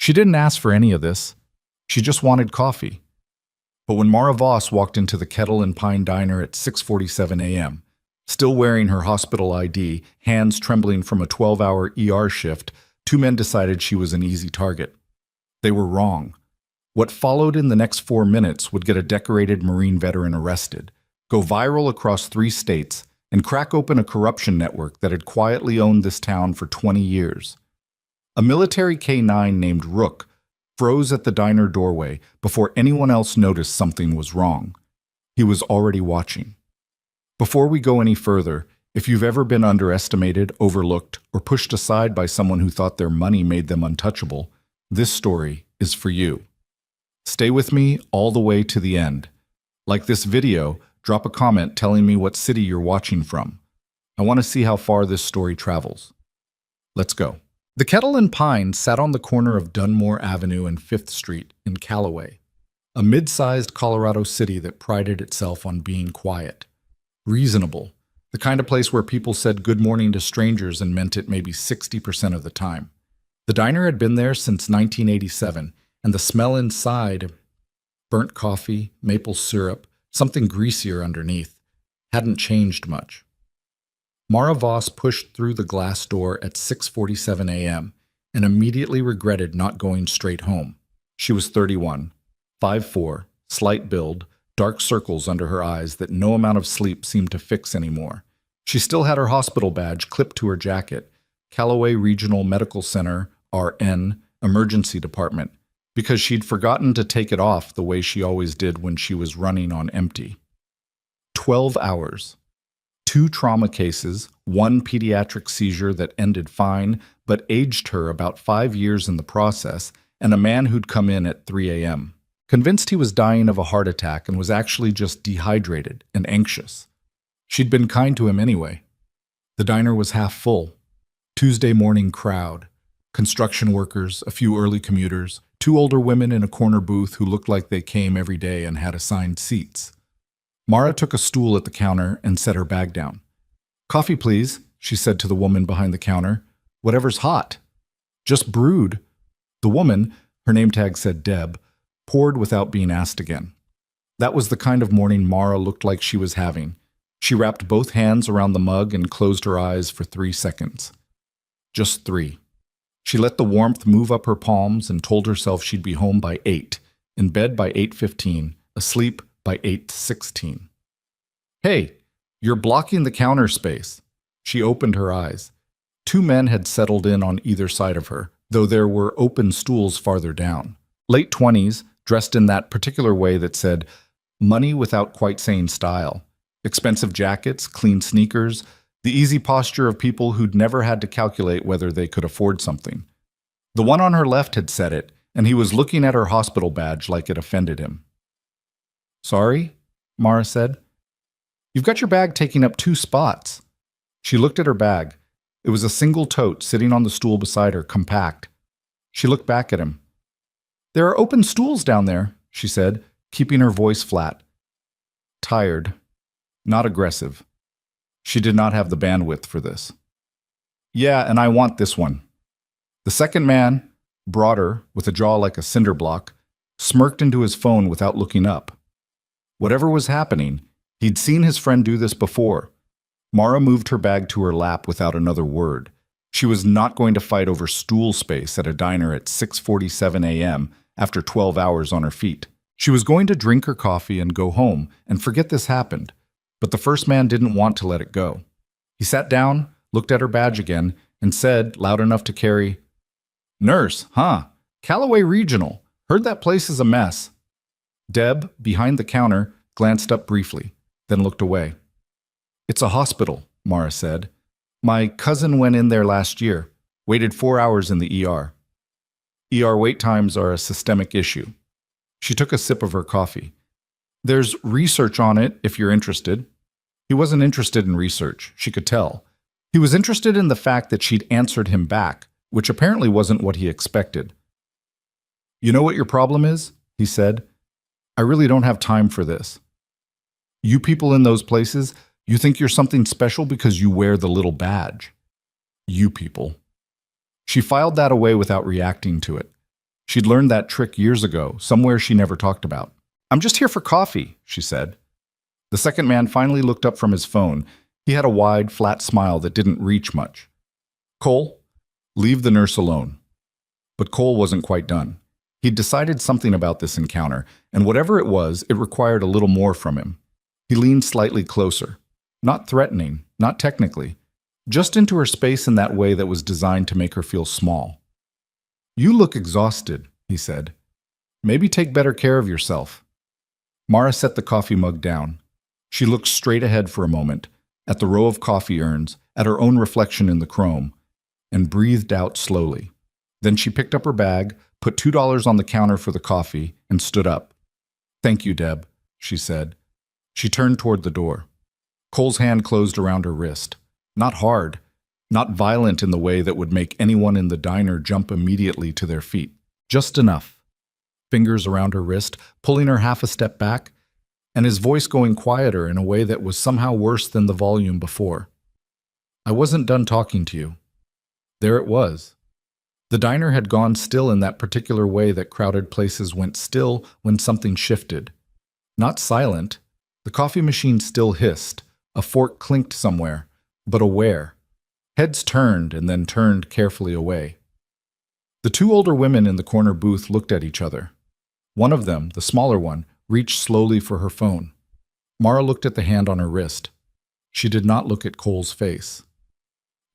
She didn't ask for any of this. She just wanted coffee. But when Mara Voss walked into the Kettle and Pine Diner at 6:47 a.m., still wearing her hospital ID, hands trembling from a 12-hour ER shift, two men decided she was an easy target. They were wrong. What followed in the next 4 minutes would get a decorated Marine veteran arrested, go viral across 3 states, and crack open a corruption network that had quietly owned this town for 20 years. A military K-9 named Rook froze at the diner doorway before anyone else noticed something was wrong. He was already watching. Before we go any further, if you've ever been underestimated, overlooked, or pushed aside by someone who thought their money made them untouchable, this story is for you. Stay with me all the way to the end. Like this video, drop a comment telling me what city you're watching from. I want to see how far this story travels. Let's go. The Kettle and Pine sat on the corner of Dunmore Avenue and 5th Street in Callaway, a mid-sized Colorado city that prided itself on being quiet, reasonable, the kind of place where people said good morning to strangers and meant it maybe 60% of the time. The diner had been there since 1987, and the smell inside, burnt coffee, maple syrup, something greasier underneath, hadn't changed much. Mara Voss pushed through the glass door at 6:47 a.m. and immediately regretted not going straight home. She was 31, 5'4", slight build, dark circles under her eyes that no amount of sleep seemed to fix anymore. She still had her hospital badge clipped to her jacket, Callaway Regional Medical Center, RN, Emergency Department, because she'd forgotten to take it off the way she always did when she was running on empty. 12 hours. 2 trauma cases, 1 pediatric seizure that ended fine but aged her about 5 years in the process, and a man who'd come in at 3 a.m. Convinced he was dying of a heart attack and was actually just dehydrated and anxious. She'd been kind to him anyway. The diner was half full. Tuesday morning crowd. Construction workers, a few early commuters, 2 older women in a corner booth who looked like they came every day and had assigned seats. Mara took a stool at the counter and set her bag down. "Coffee, please," she said to the woman behind the counter. "Whatever's hot." "Just brewed." The woman, her name tag said Deb, poured without being asked again. That was the kind of morning Mara looked like she was having. She wrapped both hands around the mug and closed her eyes for 3 seconds. Just 3. She let the warmth move up her palms and told herself she'd be home by 8, in bed by 8:15, asleep by 8:16. "Hey, you're blocking the counter space." She opened her eyes. 2 men had settled in on either side of her, though there were open stools farther down. Late 20s, dressed in that particular way that said, money without quite saying style. Expensive jackets, clean sneakers, the easy posture of people who'd never had to calculate whether they could afford something. The one on her left had said it, and he was looking at her hospital badge like it offended him. "Sorry?" Mara said. "You've got your bag taking up 2 spots." She looked at her bag. It was a single tote sitting on the stool beside her, compact. She looked back at him. "There are open stools down there," she said, keeping her voice flat. Tired. Not aggressive. She did not have the bandwidth for this. "Yeah, and I want this one." The second man, broader, with a jaw like a cinder block, smirked into his phone without looking up. Whatever was happening, he'd seen his friend do this before. Mara moved her bag to her lap without another word. She was not going to fight over stool space at a diner at 6:47 a.m. after 12 hours on her feet. She was going to drink her coffee and go home and forget this happened. But the first man didn't want to let it go. He sat down, looked at her badge again, and said, loud enough to carry, "Nurse, huh? Callaway Regional. Heard that place is a mess." Deb, behind the counter, glanced up briefly, then looked away. "It's a hospital," Mara said. "My cousin went in there last year, waited 4 hours in the ER. ER wait times are a systemic issue." She took a sip of her coffee. "There's research on it if you're interested." He wasn't interested in research, she could tell. He was interested in the fact that she'd answered him back, which apparently wasn't what he expected. "You know what your problem is?" he said. "I really don't have time for this. You people in those places, you think you're something special because you wear the little badge. You people." She filed that away without reacting to it. She'd learned that trick years ago, somewhere she never talked about. "I'm just here for coffee," she said. The second man finally looked up from his phone. He had a wide, flat smile that didn't reach much. "Cole, leave the nurse alone." But Cole wasn't quite done. He'd decided something about this encounter, and whatever it was, it required a little more from him. He leaned slightly closer. Not threatening, not technically. Just into her space in that way that was designed to make her feel small. "You look exhausted," he said. "Maybe take better care of yourself." Mara set the coffee mug down. She looked straight ahead for a moment, at the row of coffee urns, at her own reflection in the chrome, and breathed out slowly. Then she picked up her bag, put $2 on the counter for the coffee, and stood up. "Thank you, Deb," she said. She turned toward the door. Cole's hand closed around her wrist. Not hard, not violent in the way that would make anyone in the diner jump immediately to their feet. Just enough. Fingers around her wrist, pulling her half a step back, and his voice going quieter in a way that was somehow worse than the volume before. "I wasn't done talking to you." There it was. The diner had gone still in that particular way that crowded places went still when something shifted. Not silent. The coffee machine still hissed. A fork clinked somewhere, but aware. Heads turned and then turned carefully away. The two older women in the corner booth looked at each other. One of them, the smaller one, reached slowly for her phone. Mara looked at the hand on her wrist. She did not look at Cole's face.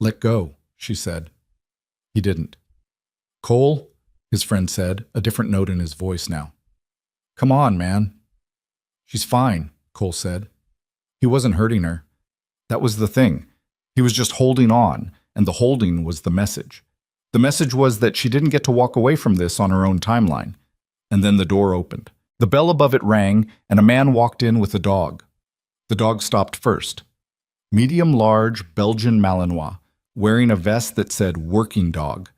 "Let go," she said. He didn't. "Cole," his friend said, a different note in his voice now. "Come on, man." "She's fine," Cole said. He wasn't hurting her. That was the thing. He was just holding on, and the holding was the message. The message was that she didn't get to walk away from this on her own timeline. And then the door opened. The bell above it rang, and a man walked in with a dog. The dog stopped first. Medium-large Belgian Malinois, wearing a vest that said "Working Dog.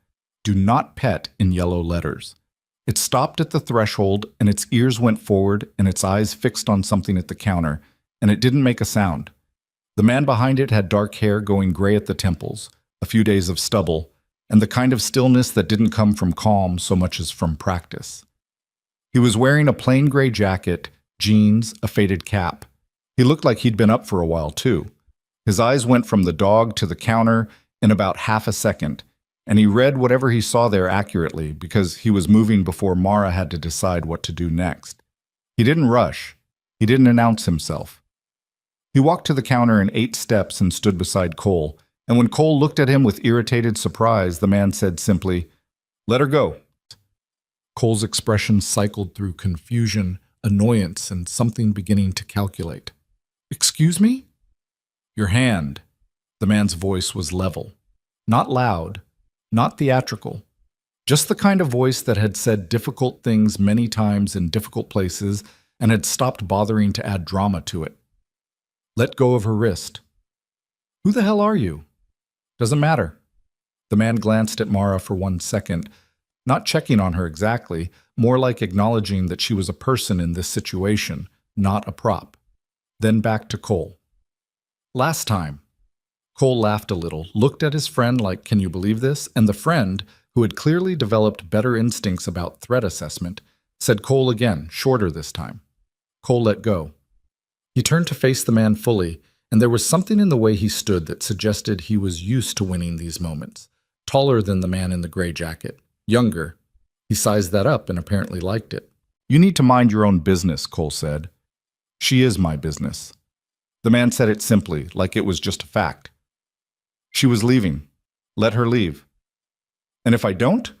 Do not pet" in yellow letters. It stopped at the threshold, and its ears went forward, and its eyes fixed on something at the counter, and it didn't make a sound. The man behind it had dark hair going gray at the temples, a few days of stubble, and the kind of stillness that didn't come from calm so much as from practice. He was wearing a plain gray jacket, jeans, a faded cap. He looked like he'd been up for a while, too. His eyes went from the dog to the counter in about half a second, and he read whatever he saw there accurately because he was moving before Mara had to decide what to do next. He didn't rush. He didn't announce himself. He walked to the counter in 8 steps and stood beside Cole, and when Cole looked at him with irritated surprise, the man said simply, "Let her go." Cole's expression cycled through confusion, annoyance, and something beginning to calculate. "Excuse me?" "Your hand." The man's voice was level. Not loud, not theatrical. Just the kind of voice that had said difficult things many times in difficult places and had stopped bothering to add drama to it. "Let go of her wrist." "Who the hell are you?" "Doesn't matter." The man glanced at Mara for 1 second, not checking on her exactly, more like acknowledging that she was a person in this situation, not a prop. Then back to Cole. "Last time." Cole laughed a little, looked at his friend like, "Can you believe this?" And the friend, who had clearly developed better instincts about threat assessment, said Cole again, shorter this time. Cole let go. He turned to face the man fully, and there was something in the way he stood that suggested he was used to winning these moments. Taller than the man in the gray jacket. Younger. He sized that up and apparently liked it. "You need to mind your own business," Cole said. "She is my business." The man said it simply, like it was just a fact. "She was leaving. Let her leave." "And if I don't?"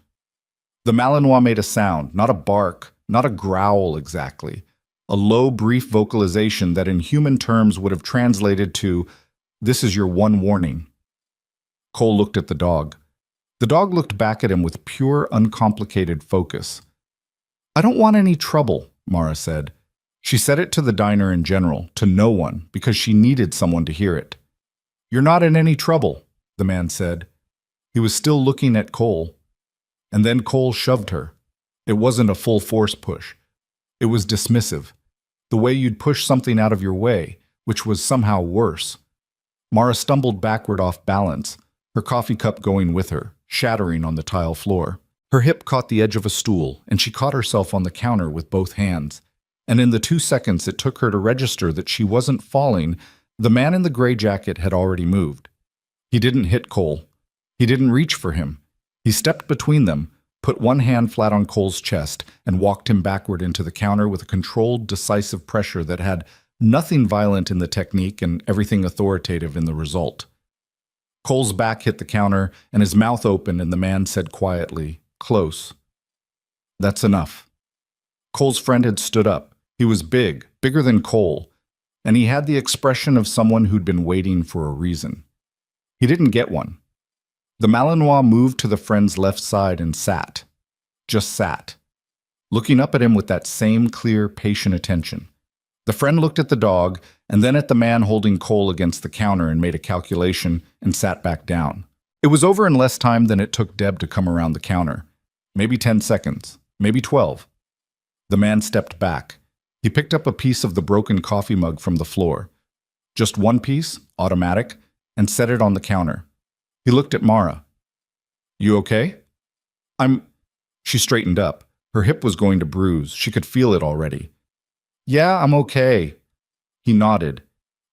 The Malinois made a sound, not a bark, not a growl exactly. A low, brief vocalization that in human terms would have translated to, "This is your one warning." Cole looked at the dog. The dog looked back at him with pure, uncomplicated focus. "I don't want any trouble," Mara said. She said it to the diner in general, to no one, because she needed someone to hear it. "You're not in any trouble," the man said. He was still looking at Cole. And then Cole shoved her. It wasn't a full force push. It was dismissive. The way you'd push something out of your way, which was somehow worse. Mara stumbled backward off balance, her coffee cup going with her, shattering on the tile floor. Her hip caught the edge of a stool, and she caught herself on the counter with both hands. And in the 2 seconds it took her to register that she wasn't falling, the man in the gray jacket had already moved. He didn't hit Cole. He didn't reach for him. He stepped between them, put one hand flat on Cole's chest, and walked him backward into the counter with a controlled, decisive pressure that had nothing violent in the technique and everything authoritative in the result. Cole's back hit the counter, and his mouth opened, and the man said quietly, "Close." "That's enough." Cole's friend had stood up. He was big, bigger than Cole, and he had the expression of someone who'd been waiting for a reason. He didn't get one. The Malinois moved to the friend's left side and sat. Just sat. Looking up at him with that same clear, patient attention. The friend looked at the dog, and then at the man holding Cole against the counter and made a calculation and sat back down. It was over in less time than it took Deb to come around the counter. Maybe 10 seconds, maybe 12. The man stepped back. He picked up a piece of the broken coffee mug from the floor. Just one piece, automatic, and set it on the counter. He looked at Mara. "You okay?" She straightened up. Her hip was going to bruise. She could feel it already. "Yeah, I'm okay." He nodded.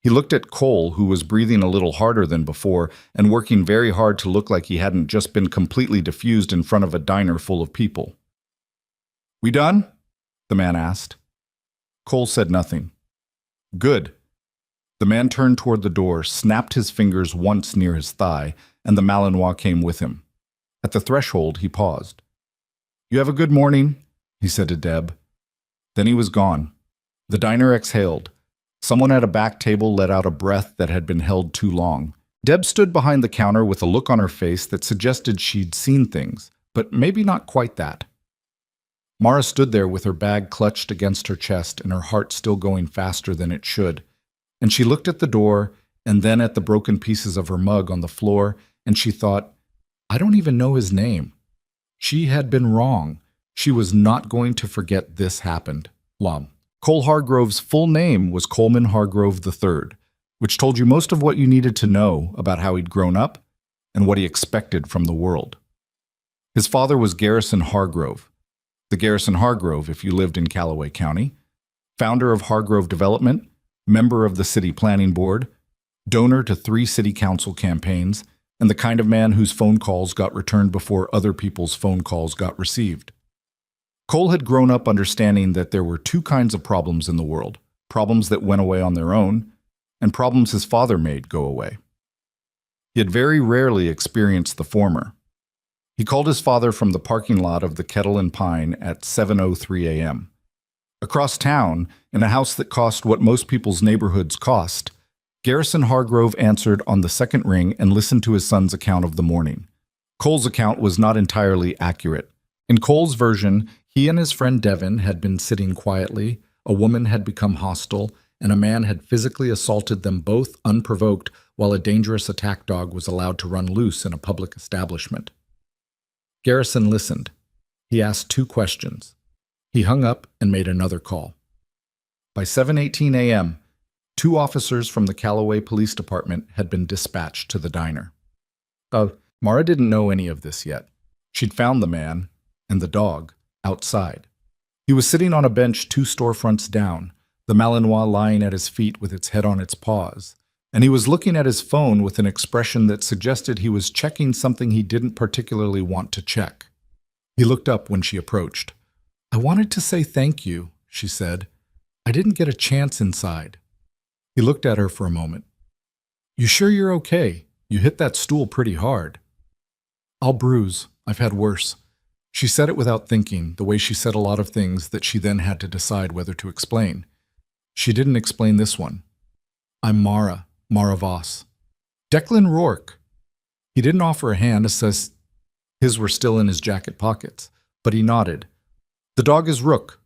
He looked at Cole, who was breathing a little harder than before and working very hard to look like he hadn't just been completely diffused in front of a diner full of people. "We done?" the man asked. Cole said nothing. "Good." The man turned toward the door, snapped his fingers once near his thigh, and the Malinois came with him. At the threshold, he paused. "You have a good morning," he said to Deb. Then he was gone. The diner exhaled. Someone at a back table let out a breath that had been held too long. Deb stood behind the counter with a look on her face that suggested she'd seen things, but maybe not quite that. Mara stood there with her bag clutched against her chest and her heart still going faster than it should. And she looked at the door and then at the broken pieces of her mug on the floor, and she thought, I don't even know his name. She had been wrong. She was not going to forget this happened. Cole Hargrove's full name was Coleman Hargrove III, which told you most of what you needed to know about how he'd grown up and what he expected from the world. His father was Garrison Hargrove, the Garrison Hargrove if you lived in Callaway County, founder of Hargrove Development, member of the City Planning Board, donor to 3 city council campaigns, and the kind of man whose phone calls got returned before other people's phone calls got received. Cole had grown up understanding that there were 2 kinds of problems in the world, problems that went away on their own, and problems his father made go away. He had very rarely experienced the former. He called his father from the parking lot of the Kettle and Pine at 7:03 a.m. Across town, in a house that cost what most people's neighborhoods cost, Garrison Hargrove answered on the second ring and listened to his son's account of the morning. Cole's account was not entirely accurate. In Cole's version, he and his friend Devin had been sitting quietly, a woman had become hostile, and a man had physically assaulted them both unprovoked while a dangerous attack dog was allowed to run loose in a public establishment. Garrison listened. He asked 2 questions. He hung up and made another call. By 7:18 a.m., 2 officers from the Callaway Police Department had been dispatched to the diner. Mara didn't know any of this yet. She'd found the man and the dog outside. He was sitting on a bench 2 storefronts down, the Malinois lying at his feet with its head on its paws, and he was looking at his phone with an expression that suggested he was checking something he didn't particularly want to check. He looked up when she approached. "I wanted to say thank you," she said. "I didn't get a chance inside." He looked at her for a moment. "You sure you're okay? You hit that stool pretty hard." "I'll bruise. I've had worse." She said it without thinking, the way she said a lot of things that she then had to decide whether to explain. She didn't explain this one. "I'm Mara Voss." "Declan Rourke." He didn't offer a hand, as his were still in his jacket pockets, but he nodded. "The dog is Rook."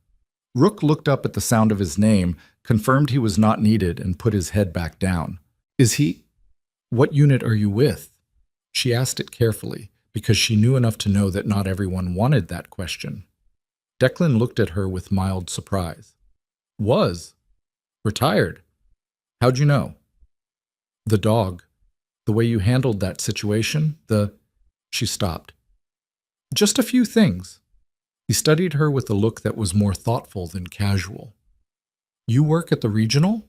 Rook looked up at the sound of his name, confirmed he was not needed, and put his head back down. "Is he? What unit are you with?" She asked it carefully, because she knew enough to know that not everyone wanted that question. Declan looked at her with mild surprise. "Was? Retired? How'd you know?" "The dog. The way you handled that situation, She stopped. Just a few things. He studied her with a look that was more thoughtful than casual. You work at the regional?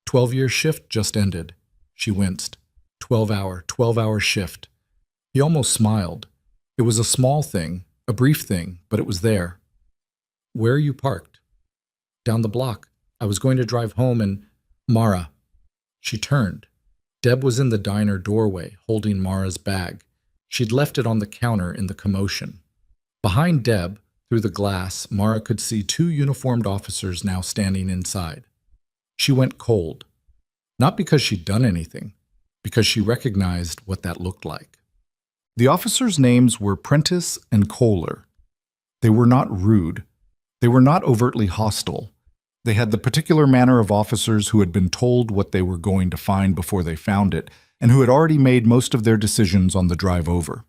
12-year shift just ended. She winced. 12-hour shift. He almost smiled. It was a small thing, a brief thing, but it was there. Where are you parked? Down the block. I was going to drive home and… Mara. She turned. Deb was in the diner doorway, holding Mara's bag. She'd left it on the counter in the commotion. Behind Deb, through the glass, Mara could see two uniformed officers now standing inside. She went cold. Not because she'd done anything, because she recognized what that looked like. The officers' names were Prentice and Kohler. They were not rude. They were not overtly hostile. They had the particular manner of officers who had been told what they were going to find before they found it, and who had already made most of their decisions on the drive over.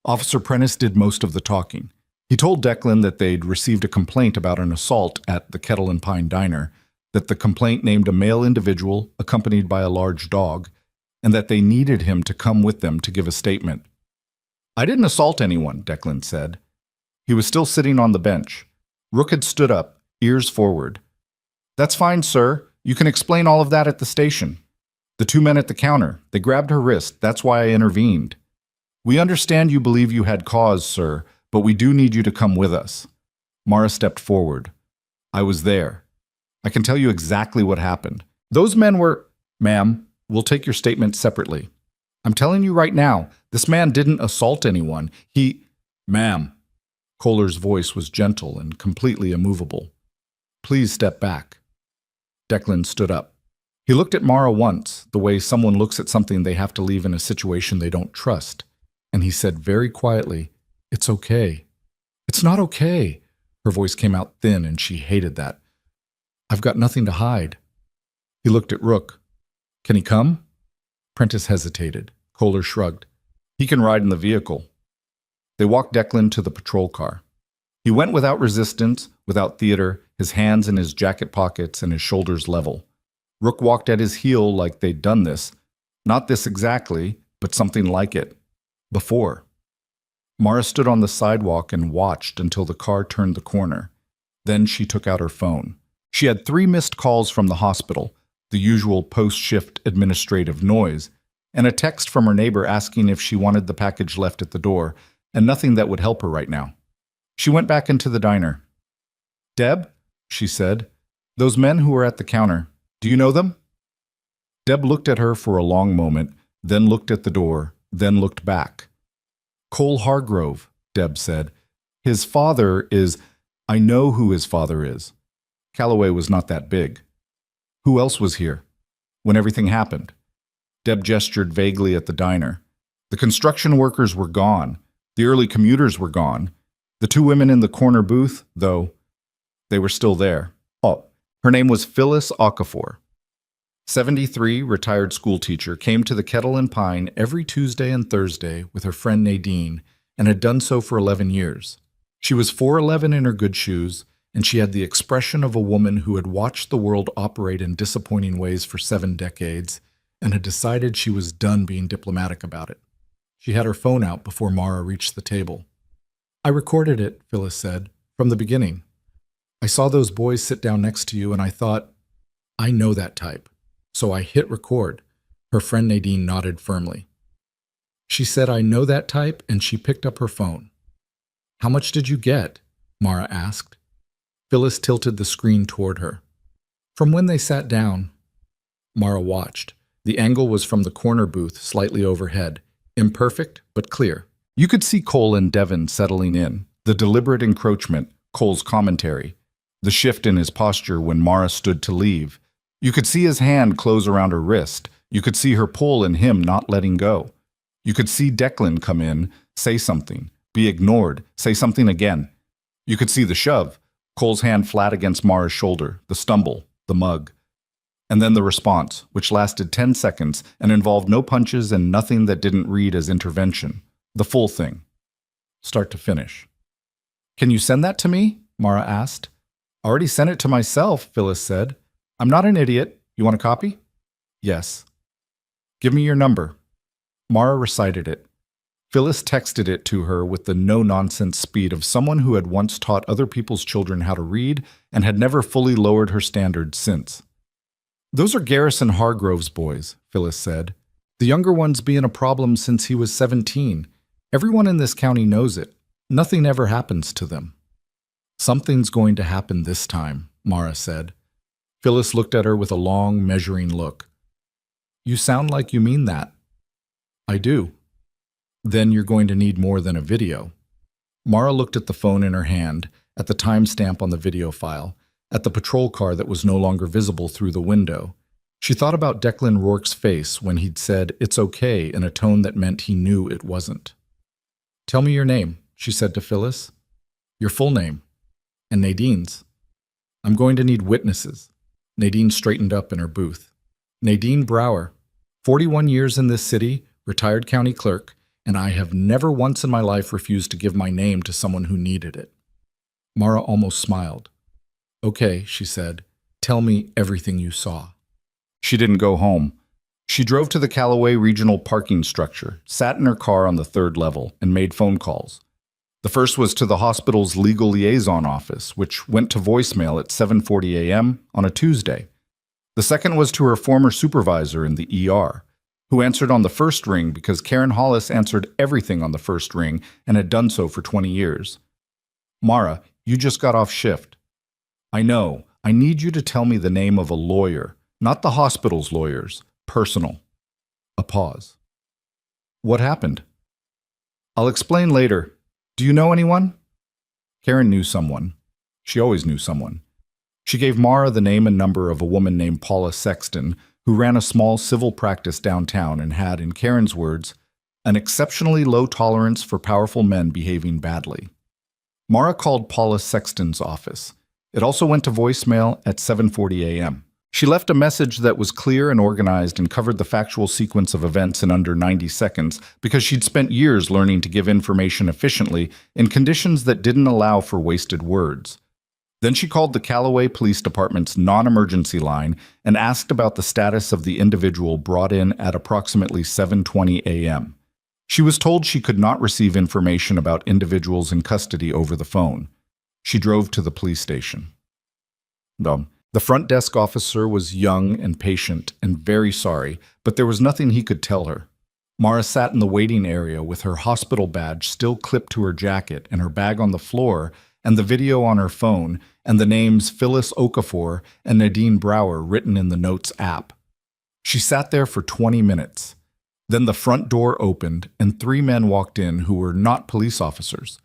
Officer Prentice did most of the talking. He told Declan that they'd received a complaint about an assault at the Kettle and Pine Diner, that the complaint named a male individual accompanied by a large dog, and that they needed him to come with them to give a statement. I didn't assault anyone, Declan said. He was still sitting on the bench. Rook had stood up, ears forward. That's fine, sir. You can explain all of that at the station. The two men at the counter, they grabbed her wrist. That's why I intervened. We understand you believe you had cause, sir, but we do need you to come with us. Mara stepped forward. I was there. I can tell you exactly what happened. Those men were… Ma'am, we'll take your statement separately. I'm telling you right now, this man didn't assault anyone. He… Ma'am. Kohler's voice was gentle and completely immovable. Please step back. Declan stood up. He looked at Mara once, the way someone looks at something they have to leave in a situation they don't trust, and he said very quietly, It's okay. It's not okay. Her voice came out thin, and she hated that. I've got nothing to hide. He looked at Rook. Can he come? Prentice hesitated. Kohler shrugged. He can ride in the vehicle. They walked Declan to the patrol car. He went without resistance, without theater, his hands in his jacket pockets and his shoulders level. Rook walked at his heel like they'd done this. Not this exactly, but something like it. Before. Mara stood on the sidewalk and watched until the car turned the corner. Then she took out her phone. She had 3 missed calls from the hospital, the usual post-shift administrative noise, and a text from her neighbor asking if she wanted the package left at the door, and nothing that would help her right now. She went back into the diner. Deb, she said, those men who were at the counter, do you know them? Deb looked at her for a long moment, then looked at the door, then looked back. Cole Hargrove, Deb said. His father is… I know who his father is. Calloway was not that big. Who else was here? When everything happened? Deb gestured vaguely at the diner. The construction workers were gone. The early commuters were gone. The 2 women in the corner booth, though, they were still there. Oh, her name was Phyllis Okafor. 73, retired schoolteacher, came to the Kettle and Pine every Tuesday and Thursday with her friend Nadine and had done so for 11 years. She was 4'11" in her good shoes, and she had the expression of a woman who had watched the world operate in disappointing ways for 7 decades and had decided she was done being diplomatic about it. She had her phone out before Mara reached the table. I recorded it, Phyllis said, from the beginning. I saw those boys sit down next to you and I thought, I know that type. So I hit record. Her friend Nadine nodded firmly. She said, I know that type, and she picked up her phone. How much did you get? Mara asked. Phyllis tilted the screen toward her. From when they sat down. Mara watched. The angle was from the corner booth, slightly overhead. Imperfect, but clear. You could see Cole and Devon settling in, the deliberate encroachment, Cole's commentary, the shift in his posture when Mara stood to leave. You could see his hand close around her wrist. You could see her pull and him not letting go. You could see Declan come in, say something, be ignored, say something again. You could see the shove, Cole's hand flat against Mara's shoulder, the stumble, the mug. And then the response, which lasted 10 seconds and involved no punches and nothing that didn't read as intervention. The full thing. Start to finish. Can you send that to me? Mara asked. Already sent it to myself, Phyllis said. I'm not an idiot. You want a copy? Yes. Give me your number. Mara recited it. Phyllis texted it to her with the no-nonsense speed of someone who had once taught other people's children how to read and had never fully lowered her standards since. "Those are Garrison Hargrove's boys," Phyllis said. "The younger one's been a problem since he was 17. Everyone in this county knows it. Nothing ever happens to them." "Something's going to happen this time," Mara said. Phyllis looked at her with a long, measuring look. "You sound like you mean that." "I do." "Then you're going to need more than a video." Mara looked at the phone in her hand, at the timestamp on the video file, at the patrol car that was no longer visible through the window. She thought about Declan Rourke's face when he'd said, "It's okay," in a tone that meant he knew it wasn't. "Tell me your name," she said to Phyllis. "Your full name." "And Nadine's." "I'm going to need witnesses." Nadine straightened up in her booth. "Nadine Brower, 41 years in this city, retired county clerk, and I have never once in my life refused to give my name to someone who needed it." Mara almost smiled. "Okay," she said. "Tell me everything you saw." She didn't go home. She drove to the Callaway Regional Parking Structure, sat in her car on the 3rd level, and made phone calls. The first was to the hospital's legal liaison office, which went to voicemail at 7:40 a.m. on a Tuesday. The second was to her former supervisor in the ER, who answered on the first ring because Karen Hollis answered everything on the first ring and had done so for 20 years. "Mara, you just got off shift." "I know. I need you to tell me the name of a lawyer, not the hospital's lawyers. Personal." A pause. "What happened?" "I'll explain later. Do you know anyone?" Karen knew someone. She always knew someone. She gave Mara the name and number of a woman named Paula Sexton, who ran a small civil practice downtown and had, in Karen's words, an exceptionally low tolerance for powerful men behaving badly. Mara called Paula Sexton's office. It also went to voicemail at 7:40 a.m. She left a message that was clear and organized and covered the factual sequence of events in under 90 seconds because she'd spent years learning to give information efficiently in conditions that didn't allow for wasted words. Then she called the Callaway Police Department's non-emergency line and asked about the status of the individual brought in at approximately 7:20 a.m. She was told she could not receive information about individuals in custody over the phone. She drove to the police station. The front desk officer was young and patient and very sorry, but there was nothing he could tell her. Mara sat in the waiting area with her hospital badge still clipped to her jacket and her bag on the floor and the video on her phone and the names Phyllis Okafor and Nadine Brower written in the Notes app. She sat there for 20 minutes. Then the front door opened and 3 men walked in who were not police officers.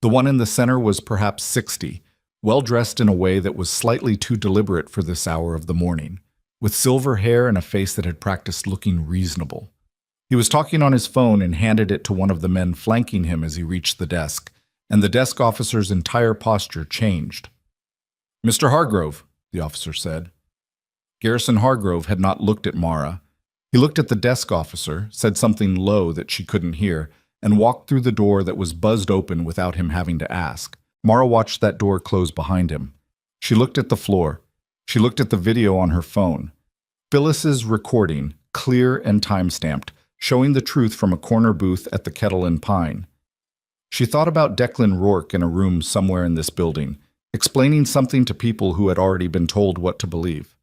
The one in the center was perhaps 60, well-dressed in a way that was slightly too deliberate for this hour of the morning, with silver hair and a face that had practiced looking reasonable. He was talking on his phone and handed it to one of the men flanking him as he reached the desk, and the desk officer's entire posture changed. "Mr. Hargrove," the officer said. Garrison Hargrove had not looked at Mara. He looked at the desk officer, said something low that she couldn't hear, and walked through the door that was buzzed open without him having to ask. Mara watched that door close behind him. She looked at the floor. She looked at the video on her phone. Phyllis's recording, clear and time-stamped, showing the truth from a corner booth at the Kettle and Pine. She thought about Declan Rourke in a room somewhere in this building, explaining something to people who had already been told what to believe.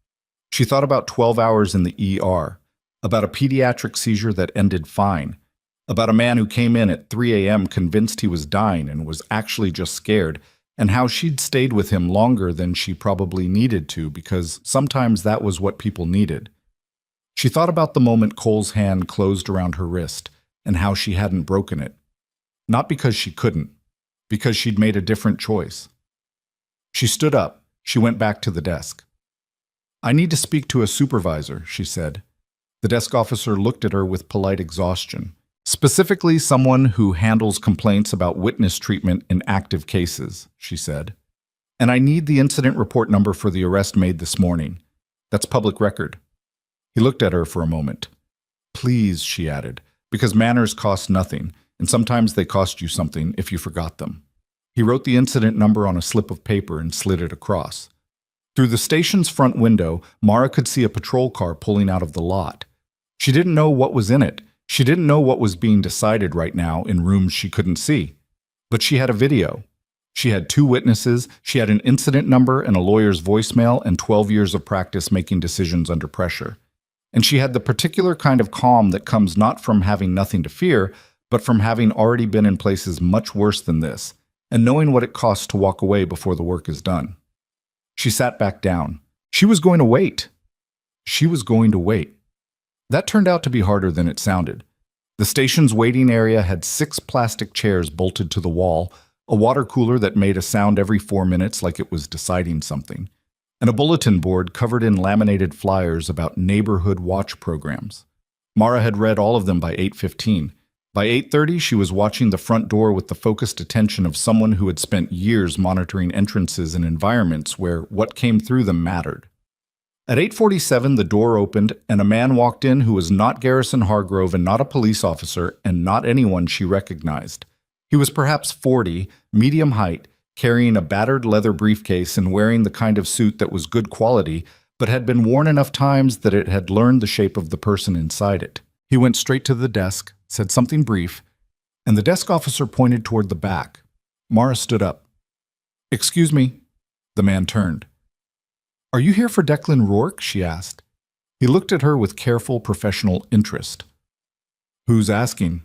She thought about 12 hours in the ER, about a pediatric seizure that ended fine, about a man who came in at 3 a.m. convinced he was dying and was actually just scared, and how she'd stayed with him longer than she probably needed to because sometimes that was what people needed. She thought about the moment Cole's hand closed around her wrist and how she hadn't broken it. Not because she couldn't, because she'd made a different choice. She stood up. She went back to the desk. "I need to speak to a supervisor," she said. The desk officer looked at her with polite exhaustion. "Specifically someone who handles complaints about witness treatment in active cases," she said. "And I need the incident report number for the arrest made this morning. That's public record." He looked at her for a moment. "Please," she added, "because manners cost nothing, and sometimes they cost you something if you forgot them." He wrote the incident number on a slip of paper and slid it across. Through the station's front window, Mara could see a patrol car pulling out of the lot. She didn't know what was in it. She didn't know what was being decided right now in rooms she couldn't see. But she had a video. She had 2 witnesses, she had an incident number and a lawyer's voicemail, and 12 years of practice making decisions under pressure. And she had the particular kind of calm that comes not from having nothing to fear, but from having already been in places much worse than this, and knowing what it costs to walk away before the work is done. She sat back down. She was going to wait. She was going to wait. That turned out to be harder than it sounded. The station's waiting area had 6 plastic chairs bolted to the wall, a water cooler that made a sound every 4 minutes like it was deciding something, and a bulletin board covered in laminated flyers about neighborhood watch programs. Mara had read all of them by 8:15. By 8:30, she was watching the front door with the focused attention of someone who had spent years monitoring entrances in environments where what came through them mattered. At 8:47, the door opened, and a man walked in who was not Garrison Hargrove and not a police officer and not anyone she recognized. He was perhaps 40, medium height, carrying a battered leather briefcase and wearing the kind of suit that was good quality, but had been worn enough times that it had learned the shape of the person inside it. He went straight to the desk, said something brief, and the desk officer pointed toward the back. Mara stood up. "Excuse me." The man turned. "Are you here for Declan Rourke?" she asked. He looked at her with careful professional interest. "Who's asking?"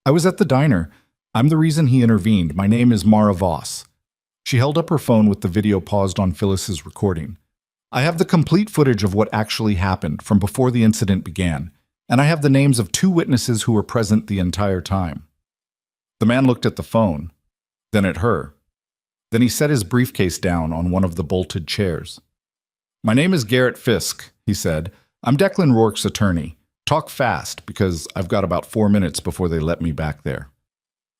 "I was at the diner. I'm the reason he intervened. My name is Mara Voss." She held up her phone with the video paused on Phyllis's recording. "I have the complete footage of what actually happened from before the incident began, and I have the names of 2 witnesses who were present the entire time." The man looked at the phone, then at her. Then he set his briefcase down on one of the bolted chairs. "My name is Garrett Fisk," he said. "I'm Declan Rourke's attorney. Talk fast, because I've got about 4 minutes before they let me back there."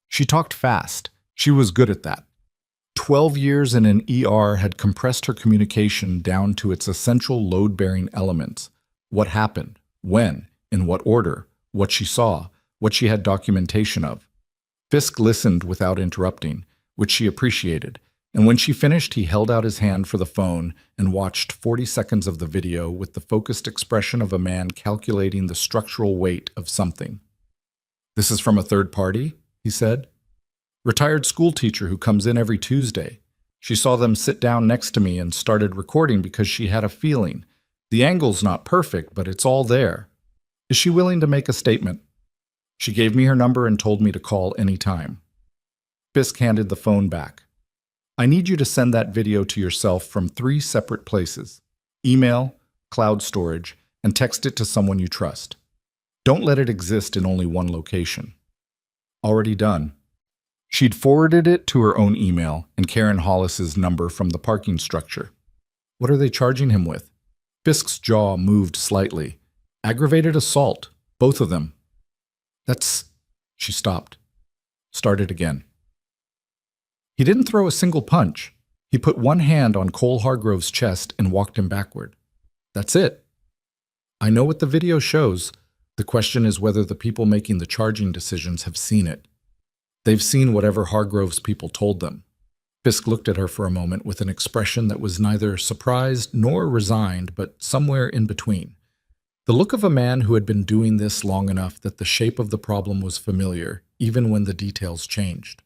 She talked fast. She was good at that. 12 years in an ER had compressed her communication down to its essential load-bearing elements. What happened, when, in what order, what she saw, what she had documentation of. Fisk listened without interrupting, which she appreciated, and when she finished, he held out his hand for the phone and watched 40 seconds of the video with the focused expression of a man calculating the structural weight of something. "This is from a third party?" he said. "Retired school teacher who comes in every Tuesday. She saw them sit down next to me and started recording because she had a feeling. The angle's not perfect, but it's all there. Is she willing to make a statement? She gave me her number and told me to call any time." Fisk handed the phone back. "I need you to send that video to yourself from 3 separate places: email, cloud storage, and text it to someone you trust. Don't let it exist in only one location." Already done. She'd forwarded it to her own email and Karen Hollis's number from the parking structure. What are they charging him with? Fisk's jaw moved slightly. Aggravated assault, both of them. She stopped. Started again. He didn't throw a single punch. He put one hand on Cole Hargrove's chest and walked him backward. That's it. I know what the video shows. The question is whether the people making the charging decisions have seen it. They've seen whatever Hargrove's people told them. Fisk looked at her for a moment with an expression that was neither surprised nor resigned, but somewhere in between. The look of a man who had been doing this long enough that the shape of the problem was familiar, even when the details changed.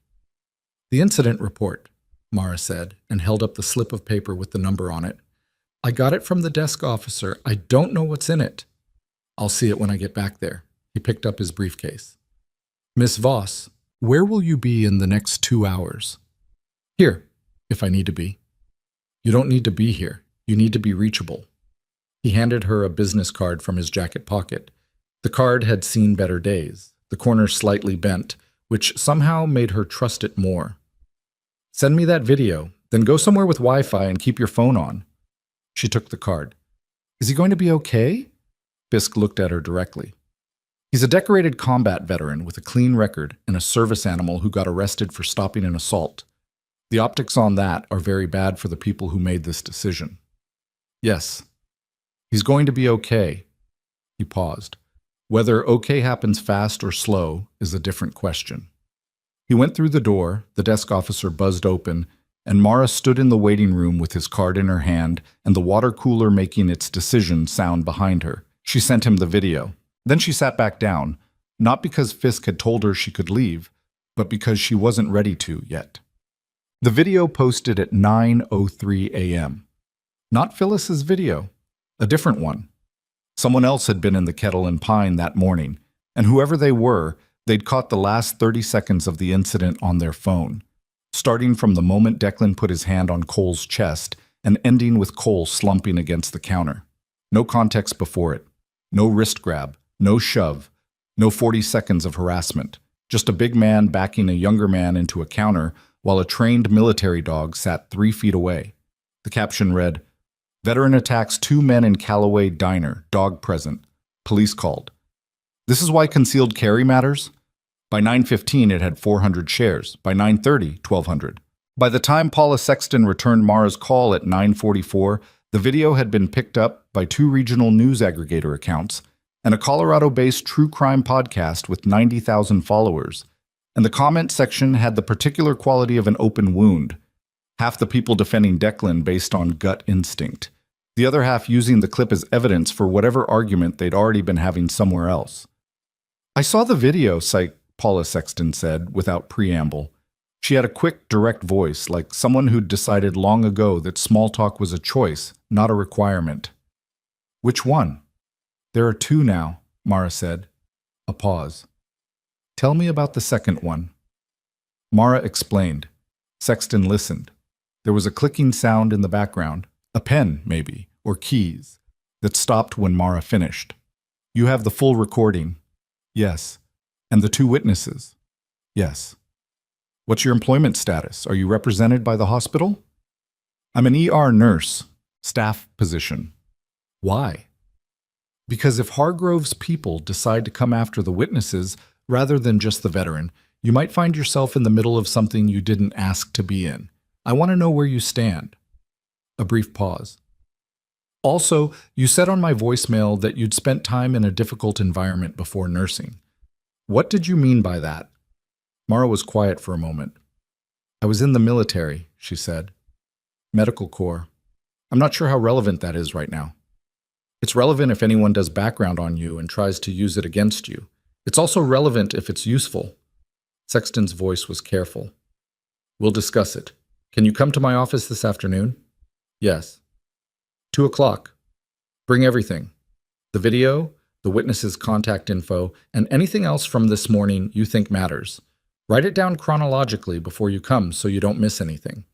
"The incident report," Mara said, and held up the slip of paper with the number on it. "I got it from the desk officer. I don't know what's in it." "I'll see it when I get back there." He picked up his briefcase. "Miss Voss, where will you be in the next 2 hours?" "Here, if I need to be." "You don't need to be here. You need to be reachable." He handed her a business card from his jacket pocket. The card had seen better days, the corner slightly bent, which somehow made her trust it more. "Send me that video, then go somewhere with Wi-Fi and keep your phone on." She took the card. "Is he going to be okay?" Fisk looked at her directly. "He's a decorated combat veteran with a clean record and a service animal who got arrested for stopping an assault. The optics on that are very bad for the people who made this decision." "Yes. He's going to be okay." He paused. Whether okay happens fast or slow is a different question. He went through the door, the desk officer buzzed open, and Mara stood in the waiting room with his card in her hand and the water cooler making its decision sound behind her. She sent him the video. Then she sat back down, not because Fisk had told her she could leave, but because she wasn't ready to yet. The video posted at 9:03 a.m. Not Phyllis's video, a different one. Someone else had been in the Kettle and Pine that morning, and whoever they were, they'd caught the last 30 seconds of the incident on their phone, starting from the moment Declan put his hand on Cole's chest and ending with Cole slumping against the counter. No context before it. No wrist grab, no shove, no 40 seconds of harassment. Just a big man backing a younger man into a counter while a trained military dog sat 3 feet away. The caption read, "Veteran attacks 2 men in Callaway diner, dog present. Police called." This is why concealed carry matters. By 9:15, it had 400 shares. By 9:30, 1,200. By the time Paula Sexton returned Mara's call at 9:44, the video had been picked up by 2 regional news aggregator accounts and a Colorado-based true crime podcast with 90,000 followers. And the comment section had the particular quality of an open wound. Half the people defending Declan based on gut instinct. The other half using the clip as evidence for whatever argument they'd already been having somewhere else. "I saw the video," Paula Sexton said, without preamble. She had a quick, direct voice, like someone who'd decided long ago that small talk was a choice, not a requirement. "Which one?" "There are 2 now," Mara said. A pause. "Tell me about the second one." Mara explained. Sexton listened. There was a clicking sound in the background, a pen, maybe, or keys, that stopped when Mara finished. "You have the full recording?" "Yes." "And the 2 witnesses?" "Yes." "What's your employment status? Are you represented by the hospital?" "I'm an ER nurse, staff position." "Why?" "Because if Hargrove's people decide to come after the witnesses rather than just the veteran, you might find yourself in the middle of something you didn't ask to be in. I want to know where you stand." A brief pause. "Also, you said on my voicemail that you'd spent time in a difficult environment before nursing. What did you mean by that?" Mara was quiet for a moment. "I was in the military," she said. "Medical Corps. I'm not sure how relevant that is right now." "It's relevant if anyone does background on you and tries to use it against you. It's also relevant if it's useful." Sexton's voice was careful. "We'll discuss it. Can you come to my office this afternoon?" "Yes." 2 o'clock. Bring everything. The video, the witness's contact info, and anything else from this morning you think matters. Write it down chronologically before you come so you don't miss anything."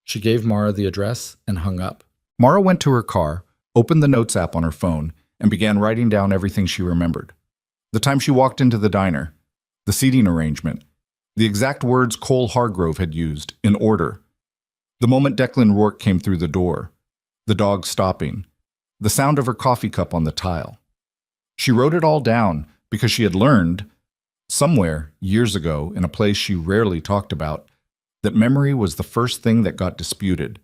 She gave Mara the address and hung up. Mara went to her car, opened the notes app on her phone, and began writing down everything she remembered. The time she walked into the diner, the seating arrangement, the exact words Cole Hargrove had used, in order. The moment Declan Rourke came through the door, the dog stopping, the sound of her coffee cup on the tile. She wrote it all down because she had learned, somewhere, years ago, in a place she rarely talked about, that memory was the first thing that got disputed,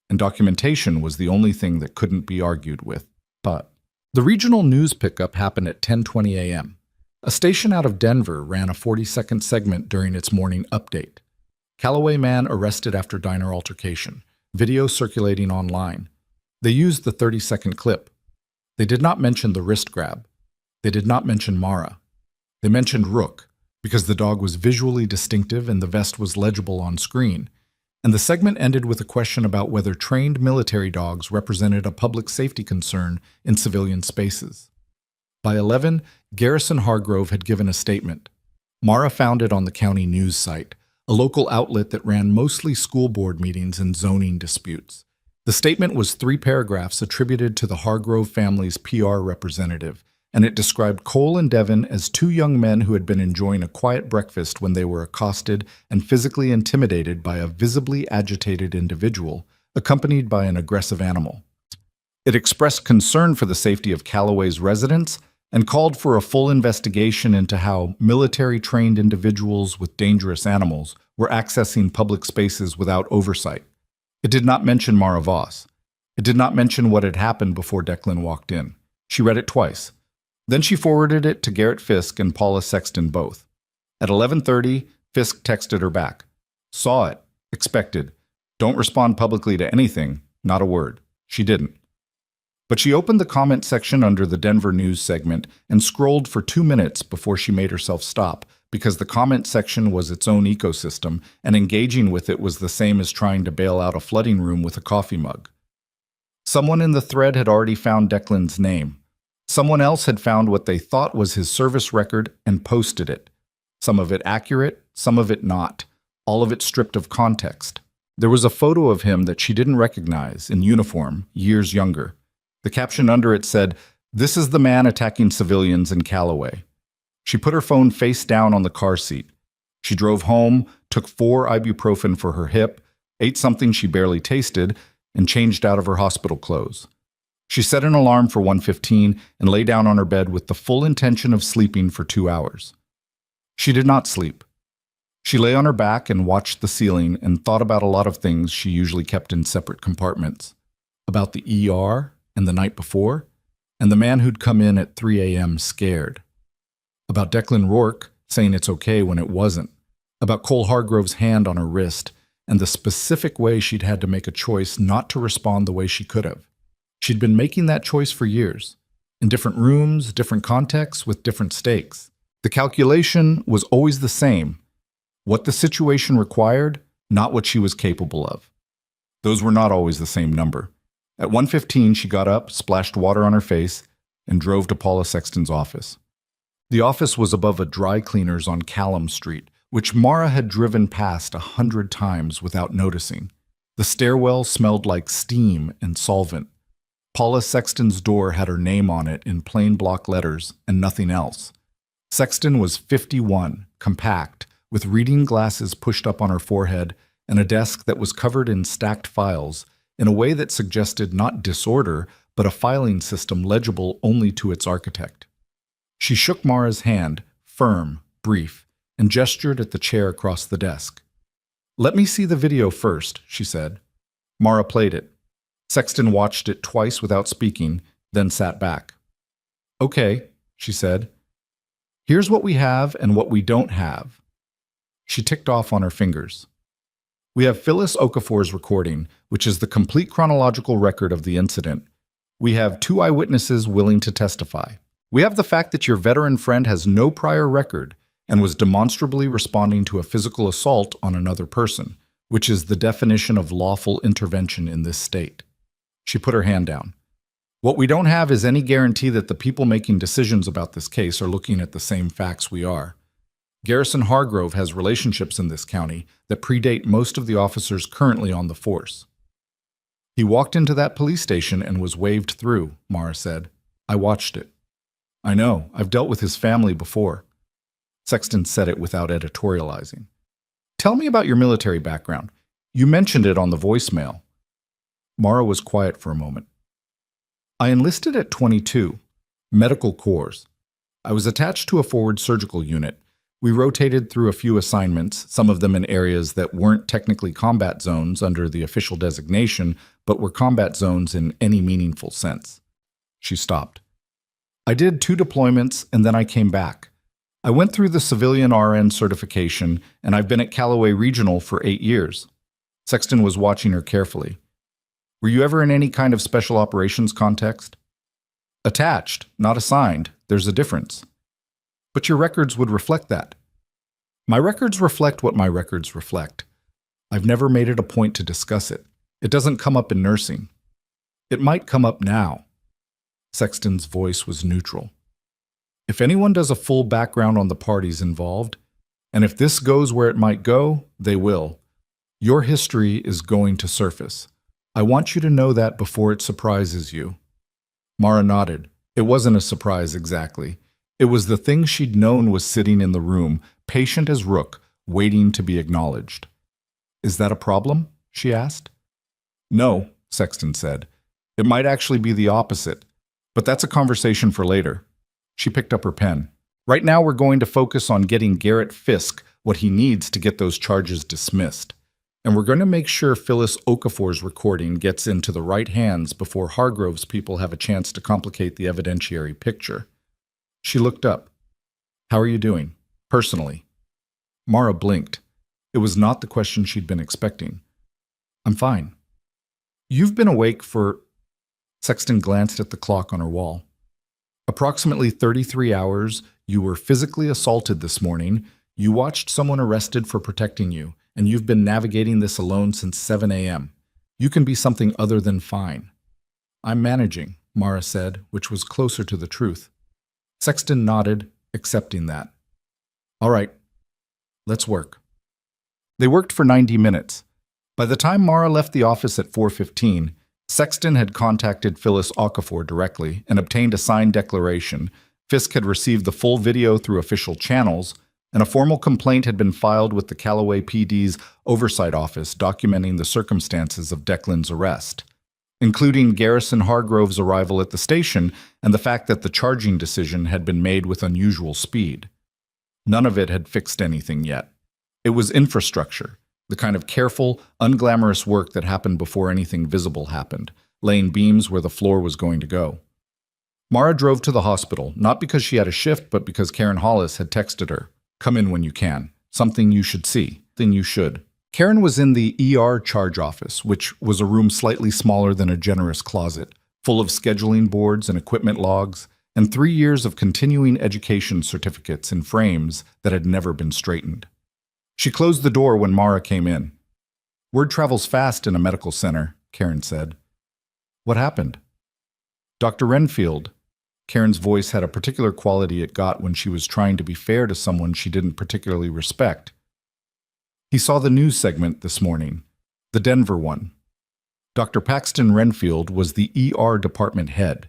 and documentation was the only thing that couldn't be argued with. But the regional news pickup happened at 10:20 a.m. A station out of Denver ran a 40-second segment during its morning update. Callaway man arrested after diner altercation. Video circulating online. They used the 30-second clip. They did not mention the wrist grab. They did not mention Mara. They mentioned Rook, because the dog was visually distinctive and the vest was legible on screen. And the segment ended with a question about whether trained military dogs represented a public safety concern in civilian spaces. By 11, Garrison Hargrove had given a statement. Mara found it on the county news site, a local outlet that ran mostly school board meetings and zoning disputes. The statement was 3 paragraphs attributed to the Hargrove family's PR representative, and it described Cole and Devin as 2 young men who had been enjoying a quiet breakfast when they were accosted and physically intimidated by a visibly agitated individual, accompanied by an aggressive animal. It expressed concern for the safety of Callaway's residents and called for a full investigation into how military-trained individuals with dangerous animals were accessing public spaces without oversight. It did not mention Mara Voss. It did not mention what had happened before Declan walked in. She read it twice. Then she forwarded it to Garrett Fisk and Paula Sexton both. At 11:30, Fisk texted her back. "Saw it. Expected. Don't respond publicly to anything. Not a word." She didn't. But she opened the comment section under the Denver News segment and scrolled for 2 minutes before she made herself stop, because the comment section was its own ecosystem, and engaging with it was the same as trying to bail out a flooding room with a coffee mug. Someone in the thread had already found Declan's name. Someone else had found what they thought was his service record and posted it. Some of it accurate, some of it not, all of it stripped of context. There was a photo of him that she didn't recognize, in uniform, years younger. The caption under it said, "This is the man attacking civilians in Callaway." She put her phone face down on the car seat. She drove home, took 4 ibuprofen for her hip, ate something she barely tasted, and changed out of her hospital clothes. She set an alarm for 1:15 and lay down on her bed with the full intention of sleeping for 2 hours. She did not sleep. She lay on her back and watched the ceiling and thought about a lot of things she usually kept in separate compartments. About the ER and the night before, and the man who'd come in at 3 a.m. scared. About Declan Rourke saying it's okay when it wasn't. About Cole Hargrove's hand on her wrist, and the specific way she'd had to make a choice not to respond the way she could have. She'd been making that choice for years, in different rooms, different contexts, with different stakes. The calculation was always the same: what the situation required, not what she was capable of. Those were not always the same number. At 1:15, she got up, splashed water on her face, and drove to Paula Sexton's office. The office was above a dry cleaner's on Callum Street, which Mara had driven past 100 times without noticing. The stairwell smelled like steam and solvent. Paula Sexton's door had her name on it in plain block letters and nothing else. Sexton was 51, compact, with reading glasses pushed up on her forehead and a desk that was covered in stacked files in a way that suggested not disorder, but a filing system legible only to its architect. She shook Mara's hand, firm, brief, and gestured at the chair across the desk. "Let me see the video first," she said. Mara played it. Sexton watched it twice without speaking, then sat back. "Okay," she said. "Here's what we have and what we don't have." She ticked off on her fingers. "We have Phyllis Okafor's recording, which is the complete chronological record of the incident. We have 2 eyewitnesses willing to testify. We have the fact that your veteran friend has no prior record and was demonstrably responding to a physical assault on another person, which is the definition of lawful intervention in this state." She put her hand down. "What we don't have is any guarantee that the people making decisions about this case are looking at the same facts we are. Garrison Hargrove has relationships in this county that predate most of the officers currently on the force." "He walked into that police station and was waved through," Mara said. "I watched it." "I know. I've dealt with his family before." Sexton said it without editorializing. "Tell me about your military background. You mentioned it on the voicemail." Mara was quiet for a moment. "I enlisted at 22, Medical Corps. I was attached to a forward surgical unit. We rotated through a few assignments, some of them in areas that weren't technically combat zones under the official designation, but were combat zones in any meaningful sense." She stopped. "I did 2 deployments and then I came back. I went through the civilian RN certification, and I've been at Callaway Regional for 8 years. Sexton was watching her carefully. "Were you ever in any kind of special operations context?" "Attached, not assigned. There's a difference." "But your records would reflect that." "My records reflect what my records reflect. I've never made it a point to discuss it. It doesn't come up in nursing." "It might come up now." Sexton's voice was neutral. "If anyone does a full background on the parties involved, and if this goes where it might go, they will. Your history is going to surface. I want you to know that before it surprises you." Mara nodded. It wasn't a surprise exactly. It was the thing she'd known was sitting in the room, patient as rook, waiting to be acknowledged. "Is that a problem?" she asked. "No," Sexton said. "It might actually be the opposite. But that's a conversation for later." She picked up her pen. "Right now we're going to focus on getting Garrett Fisk what he needs to get those charges dismissed. And we're going to make sure Phyllis Okafor's recording gets into the right hands before Hargrove's people have a chance to complicate the evidentiary picture." She looked up. "How are you doing, personally?" Mara blinked. It was not the question she'd been expecting. "I'm fine." "You've been awake for..." Sexton glanced at the clock on her wall. Approximately 33 hours, you were physically assaulted this morning, you watched someone arrested for protecting you, and you've been navigating this alone since 7 a.m. You can be something other than fine. I'm managing, Mara said, which was closer to the truth. Sexton nodded, accepting that. All right, let's work. They worked for 90 minutes. By the time Mara left the office at 4:15, Sexton had contacted Phyllis Okafor directly and obtained a signed declaration. Fisk had received the full video through official channels, and a formal complaint had been filed with the Callaway PD's Oversight Office documenting the circumstances of Declan's arrest, including Garrison Hargrove's arrival at the station and the fact that the charging decision had been made with unusual speed. None of it had fixed anything yet. It was infrastructure, the kind of careful, unglamorous work that happened before anything visible happened, laying beams where the floor was going to go. Mara drove to the hospital, not because she had a shift, but because Karen Hollis had texted her, "Come in when you can. Something you should see. Thing you should." Karen was in the ER charge office, which was a room slightly smaller than a generous closet, full of scheduling boards and equipment logs, and 3 years of continuing education certificates in frames that had never been straightened. She closed the door when Mara came in. "Word travels fast in a medical center," Karen said. "What happened?" "Dr. Renfield." Karen's voice had a particular quality it got when she was trying to be fair to someone she didn't particularly respect. "He saw the news segment this morning, the Denver one." Dr. Paxton Renfield was the ER department head.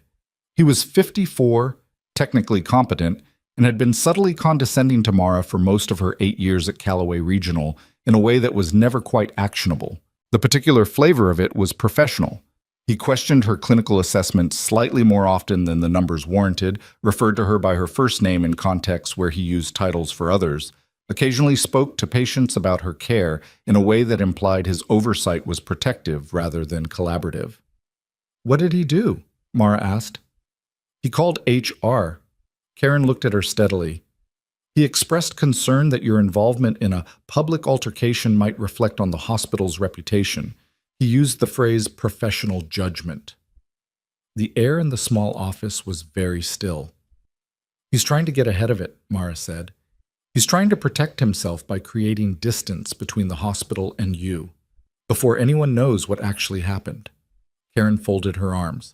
He was 54, technically competent, and had been subtly condescending to Mara for most of her 8 years at Callaway Regional in a way that was never quite actionable. The particular flavor of it was professional. He questioned her clinical assessments slightly more often than the numbers warranted, referred to her by her first name in contexts where he used titles for others, occasionally spoke to patients about her care in a way that implied his oversight was protective rather than collaborative. "What did he do?" Mara asked. "He called HR." Karen looked at her steadily. "He expressed concern that your involvement in a public altercation might reflect on the hospital's reputation. He used the phrase professional judgment." The air in the small office was very still. "He's trying to get ahead of it," Mara said. "He's trying to protect himself by creating distance between the hospital and you, before anyone knows what actually happened." Karen folded her arms.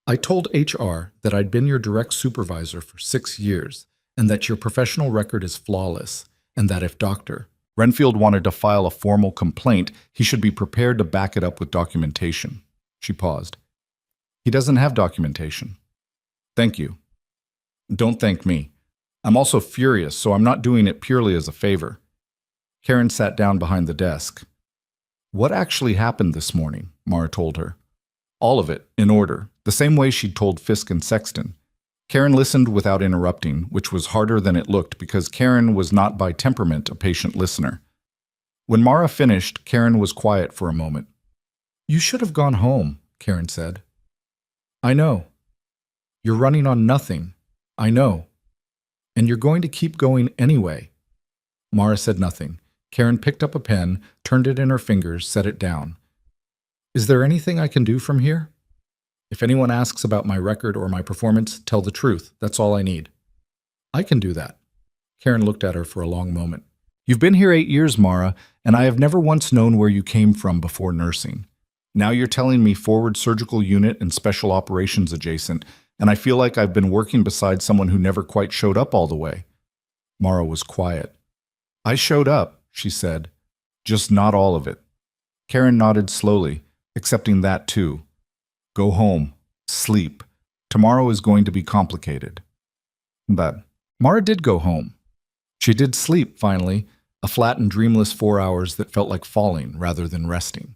"I told HR that I'd been your direct supervisor for 6 years, and that your professional record is flawless, and that if Dr. Renfield wanted to file a formal complaint, he should be prepared to back it up with documentation." She paused. "He doesn't have documentation." "Thank you." "Don't thank me. I'm also furious, so I'm not doing it purely as a favor." Karen sat down behind the desk. "What actually happened this morning?" Mara told her. All of it, in order, the same way she'd told Fisk and Sexton. Karen listened without interrupting, which was harder than it looked because Karen was not by temperament a patient listener. When Mara finished, Karen was quiet for a moment. "You should have gone home," Karen said. "I know. You're running on nothing. I know. And you're going to keep going anyway." Mara said nothing. Karen picked up a pen, turned it in her fingers, set it down. "Is there anything I can do from here? If anyone asks about my record or my performance, tell the truth. That's all I need." "I can do that." Karen looked at her for a long moment. "You've been here 8 years, Mara, and I have never once known where you came from before nursing. Now you're telling me forward surgical unit and special operations adjacent, and I feel like I've been working beside someone who never quite showed up all the way." Mara was quiet. "I showed up," she said, "just not all of it." Karen nodded slowly, accepting that too. "Go home. Sleep. Tomorrow is going to be complicated." But Mara did go home. She did sleep, finally, a flat and dreamless 4 hours that felt like falling rather than resting.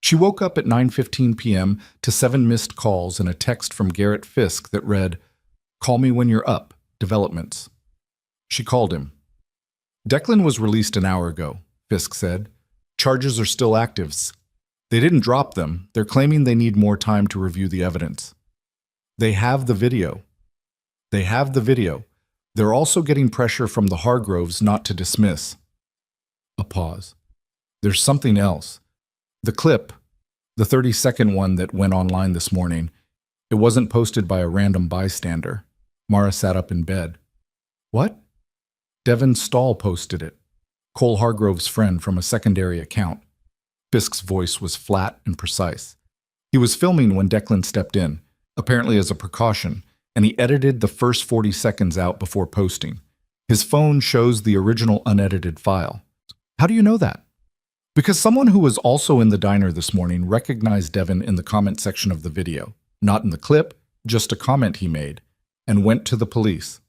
She woke up at 9:15 p.m. to 7 missed calls and a text from Garrett Fisk that read, "Call me when you're up. Developments." She called him. "Declan was released an hour ago," Fisk said. "Charges are still active. They didn't drop them. They're claiming they need more time to review the evidence." "They have the video." "They have the video. They're also getting pressure from the Hargroves not to dismiss." A pause. "There's something else. The clip. The 30-second one that went online this morning. It wasn't posted by a random bystander. Mara sat up in bed. What? Devon Stahl posted it. Cole Hargrove's friend from a secondary account. Fisk's voice was flat and precise. He was filming when Declan stepped in, apparently as a precaution, and he edited the first 40 seconds out before posting. His phone shows the original unedited file. How do you know that? Because someone who was also in the diner this morning recognized Devon in the comment section of the video, not in the clip, just a comment he made, and went to the police.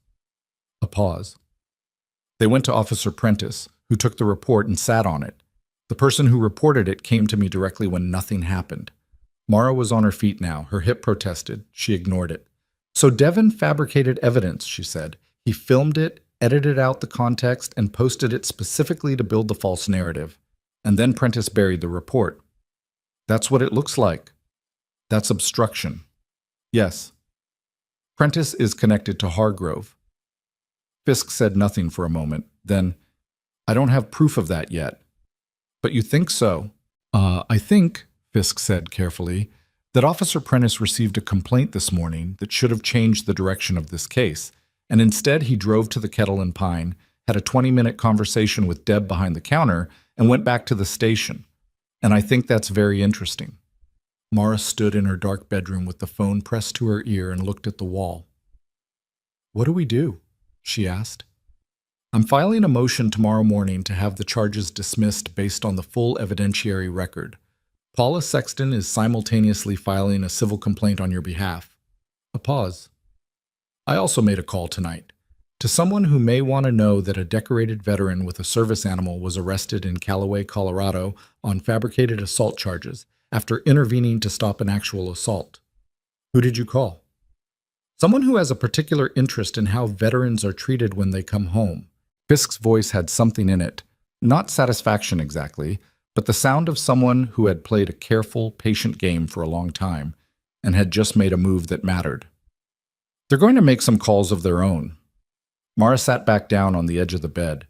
A pause. They went to Officer Prentice, who took the report and sat on it. The person who reported it came to me directly when nothing happened. Mara was on her feet now. Her hip protested. She ignored it. So Devon fabricated evidence, she said. He filmed it, edited out the context, and posted it specifically to build the false narrative. And then Prentice buried the report. That's what it looks like. That's obstruction. Yes. Prentice is connected to Hargrove. Fisk said nothing for a moment. Then, I don't have proof of that yet. But you think so? I think, Fisk said carefully, that Officer Prentice received a complaint this morning that should have changed the direction of this case, and instead he drove to the Kettle and Pine, had a 20-minute conversation with Deb behind the counter, and went back to the station. And I think that's very interesting. Mara stood in her dark bedroom with the phone pressed to her ear and looked at the wall. What do we do? She asked. I'm filing a motion tomorrow morning to have the charges dismissed based on the full evidentiary record. Paula Sexton is simultaneously filing a civil complaint on your behalf. A pause. I also made a call tonight to someone who may want to know that a decorated veteran with a service animal was arrested in Callaway, Colorado on fabricated assault charges after intervening to stop an actual assault. Who did you call? Someone who has a particular interest in how veterans are treated when they come home. Fisk's voice had something in it, not satisfaction exactly, but the sound of someone who had played a careful, patient game for a long time and had just made a move that mattered. They're going to make some calls of their own. Mara sat back down on the edge of the bed.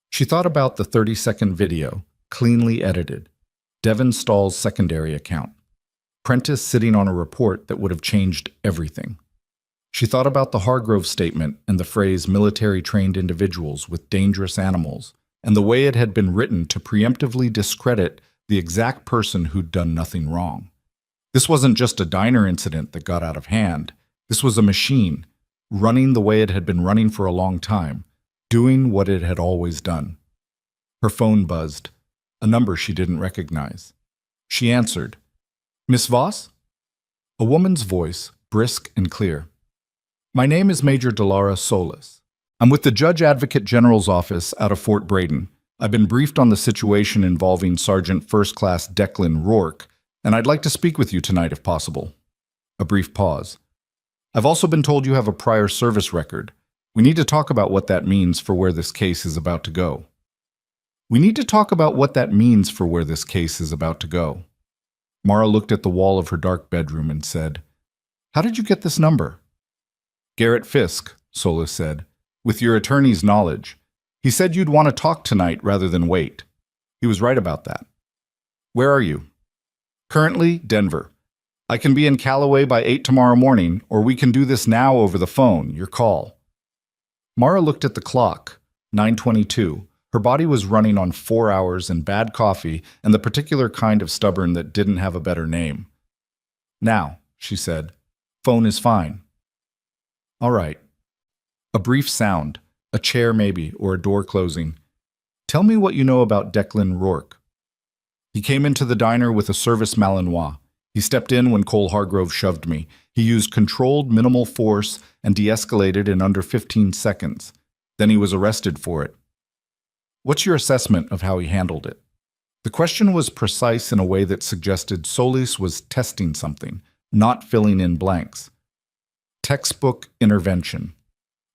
She thought about the 30-second video, cleanly edited, Devon Stahl's secondary account, Prentice sitting on a report that would have changed everything. She thought about the Hargrove statement and the phrase military-trained individuals with dangerous animals, and the way it had been written to preemptively discredit the exact person who'd done nothing wrong. This wasn't just a diner incident that got out of hand. This was a machine, running the way it had been running for a long time, doing what it had always done. Her phone buzzed, a number she didn't recognize. She answered. Miss Voss? A woman's voice, brisk and clear. My name is Major Delara Solis. I'm with the Judge Advocate General's office out of Fort Braden. I've been briefed on the situation involving Sergeant First Class Declan Rourke, and I'd like to speak with you tonight if possible. A brief pause. I've also been told you have a prior service record. We need to talk about what that means for where this case is about to go. Mara looked at the wall of her dark bedroom and said, How did you get this number? Garrett Fisk, Solis said, with your attorney's knowledge. He said you'd want to talk tonight rather than wait. He was right about that. Where are you? Currently, Denver. I can be in Callaway by 8 tomorrow morning, or we can do this now over the phone, your call. Mara looked at the clock, 9:22. Her body was running on 4 hours and bad coffee and the particular kind of stubborn that didn't have a better name. Now, she said, phone is fine. All right. A brief sound, a chair maybe, or a door closing. Tell me what you know about Declan Rourke. He came into the diner with a service Malinois. He stepped in when Cole Hargrove shoved me. He used controlled minimal force and de-escalated in under 15 seconds. Then he was arrested for it. What's your assessment of how he handled it? The question was precise in a way that suggested Solis was testing something, not filling in blanks. Textbook intervention.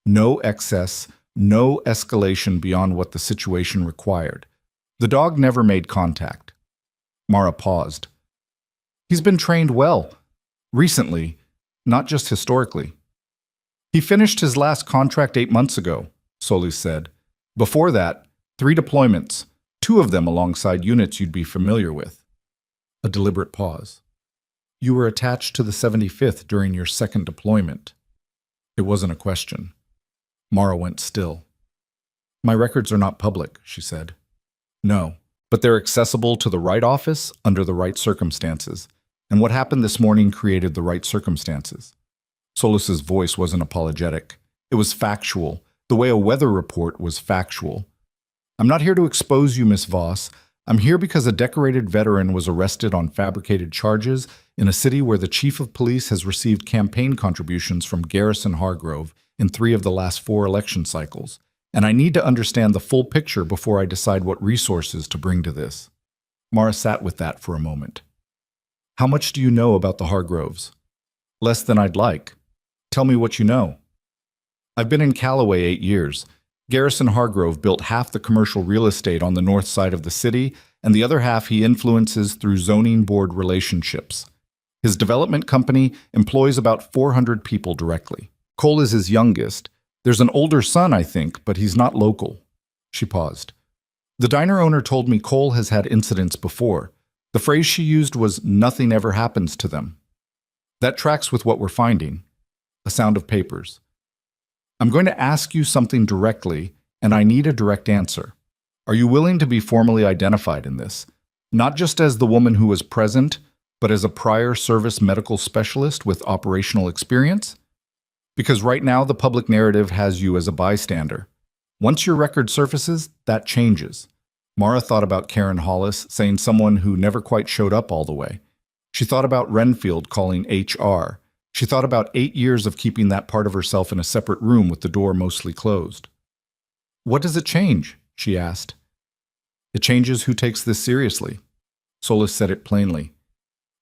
No excess, no escalation beyond what the situation required. The dog never made contact. Mara paused. He's been trained well. Recently, not just historically. He finished his last contract 8 months ago, Solis said. Before that, 3 deployments, 2 of them alongside units you'd be familiar with. A deliberate pause. You were attached to the 75th during your second deployment. It wasn't a question. Mara went still. My records are not public, she said. No, but they're accessible to the right office under the right circumstances. And what happened this morning created the right circumstances. Solis's voice wasn't apologetic. It was factual, the way a weather report was factual. I'm not here to expose you, Miss Voss. I'm here because a decorated veteran was arrested on fabricated charges in a city where the chief of police has received campaign contributions from Garrison Hargrove in 3 of the last 4 election cycles. And I need to understand the full picture before I decide what resources to bring to this. Mara sat with that for a moment. How much do you know about the Hargroves? Less than I'd like. Tell me what you know. I've been in Callaway 8 years. Garrison Hargrove built half the commercial real estate on the north side of the city, and the other half he influences through zoning board relationships. His development company employs about 400 people directly. Cole is his youngest. There's an older son, I think, but he's not local. She paused. The diner owner told me Cole has had incidents before. The phrase she used was, "Nothing ever happens to them." That tracks with what we're finding. A sound of papers. I'm going to ask you something directly, and I need a direct answer. Are you willing to be formally identified in this? Not just as the woman who was present, but as a prior service medical specialist with operational experience? Because right now the public narrative has you as a bystander. Once your record surfaces, that changes. Mara thought about Karen Hollis saying someone who never quite showed up all the way. She thought about Renfield calling HR. She thought about 8 years of keeping that part of herself in a separate room with the door mostly closed. What does it change? She asked. It changes who takes this seriously. Solis said it plainly.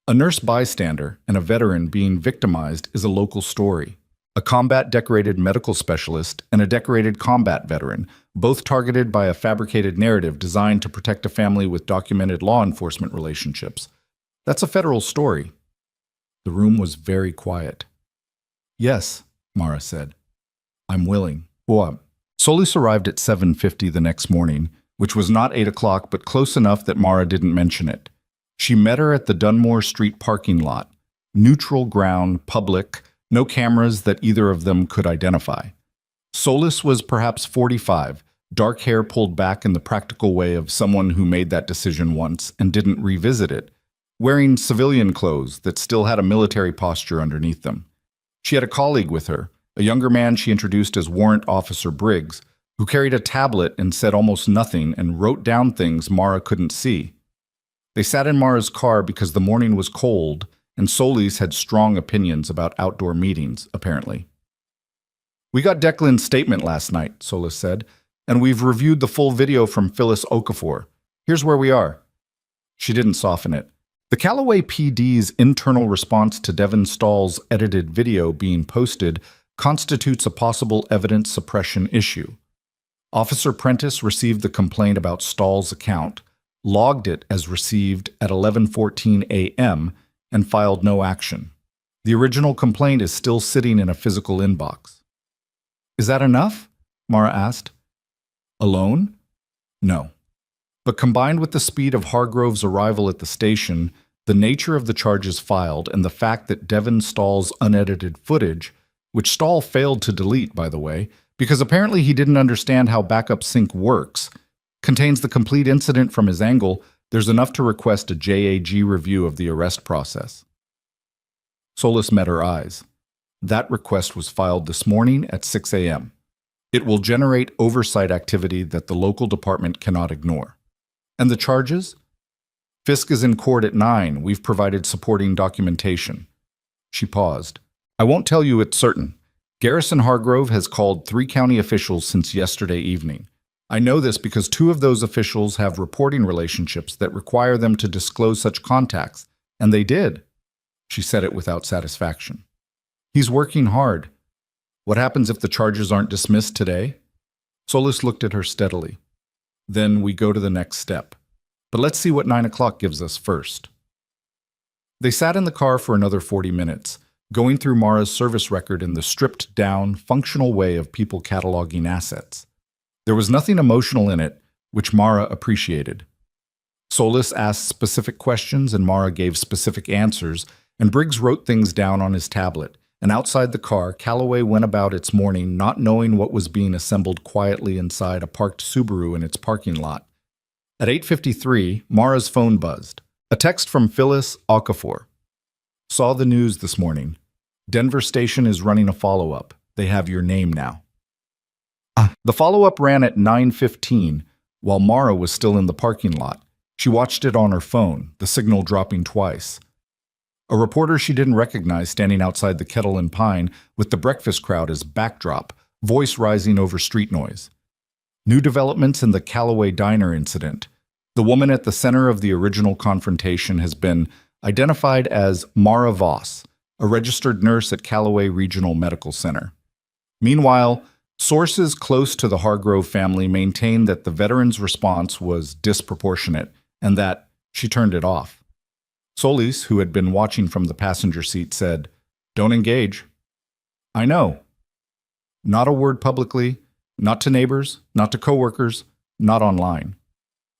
A nurse bystander and a veteran being victimized is a local story. A combat-decorated medical specialist and a decorated combat veteran, both targeted by a fabricated narrative designed to protect a family with documented law enforcement relationships. That's a federal story. The room was very quiet. Yes, Mara said. I'm willing. Solis arrived at 7:50 the next morning, which was not 8 o'clock, but close enough that Mara didn't mention it. She met her at the Dunmore Street parking lot. Neutral ground, public, no cameras that either of them could identify. Solis was perhaps 45, dark hair pulled back in the practical way of someone who made that decision once and didn't revisit it, wearing civilian clothes that still had a military posture underneath them. She had a colleague with her, a younger man she introduced as Warrant Officer Briggs, who carried a tablet and said almost nothing and wrote down things Mara couldn't see. They sat in Mara's car because the morning was cold, and Solis had strong opinions about outdoor meetings, apparently. We got Declan's statement last night, Solis said, and we've reviewed the full video from Phyllis Okafor. Here's where we are. She didn't soften it. The Callaway PD's internal response to Devon Stahl's edited video being posted constitutes a possible evidence suppression issue. Officer Prentice received the complaint about Stahl's account, logged it as received at 11:14 a.m., and filed no action. The original complaint is still sitting in a physical inbox. Is that enough? Mara asked. Alone? No. But combined with the speed of Hargrove's arrival at the station, the nature of the charges filed, and the fact that Devon Stahl's unedited footage, which Stahl failed to delete, by the way, because apparently he didn't understand how backup sync works, contains the complete incident from his angle, there's enough to request a JAG review of the arrest process. Solis met her eyes. That request was filed this morning at 6 a.m. It will generate oversight activity that the local department cannot ignore. And the charges? Fisk is in court at 9. We've provided supporting documentation. She paused. I won't tell you it's certain. Garrison Hargrove has called 3 county officials since yesterday evening. I know this because 2 of those officials have reporting relationships that require them to disclose such contacts, and they did. She said it without satisfaction. He's working hard. What happens if the charges aren't dismissed today? Solis looked at her steadily. Then we go to the next step. But let's see what 9 o'clock gives us first. They sat in the car for another 40 minutes, going through Mara's service record in the stripped-down, functional way of people cataloging assets. There was nothing emotional in it, which Mara appreciated. Solis asked specific questions and Mara gave specific answers, and Briggs wrote things down on his tablet. And outside the car, Calloway went about its morning not knowing what was being assembled quietly inside a parked Subaru in its parking lot. At 8:53, Mara's phone buzzed. A text from Phyllis Okafor. Saw the news this morning. Denver Station is running a follow-up. They have your name now. The follow-up ran at 9:15, while Mara was still in the parking lot. She watched it on her phone, the signal dropping twice. A reporter she didn't recognize standing outside the Kettle and Pine with the breakfast crowd as backdrop, voice rising over street noise. New developments in the Calloway Diner incident. The woman at the center of the original confrontation has been identified as Mara Voss, a registered nurse at Calloway Regional Medical Center. Meanwhile, sources close to the Hargrove family maintain that the veteran's response was disproportionate and that she turned it off. Solis, who had been watching from the passenger seat, said, "Don't engage." "I know." Not a word publicly, not to neighbors, not to coworkers, not online.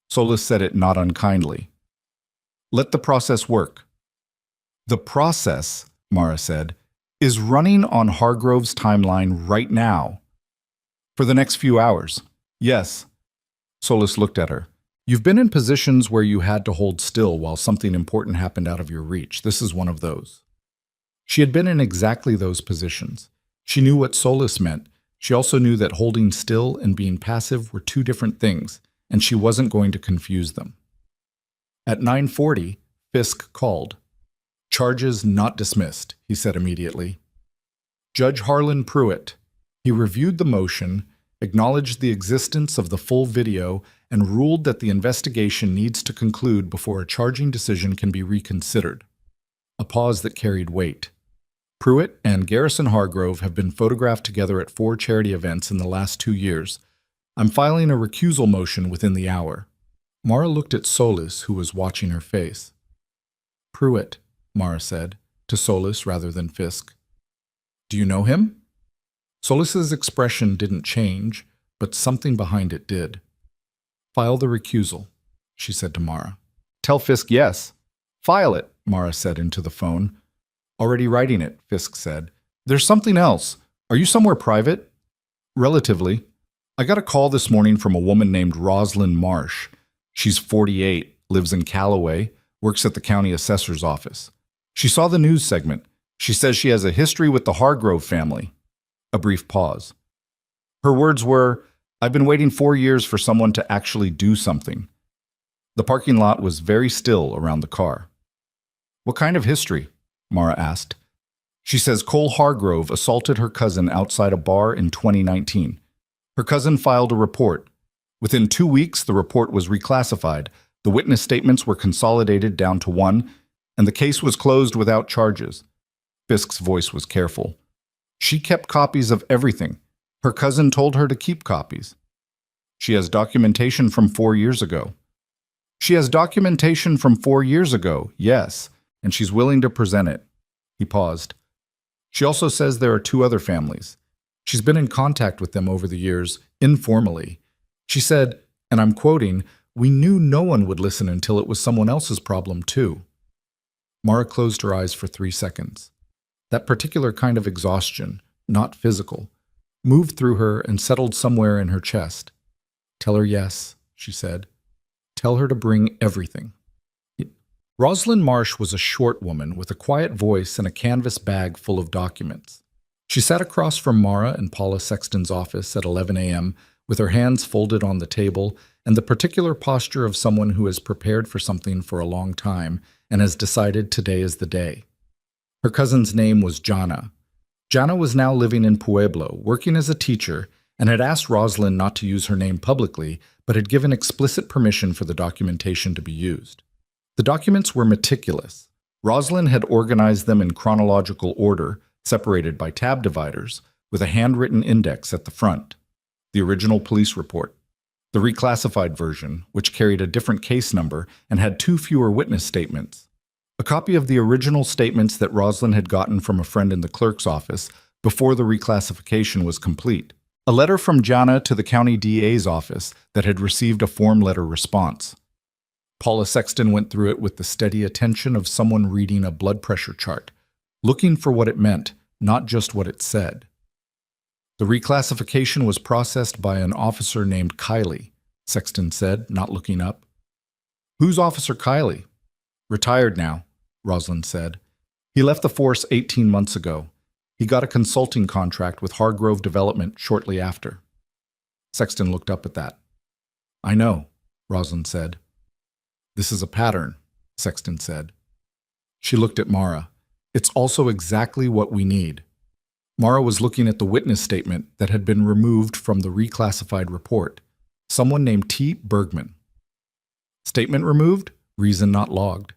Solis said it not unkindly. "Let the process work." "The process," Mara said, "is running on Hargrove's timeline right now." "For the next few hours." "Yes." Solis looked at her. "You've been in positions where you had to hold still while something important happened out of your reach. This is one of those." She had been in exactly those positions. She knew what Solis meant. She also knew that holding still and being passive were two different things, and she wasn't going to confuse them. At 9:40, Fisk called. "Charges not dismissed," he said immediately. Judge Harlan Pruitt. He reviewed the motion, acknowledged the existence of the full video, and ruled that the investigation needs to conclude before a charging decision can be reconsidered. A pause that carried weight. Pruitt and Garrison Hargrove have been photographed together at 4 charity events in the last 2 years. I'm filing a recusal motion within the hour. Mara looked at Solis, who was watching her face. "Pruitt," Mara said, to Solis rather than Fisk. "Do you know him?" Solis's expression didn't change, but something behind it did. "File the recusal," she said to Mara. "Tell Fisk yes." "File it," Mara said into the phone. "Already writing it," Fisk said. "There's something else. Are you somewhere private?" "Relatively. I got a call this morning from a woman named Rosalind Marsh. She's 48, lives in Calloway, works at the county assessor's office. She saw the news segment. She says she has a history with the Hargrove family." A brief pause. Her words were, "I've been waiting 4 years for someone to actually do something." The parking lot was very still around the car. "What kind of history?" Mara asked. She says Cole Hargrove assaulted her cousin outside a bar in 2019. Her cousin filed a report. Within 2 weeks, the report was reclassified. The witness statements were consolidated down to 1, and the case was closed without charges. Fisk's voice was careful. "She kept copies of everything. Her cousin told her to keep copies." "She has documentation from 4 years ago." "She has documentation from 4 years ago, yes, and she's willing to present it." He paused. "She also says there are 2 other families. She's been in contact with them over the years, informally. She said, and I'm quoting, 'We knew no one would listen until it was someone else's problem, too.'" Mara closed her eyes for 3 seconds. That particular kind of exhaustion, not physical, moved through her and settled somewhere in her chest. "Tell her yes," she said. "Tell her to bring everything." Rosalind Marsh was a short woman with a quiet voice and a canvas bag full of documents. She sat across from Mara in Paula Sexton's office at 11 a.m. with her hands folded on the table and the particular posture of someone who has prepared for something for a long time and has decided today is the day. Her cousin's name was Jana. Jana was now living in Pueblo, working as a teacher, and had asked Rosalind not to use her name publicly, but had given explicit permission for the documentation to be used. The documents were meticulous. Rosalind had organized them in chronological order, separated by tab dividers, with a handwritten index at the front. The original police report. The reclassified version, which carried a different case number and had 2 fewer witness statements. A copy of the original statements that Rosalind had gotten from a friend in the clerk's office before the reclassification was complete. A letter from Jana to the county DA's office that had received a form letter response. Paula Sexton went through it with the steady attention of someone reading a blood pressure chart, looking for what it meant, not just what it said. The reclassification was processed by an officer named Kiley, Sexton said, not looking up. Who's Officer Kiley? Retired now, Rosalind said. He left the force 18 months ago. He got a consulting contract with Hargrove Development shortly after. Sexton looked up at that. I know, Rosalind said. This is a pattern, Sexton said. She looked at Mara. It's also exactly what we need. Mara was looking at the witness statement that had been removed from the reclassified report. Someone named T. Bergman. Statement removed, reason not logged.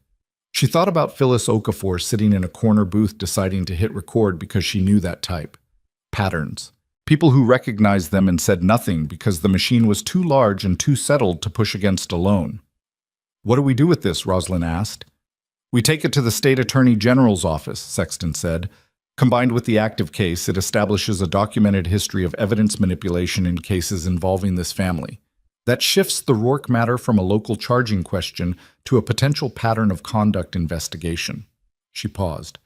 She thought about Phyllis Okafor sitting in a corner booth deciding to hit record because she knew that type. Patterns. People who recognized them and said nothing because the machine was too large and too settled to push against alone. What do we do with this? Rosalind asked. We take it to the State Attorney General's office, Sexton said. Combined with the active case, it establishes a documented history of evidence manipulation in cases involving this family. That shifts the Rourke matter from a local charging question to a potential pattern of conduct investigation. She paused,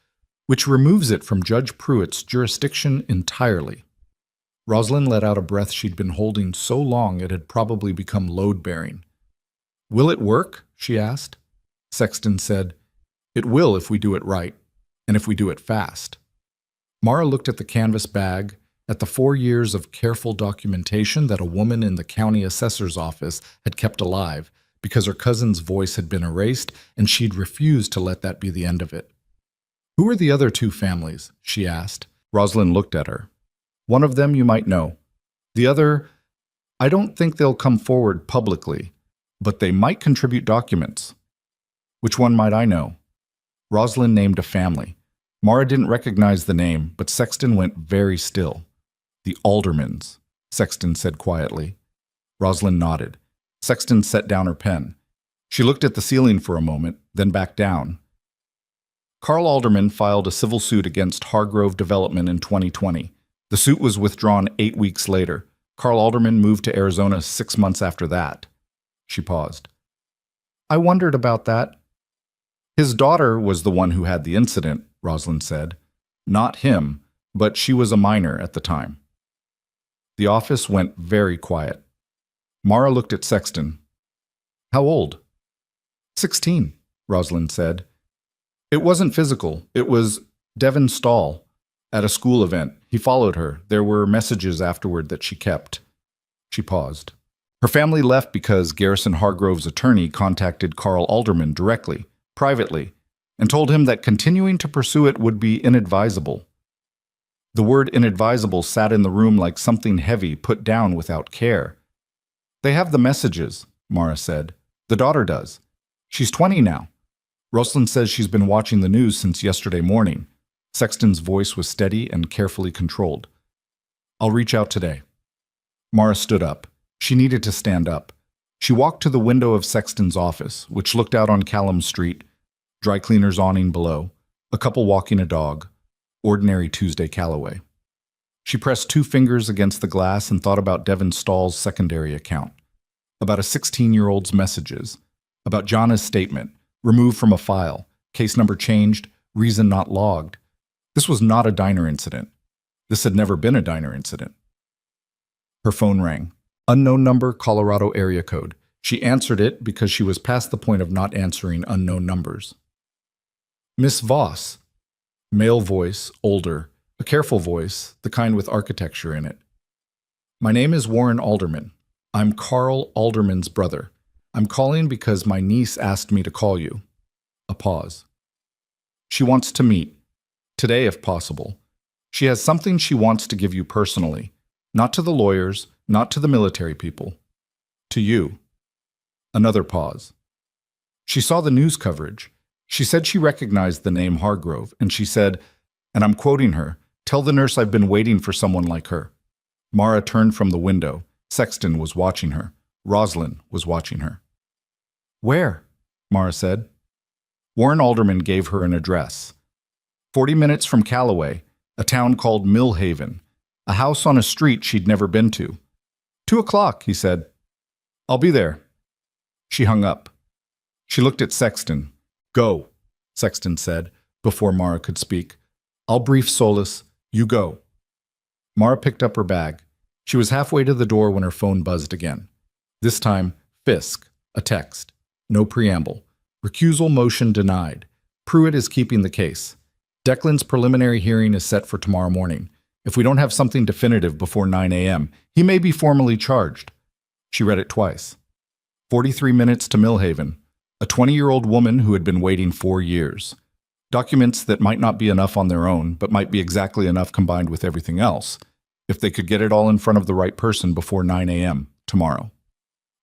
which removes it from Judge Pruitt's jurisdiction entirely. Rosalind let out a breath she'd been holding so long it had probably become load-bearing. Will it work? She asked. Sexton said, It will if we do it right, and if we do it fast. Mara looked at the canvas bag, at the 4 years of careful documentation that a woman in the county assessor's office had kept alive because her cousin's voice had been erased and she'd refused to let that be the end of it. Who are the other two families? She asked. Rosalind looked at her. One of them you might know. The other, I don't think they'll come forward publicly, but they might contribute documents. Which one might I know? Rosalind named a family. Mara didn't recognize the name, but Sexton went very still. The Aldermans, Sexton said quietly. Rosalind nodded. Sexton set down her pen. She looked at the ceiling for a moment, then back down. Carl Alderman filed a civil suit against Hargrove Development in 2020. The suit was withdrawn 8 weeks later. Carl Alderman moved to Arizona 6 months after that. She paused. I wondered about that. His daughter was the one who had the incident, Rosalind said. Not him, but she was a minor at the time. The office went very quiet. Mara looked at Sexton. How old? 16, Rosalind said. It wasn't physical. It was Devin Stahl. At a school event. He followed her. There were messages afterward that she kept. She paused. Her family left because Garrison Hargrove's attorney contacted Carl Alderman directly, privately, and told him that continuing to pursue it would be inadvisable. The word inadvisable sat in the room like something heavy put down without care. They have the messages, Mara said. The daughter does. She's 20 now. Rosalind says she's been watching the news since yesterday morning. Sexton's voice was steady and carefully controlled. I'll reach out today. Mara stood up. She needed to stand up. She walked to the window of Sexton's office, which looked out on Callum Street, dry cleaner's awning below, a couple walking a dog, ordinary Tuesday Callaway. She pressed 2 fingers against the glass and thought about Devin Stahl's secondary account, about a 16-year-old's messages, about Jana's statement, removed from a file, case number changed, reason not logged. This was not a diner incident. This had never been a diner incident. Her phone rang. Unknown number, Colorado area code. She answered it because she was past the point of not answering unknown numbers. Miss Voss. Male voice, older, a careful voice, the kind with architecture in it. My name is Warren Alderman. I'm Carl Alderman's brother. I'm calling because my niece asked me to call you. A pause. She wants to meet. Today, if possible. She has something she wants to give you personally. Not to the lawyers, not to the military people. To you. Another pause. She saw the news coverage. She said she recognized the name Hargrove, and she said, and I'm quoting her, "Tell the nurse I've been waiting for someone like her." Mara turned from the window. Sexton was watching her. Rosalind was watching her. Where? Mara said. Warren Alderman gave her an address. 40 minutes from Callaway, a town called Millhaven, a house on a street she'd never been to. 2 o'clock, he said. I'll be there. She hung up. She looked at Sexton. Go, Sexton said, before Mara could speak. I'll brief Solis. You go. Mara picked up her bag. She was halfway to the door when her phone buzzed again. This time, Fisk, a text. No preamble. Recusal motion denied. Pruitt is keeping the case. Declan's preliminary hearing is set for tomorrow morning. If we don't have something definitive before 9 a.m., he may be formally charged. She read it twice. 43 minutes to Millhaven. A 20-year-old woman who had been waiting 4 years. Documents that might not be enough on their own, but might be exactly enough combined with everything else, if they could get it all in front of the right person before 9 a.m. tomorrow.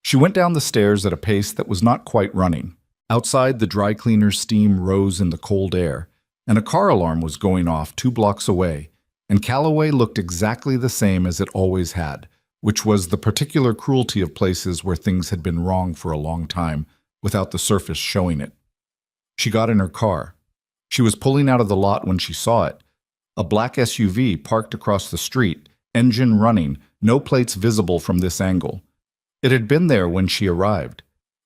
She went down the stairs at a pace that was not quite running. Outside, the dry cleaner's steam rose in the cold air, and a car alarm was going off 2 blocks away, and Callaway looked exactly the same as it always had, which was the particular cruelty of places where things had been wrong for a long time, without the surface showing it. She got in her car. She was pulling out of the lot when she saw it. A black SUV parked across the street, engine running, no plates visible from this angle. It had been there when she arrived.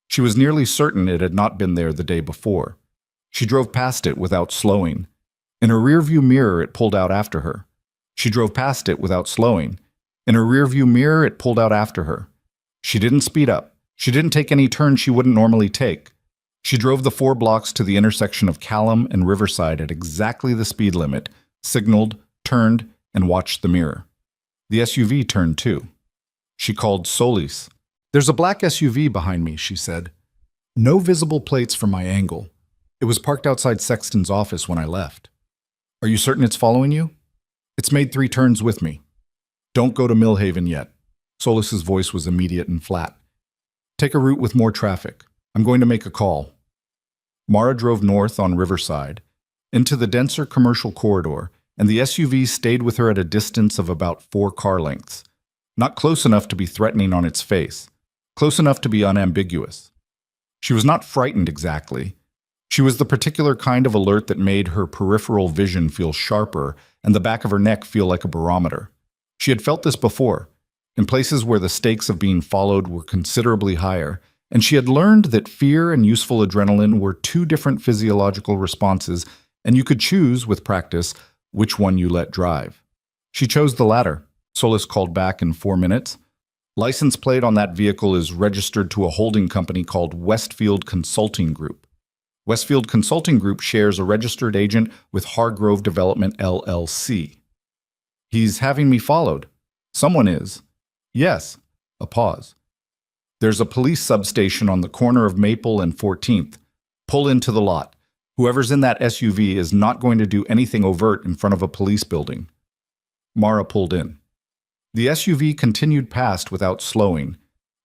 She was nearly certain it had not been there the day before. She drove past it without slowing. In her rearview mirror, it pulled out after her. She drove past it without slowing. In her rearview mirror, it pulled out after her. She didn't speed up. She didn't take any turns she wouldn't normally take. She drove the 4 blocks to the intersection of Callum and Riverside at exactly the speed limit, signaled, turned, and watched the mirror. The SUV turned too. She called Solis. There's a black SUV behind me, she said. No visible plates from my angle. It was parked outside Sexton's office when I left. Are you certain it's following you? It's made 3 turns with me. Don't go to Millhaven yet. Solis's voice was immediate and flat. Take a route with more traffic. I'm going to make a call. Mara drove north on Riverside, into the denser commercial corridor, and the SUV stayed with her at a distance of about 4 car lengths. Not close enough to be threatening on its face, close enough to be unambiguous. She was not frightened exactly. She was the particular kind of alert that made her peripheral vision feel sharper and the back of her neck feel like a barometer. She had felt this before, in places where the stakes of being followed were considerably higher, and she had learned that fear and useful adrenaline were 2 different physiological responses, and you could choose, with practice, which one you let drive. She chose the latter. Solis called back in 4 minutes. License plate on that vehicle is registered to a holding company called Westfield Consulting Group. Westfield Consulting Group shares a registered agent with Hargrove Development, LLC. He's having me followed. Someone is. Yes. A pause. There's a police substation on the corner of Maple and 14th. Pull into the lot. Whoever's in that SUV is not going to do anything overt in front of a police building. Mara pulled in. The SUV continued past without slowing.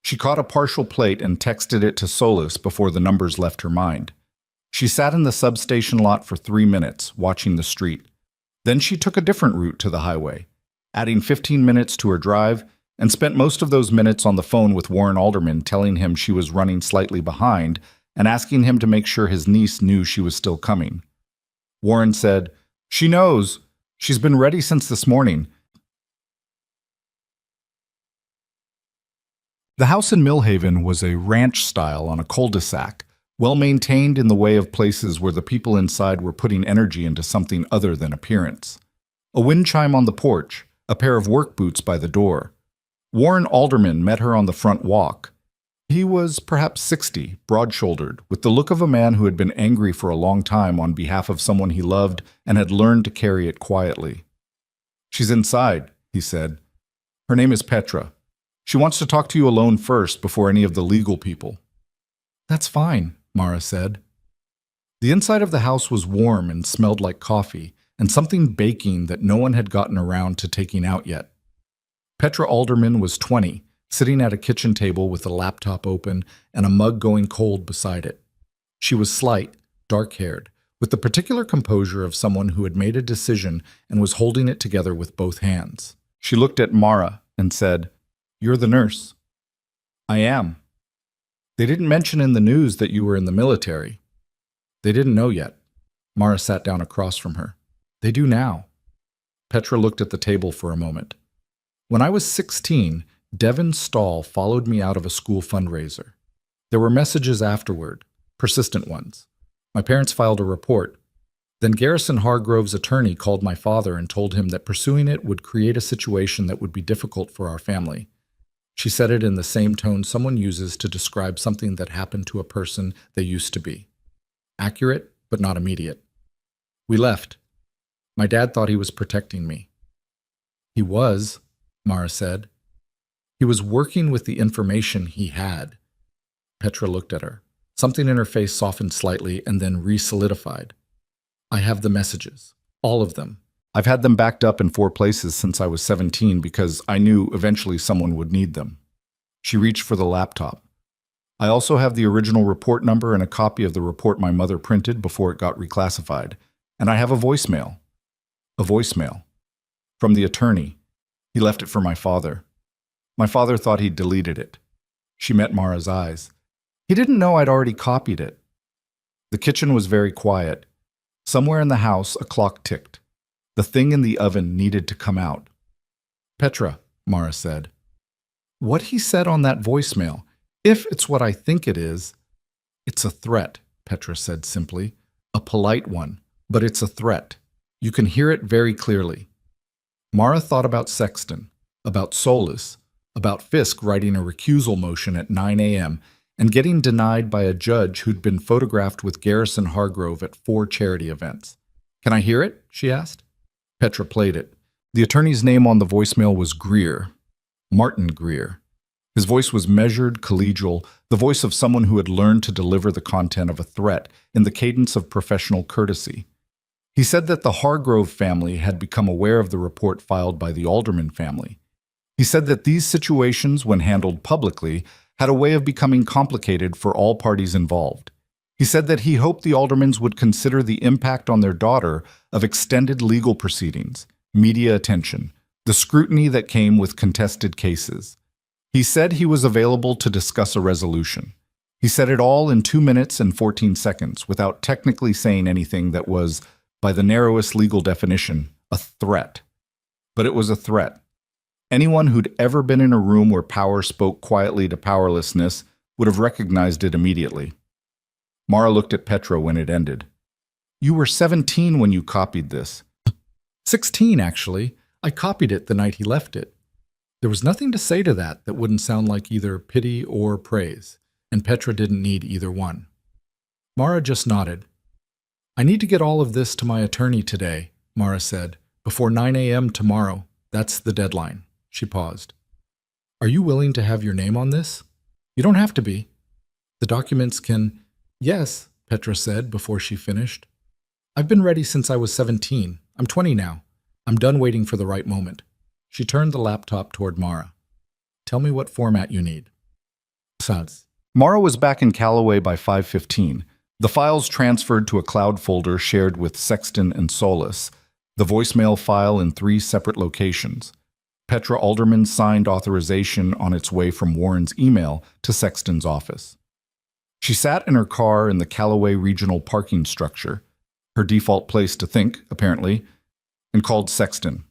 She caught a partial plate and texted it to Solis before the numbers left her mind. She sat in the substation lot for 3 minutes, watching the street. Then she took a different route to the highway, adding 15 minutes to her drive, and spent most of those minutes on the phone with Warren Alderman, telling him she was running slightly behind and asking him to make sure his niece knew she was still coming. Warren said, "She knows. She's been ready since this morning." The house in Millhaven was a ranch style on a cul-de-sac, well-maintained in the way of places where the people inside were putting energy into something other than appearance. A wind chime on the porch, a pair of work boots by the door. Warren Alderman met her on the front walk. He was perhaps 60, broad-shouldered, with the look of a man who had been angry for a long time on behalf of someone he loved and had learned to carry it quietly. "She's inside," he said. "Her name is Petra. She wants to talk to you alone first before any of the legal people." "That's fine," Mara said. The inside of the house was warm and smelled like coffee, and something baking that no one had gotten around to taking out yet. Petra Alderman was 20, sitting at a kitchen table with a laptop open and a mug going cold beside it. She was slight, dark-haired, with the particular composure of someone who had made a decision and was holding it together with both hands. She looked at Mara and said, "You're the nurse." "I am." "They didn't mention in the news that you were in the military." "They didn't know yet." Mara sat down across from her. "They do now." Petra looked at the table for a moment. "When I was 16, Devin Stahl followed me out of a school fundraiser. There were messages afterward. persistent ones. My parents filed a report. Then Garrison Hargrove's attorney called my father and told him that pursuing it would create a situation that would be difficult for our family. She said it in the same tone someone uses to describe something that happened to a person they used to be. Accurate, but not immediate. We left. My dad thought he was protecting me. He was, Mara said. He was working with the information he had. Petra looked at her. Something in her face softened slightly and then re-solidified. I have the messages. All of them. I've had them backed up in 4 places since I was 17 because I knew eventually someone would need them. She reached for the laptop. I also have the original report number and a copy of the report my mother printed before it got reclassified. And I have a voicemail. A voicemail. From the attorney. He left it for my father. My father thought he'd deleted it. She met Mara's eyes. He didn't know I'd already copied it. The kitchen was very quiet. Somewhere in the house, a clock ticked. The thing in the oven needed to come out. Petra, Mara said. What he said on that voicemail, if it's what I think it is, it's a threat, Petra said simply. A polite one, but it's a threat. You can hear it very clearly. Mara thought about Sexton, about Solis, about Fisk writing a recusal motion at 9 a.m. and getting denied by a judge who'd been photographed with Garrison Hargrove at 4 charity events. Can I hear it? She asked. Petra played it. The attorney's name on the voicemail was Greer. Martin Greer. His voice was measured, collegial, the voice of someone who had learned to deliver the content of a threat in the cadence of professional courtesy. He said that the Hargrove family had become aware of the report filed by the Alderman family. He said that these situations, when handled publicly, had a way of becoming complicated for all parties involved. He said that he hoped the aldermans would consider the impact on their daughter of extended legal proceedings, media attention, the scrutiny that came with contested cases. He said he was available to discuss a resolution. He said it all in 2 minutes and 14 seconds without technically saying anything that was, by the narrowest legal definition, a threat. But it was a threat. Anyone who'd ever been in a room where power spoke quietly to powerlessness would have recognized it immediately. Mara looked at Petra when it ended. You were 17 when you copied this. 16, actually. I copied it the night he left it. There was nothing to say to that wouldn't sound like either pity or praise, and Petra didn't need either one. Mara just nodded. I need to get all of this to my attorney today, Mara said, before 9 a.m. tomorrow. That's the deadline. She paused. Are you willing to have your name on this? You don't have to be. The documents can... Yes, Petra said before she finished. I've been ready since I was 17. I'm 20 now. I'm done waiting for the right moment. She turned the laptop toward Mara. Tell me what format you need. Sans. Mara was back in Callaway by 5:15. The files transferred to a cloud folder shared with Sexton and Solis, the voicemail file in 3 separate locations. Petra Alderman signed authorization on its way from Warren's email to Sexton's office. She sat in her car in the Callaway Regional Parking Structure, her default place to think, apparently, and called Sexton.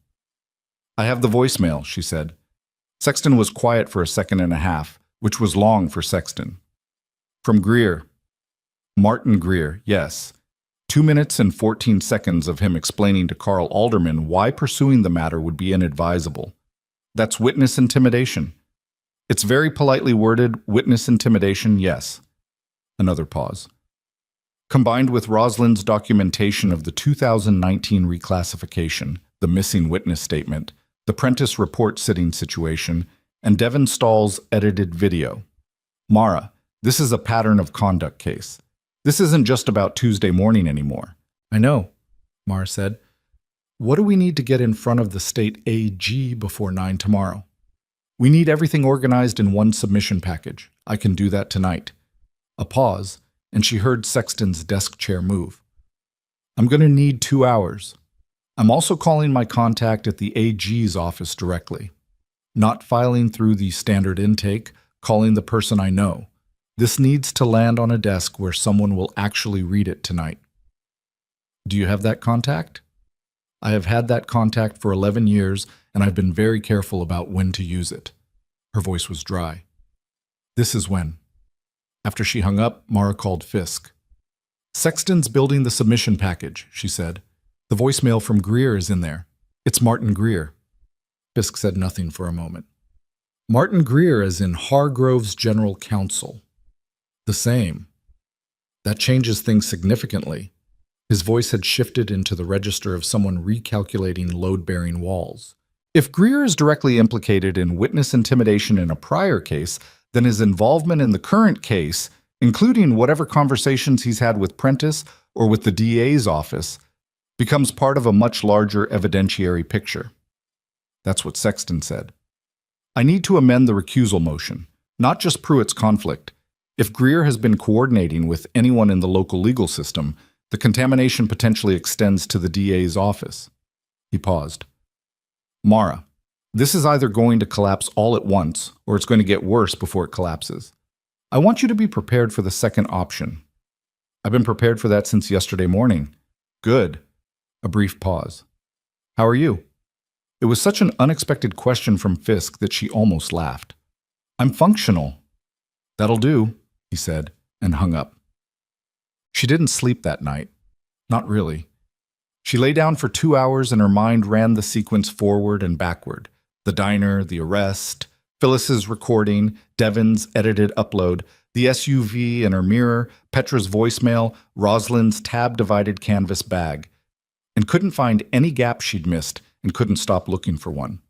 I have the voicemail, she said. Sexton was quiet for a second and a half, which was long for Sexton. From Greer. Martin Greer, yes. 2 minutes and 14 seconds of him explaining to Carl Alderman why pursuing the matter would be inadvisable. That's witness intimidation. It's very politely worded, witness intimidation, yes. Another pause. Combined with Rosalind's documentation of the 2019 reclassification, the missing witness statement, the Prentice report sitting situation, and Devon Stahl's edited video. Mara, this is a pattern of conduct case. This isn't just about Tuesday morning anymore. I know, Mara said. What do we need to get in front of the state AG before 9 tomorrow? We need everything organized in one submission package. I can do that tonight. A pause, and she heard Sexton's desk chair move. I'm going to need 2 hours. I'm also calling my contact at the AG's office directly. Not filing through the standard intake, calling the person I know. This needs to land on a desk where someone will actually read it tonight. Do you have that contact? I have had that contact for 11 years, and I've been very careful about when to use it. Her voice was dry. This is when. After she hung up, Mara called Fisk. "Sexton's building the submission package," she said. "The voicemail from Greer is in there. It's Martin Greer." Fisk said nothing for a moment. "Martin Greer as in Hargrove's general counsel." "The same." That changes things significantly. His voice had shifted into the register of someone recalculating load-bearing walls. If Greer is directly implicated in witness intimidation in a prior case, then his involvement in the current case, including whatever conversations he's had with Prentice or with the DA's office, becomes part of a much larger evidentiary picture. That's what Sexton said. "I need to amend the recusal motion, not just Pruitt's conflict. If Greer has been coordinating with anyone in the local legal system, the contamination potentially extends to the DA's office." He paused. "Mara, this is either going to collapse all at once, or it's going to get worse before it collapses. I want you to be prepared for the second option." "I've been prepared for that since yesterday morning." "Good." A brief pause. "How are you?" It was such an unexpected question from Fisk that she almost laughed. "I'm functional." "That'll do," he said, and hung up. She didn't sleep that night. Not really. She lay down for 2 hours and her mind ran the sequence forward and backward. The diner, the arrest, Phyllis's recording, Devin's edited upload, the SUV and her mirror, Petra's voicemail, Rosalind's tab-divided canvas bag, and couldn't find any gap she'd missed and couldn't stop looking for one.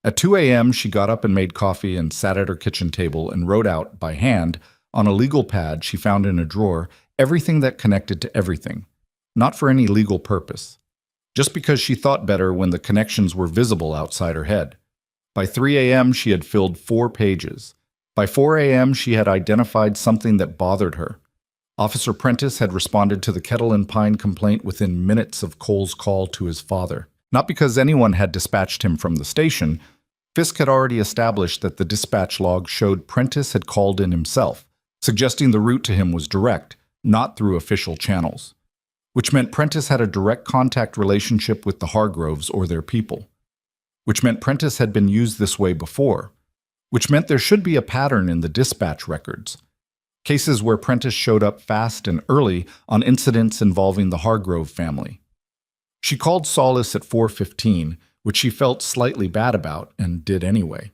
At 2 a.m., she got up and made coffee and sat at her kitchen table and wrote out, by hand, on a legal pad she found in a drawer, everything that connected to everything. Not for any legal purpose. Just because she thought better when the connections were visible outside her head. By 3 a.m., she had filled 4 pages. By 4 a.m., she had identified something that bothered her. Officer Prentice had responded to the Kettle and Pine complaint within minutes of Cole's call to his father. Not because anyone had dispatched him from the station. Fisk had already established that the dispatch log showed Prentice had called in himself, suggesting the route to him was direct, not through official channels. Which meant Prentice had a direct contact relationship with the Hargroves or their people. Which meant Prentice had been used this way before. Which meant there should be a pattern in the dispatch records. Cases where Prentice showed up fast and early on incidents involving the Hargrove family. She called Solis at 4:15, which she felt slightly bad about and did anyway.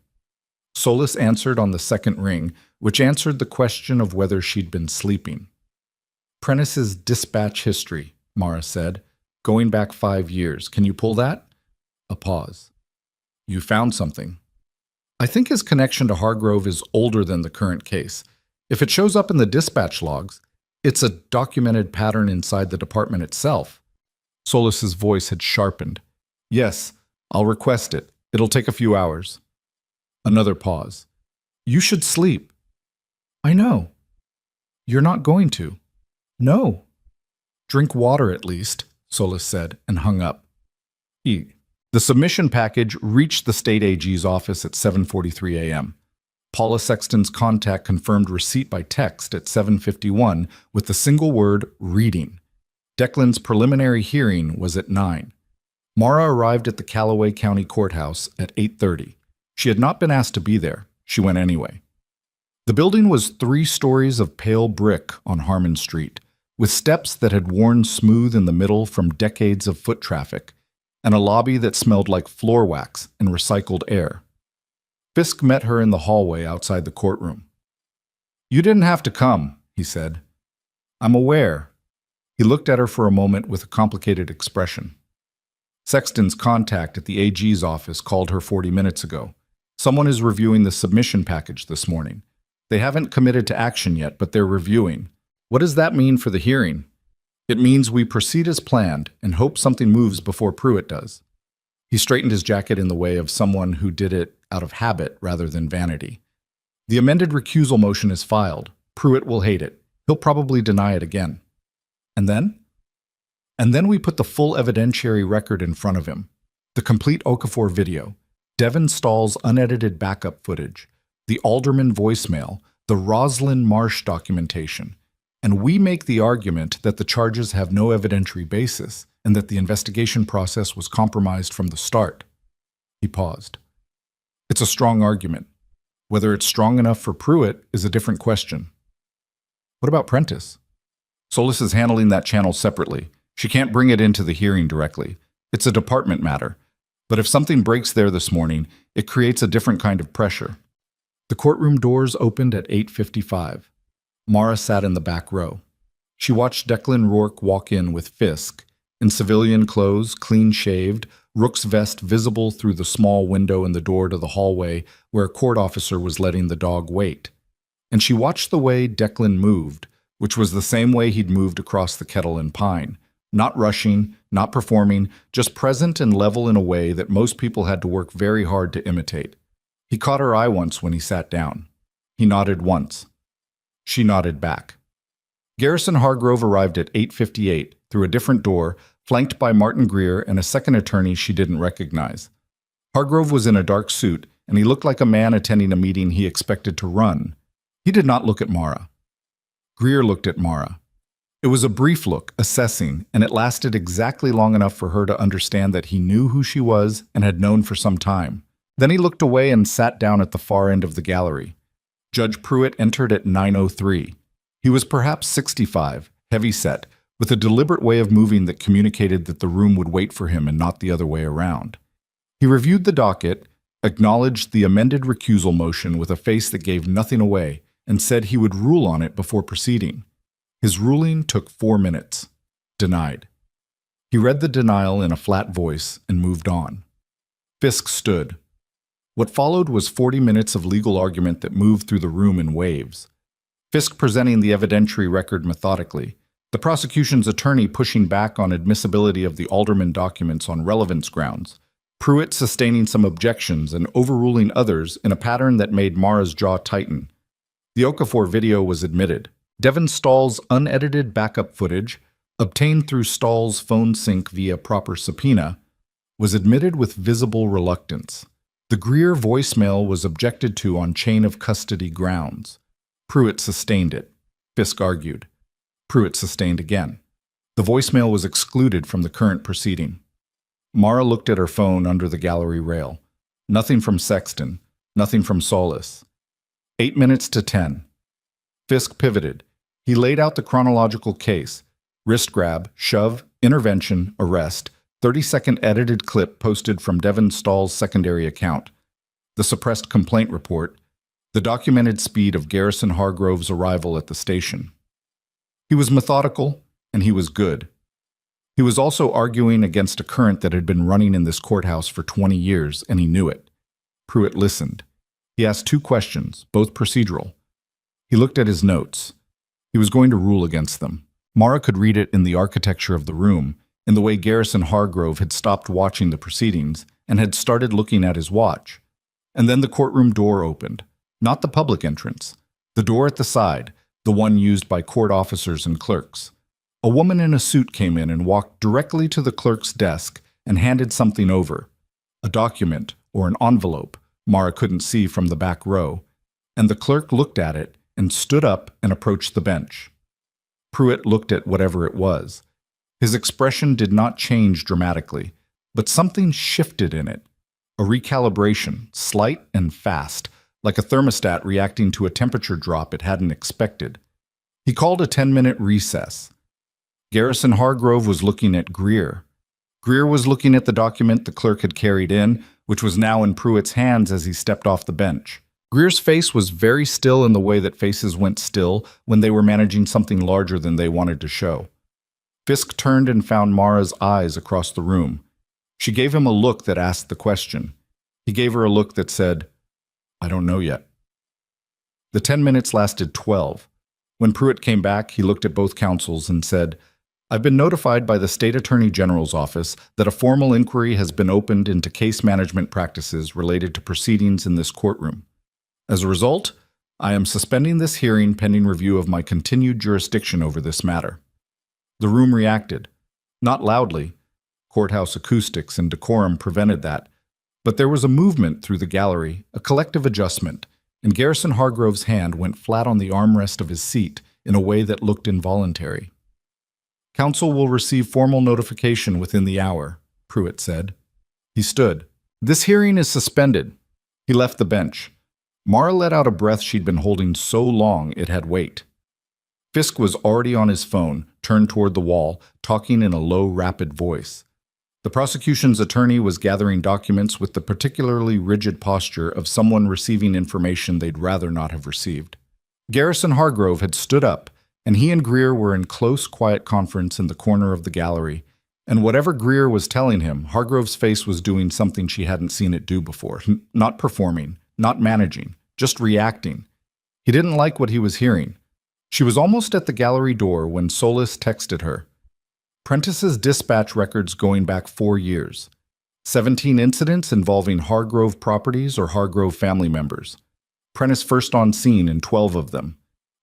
Solis answered on the second ring, which answered the question of whether she'd been sleeping. "Prentice's dispatch history," Mara said, "going back 5 years. Can you pull that?" A pause. "You found something." "I think his connection to Hargrove is older than the current case. If it shows up in the dispatch logs, it's a documented pattern inside the department itself." Solis's voice had sharpened. "Yes, I'll request it. It'll take a few hours." Another pause. "You should sleep." "I know." "You're not going to." "No." "Drink water at least," Solis said, and hung up. The submission package reached the state AG's office at 7:43 a.m. Paula Sexton's contact confirmed receipt by text at 7:51 with the single word, reading. Declan's preliminary hearing was at 9. Mara arrived at the Callaway County Courthouse at 8:30. She had not been asked to be there. She went anyway. The building was 3 stories of pale brick on Harmon Street, with steps that had worn smooth in the middle from decades of foot traffic, and a lobby that smelled like floor wax and recycled air. Fisk met her in the hallway outside the courtroom. "You didn't have to come," he said. "I'm aware." He looked at her for a moment with a complicated expression. Sexton's contact at the AG's office called her 40 minutes ago. "Someone is reviewing the submission package this morning. They haven't committed to action yet, but they're reviewing. What does that mean for the hearing?" "It means we proceed as planned and hope something moves before Pruitt does." He straightened his jacket in the way of someone who did it out of habit rather than vanity. "The amended recusal motion is filed. Pruitt will hate it. He'll probably deny it again." "And then?" "And then we put the full evidentiary record in front of him. The complete Okafor video, Devin Stahl's unedited backup footage, the Alderman voicemail, the Rosalind Marsh documentation, and we make the argument that the charges have no evidentiary basis and that the investigation process was compromised from the start." He paused. "It's a strong argument. Whether it's strong enough for Pruitt is a different question." What about Prentice? Solis is handling that channel separately. She can't bring it into the hearing directly. It's a department matter. But if something breaks there this morning, it creates a different kind of pressure. The courtroom doors opened at 8:55. Mara sat in the back row. She watched Declan Rourke walk in with Fisk, in civilian clothes, clean-shaved, Rourke's vest visible through the small window in the door to the hallway where a court officer was letting the dog wait. And she watched the way Declan moved, which was the same way he'd moved across the Kettle and Pine. Not rushing, not performing, just present and level in a way that most people had to work very hard to imitate. He caught her eye once when he sat down. He nodded once. She nodded back. Garrison Hargrove arrived at 8:58 through a different door, flanked by Martin Greer and a second attorney she didn't recognize. Hargrove was in a dark suit, and he looked like a man attending a meeting he expected to run. He did not look at Mara. Greer looked at Mara. It was a brief look, assessing, and it lasted exactly long enough for her to understand that he knew who she was and had known for some time. Then he looked away and sat down at the far end of the gallery. Judge Pruitt entered at 9:03. He was perhaps 65, heavy-set, with a deliberate way of moving that communicated that the room would wait for him and not the other way around. He reviewed the docket, acknowledged the amended recusal motion with a face that gave nothing away, and said he would rule on it before proceeding. His ruling took 4 minutes. Denied. He read the denial in a flat voice and moved on. Fisk stood. What followed was 40 minutes of legal argument that moved through the room in waves. Fisk presenting the evidentiary record methodically, the prosecution's attorney pushing back on admissibility of the alderman documents on relevance grounds, Pruitt sustaining some objections and overruling others in a pattern that made Mara's jaw tighten. The Okafor video was admitted. Devon Stahl's unedited backup footage, obtained through Stahl's phone sync via proper subpoena, was admitted with visible reluctance. The Greer voicemail was objected to on chain of custody grounds. Pruitt sustained it. Fisk argued. Pruitt sustained again. The voicemail was excluded from the current proceeding. Mara looked at her phone under the gallery rail. Nothing from Sexton. Nothing from Solis. 8 minutes to 10. Fisk pivoted. He laid out the chronological case. Wrist grab, shove, intervention, arrest, 30-second edited clip posted from Devon Stahl's secondary account. The suppressed complaint report. The documented speed of Garrison Hargrove's arrival at the station. He was methodical, and he was good. He was also arguing against a current that had been running in this courthouse for 20 years, and he knew it. Pruitt listened. He asked 2 questions, both procedural. He looked at his notes. He was going to rule against them. Mara could read it in the architecture of the room, in the way Garrison Hargrove had stopped watching the proceedings and had started looking at his watch. And then the courtroom door opened. Not the public entrance. The door at the side, the one used by court officers and clerks. A woman in a suit came in and walked directly to the clerk's desk and handed something over. A document or an envelope Mara couldn't see from the back row, and the clerk looked at it and stood up and approached the bench. Pruitt looked at whatever it was. His expression did not change dramatically, but something shifted in it. A recalibration, slight and fast, like a thermostat reacting to a temperature drop it hadn't expected. He called a 10-minute recess. Garrison Hargrove was looking at Greer. Greer was looking at the document the clerk had carried in, which was now in Pruitt's hands as he stepped off the bench. Greer's face was very still in the way that faces went still when they were managing something larger than they wanted to show. Fisk turned and found Mara's eyes across the room. She gave him a look that asked the question. He gave her a look that said, I don't know yet. The 10 minutes lasted 12. When Pruitt came back, he looked at both counsels and said, I've been notified by the State Attorney General's office that a formal inquiry has been opened into case management practices related to proceedings in this courtroom. As a result, I am suspending this hearing pending review of my continued jurisdiction over this matter. The room reacted. Not loudly. Courthouse acoustics and decorum prevented that. But there was a movement through the gallery, a collective adjustment, and Garrison Hargrove's hand went flat on the armrest of his seat in a way that looked involuntary. Counsel will receive formal notification within the hour, Pruitt said. He stood. This hearing is suspended. He left the bench. Mara let out a breath she'd been holding so long it had weight. Fisk was already on his phone, turned toward the wall, talking in a low, rapid voice. The prosecution's attorney was gathering documents with the particularly rigid posture of someone receiving information they'd rather not have received. Garrison Hargrove had stood up, and he and Greer were in close, quiet conference in the corner of the gallery. And whatever Greer was telling him, Hargrove's face was doing something she hadn't seen it do before. Not performing, not managing, just reacting. He didn't like what he was hearing. She was almost at the gallery door when Solis texted her. Prentice's dispatch records going back 4 years. 17 incidents involving Hargrove properties or Hargrove family members. Prentice first on scene in 12 of them.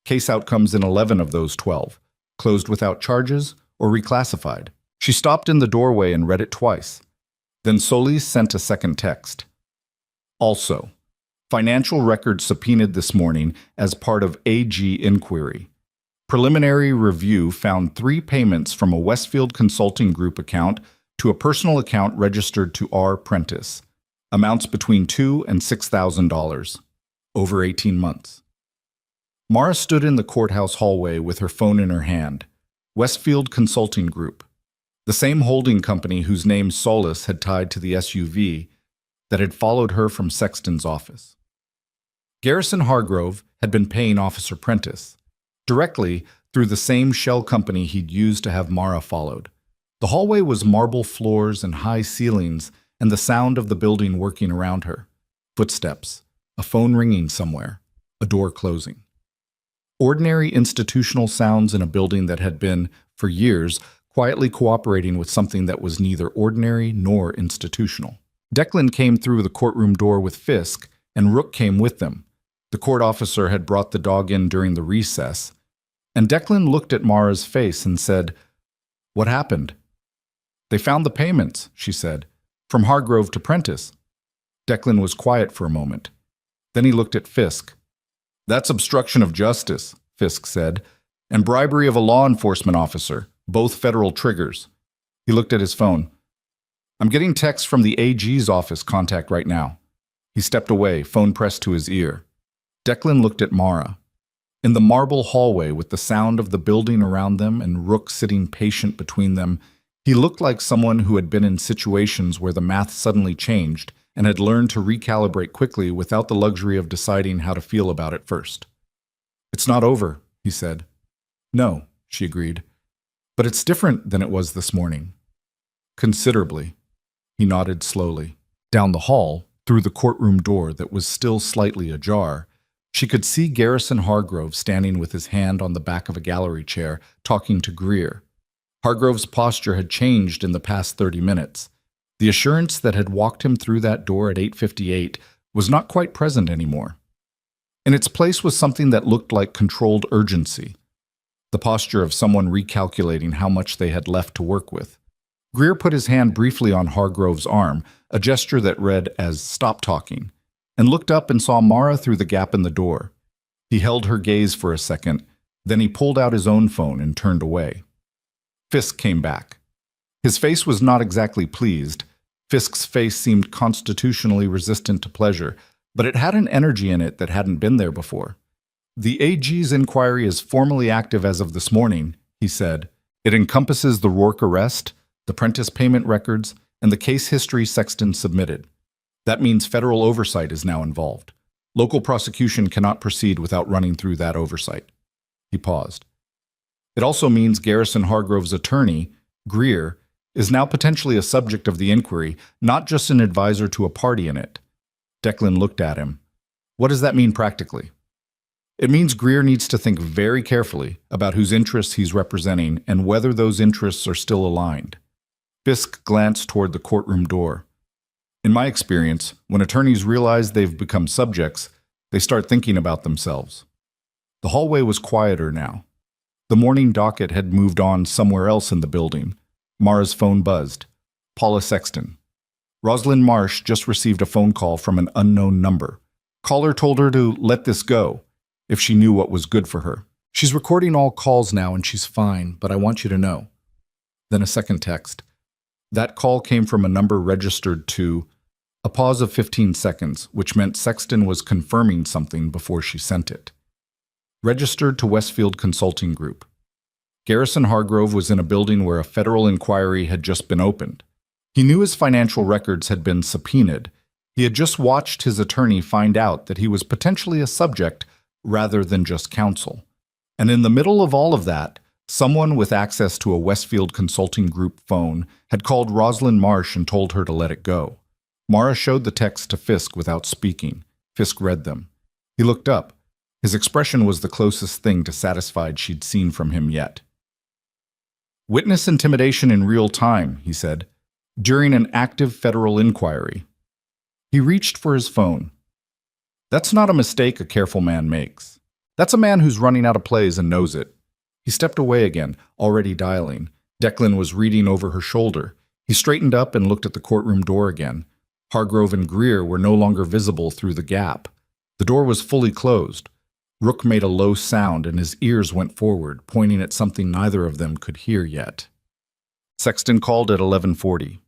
Case outcomes in 11 of those 12. Closed without charges or reclassified. She stopped in the doorway and read it twice. Then Solis sent a second text. Also, financial records subpoenaed this morning as part of AG inquiry. Preliminary review found 3 payments from a Westfield Consulting Group account to a personal account registered to R. Prentice. Amounts between $2,000 and $6,000. Over 18 months. Mara stood in the courthouse hallway with her phone in her hand. Westfield Consulting Group. The same holding company whose name Solis had tied to the SUV that had followed her from Sexton's office. Garrison Hargrove had been paying Officer Prentice directly through the same shell company he'd used to have Mara followed. The hallway was marble floors and high ceilings, and the sound of the building working around her. Footsteps, a phone ringing somewhere, a door closing. Ordinary institutional sounds in a building that had been, for years, quietly cooperating with something that was neither ordinary nor institutional. Declan came through the courtroom door with Fisk, and Rook came with them. The court officer had brought the dog in during the recess, and Declan looked at Mara's face and said, "What happened?" "They found the payments," she said, "from Hargrove to Prentice." Declan was quiet for a moment. Then he looked at Fisk. "That's obstruction of justice," Fisk said, "and bribery of a law enforcement officer. Both federal triggers." He looked at his phone. "I'm getting texts from the AG's office contact right now." He stepped away, phone pressed to his ear. Declan looked at Mara. In the marble hallway with the sound of the building around them and Rook sitting patient between them, he looked like someone who had been in situations where the math suddenly changed and had learned to recalibrate quickly without the luxury of deciding how to feel about it first. "It's not over," he said. "No," she agreed. "But it's different than it was this morning." "Considerably." He nodded slowly. Down the hall, through the courtroom door that was still slightly ajar, she could see Garrison Hargrove standing with his hand on the back of a gallery chair, talking to Greer. Hargrove's posture had changed in the past 30 minutes. The assurance that had walked him through that door at 8:58 was not quite present anymore. In its place was something that looked like controlled urgency. The posture of someone recalculating how much they had left to work with. Greer put his hand briefly on Hargrove's arm, a gesture that read as "stop talking," and looked up and saw Mara through the gap in the door. He held her gaze for a second, then he pulled out his own phone and turned away. Fisk came back. His face was not exactly pleased. Fisk's face seemed constitutionally resistant to pleasure, but it had an energy in it that hadn't been there before. "The AG's inquiry is formally active as of this morning," he said. "It encompasses the Rourke arrest, the Prentice payment records, and the case history Sexton submitted. That means federal oversight is now involved. Local prosecution cannot proceed without running through that oversight." He paused. "It also means Garrison Hargrove's attorney, Greer, is now potentially a subject of the inquiry, not just an advisor to a party in it." Declan looked at him. "What does that mean practically?" "It means Greer needs to think very carefully about whose interests he's representing and whether those interests are still aligned." Fisk glanced toward the courtroom door. "In my experience, when attorneys realize they've become subjects, they start thinking about themselves." The hallway was quieter now. The morning docket had moved on somewhere else in the building. Mara's phone buzzed. Paula Sexton. Rosalind Marsh just received a phone call from an unknown number. Caller told her to let this go, if she knew what was good for her. "She's recording all calls now and she's fine, but I want you to know." Then a second text. That call came from a number registered to... A pause of 15 seconds, which meant Sexton was confirming something before she sent it. Registered to Westfield Consulting Group. Garrison Hargrove was in a building where a federal inquiry had just been opened. He knew his financial records had been subpoenaed. He had just watched his attorney find out that he was potentially a subject rather than just counsel. And in the middle of all of that, someone with access to a Westfield Consulting Group phone had called Rosalind Marsh and told her to let it go. Mara showed the text to Fisk without speaking. Fisk read them. He looked up. His expression was the closest thing to satisfied she'd seen from him yet. "Witness intimidation in real time," he said, "during an active federal inquiry." He reached for his phone. "That's not a mistake a careful man makes. That's a man who's running out of plays and knows it." He stepped away again, already dialing. Declan was reading over her shoulder. He straightened up and looked at the courtroom door again. Hargrove and Greer were no longer visible through the gap. The door was fully closed. Rook made a low sound and his ears went forward, pointing at something neither of them could hear yet. Sexton called at 11:40.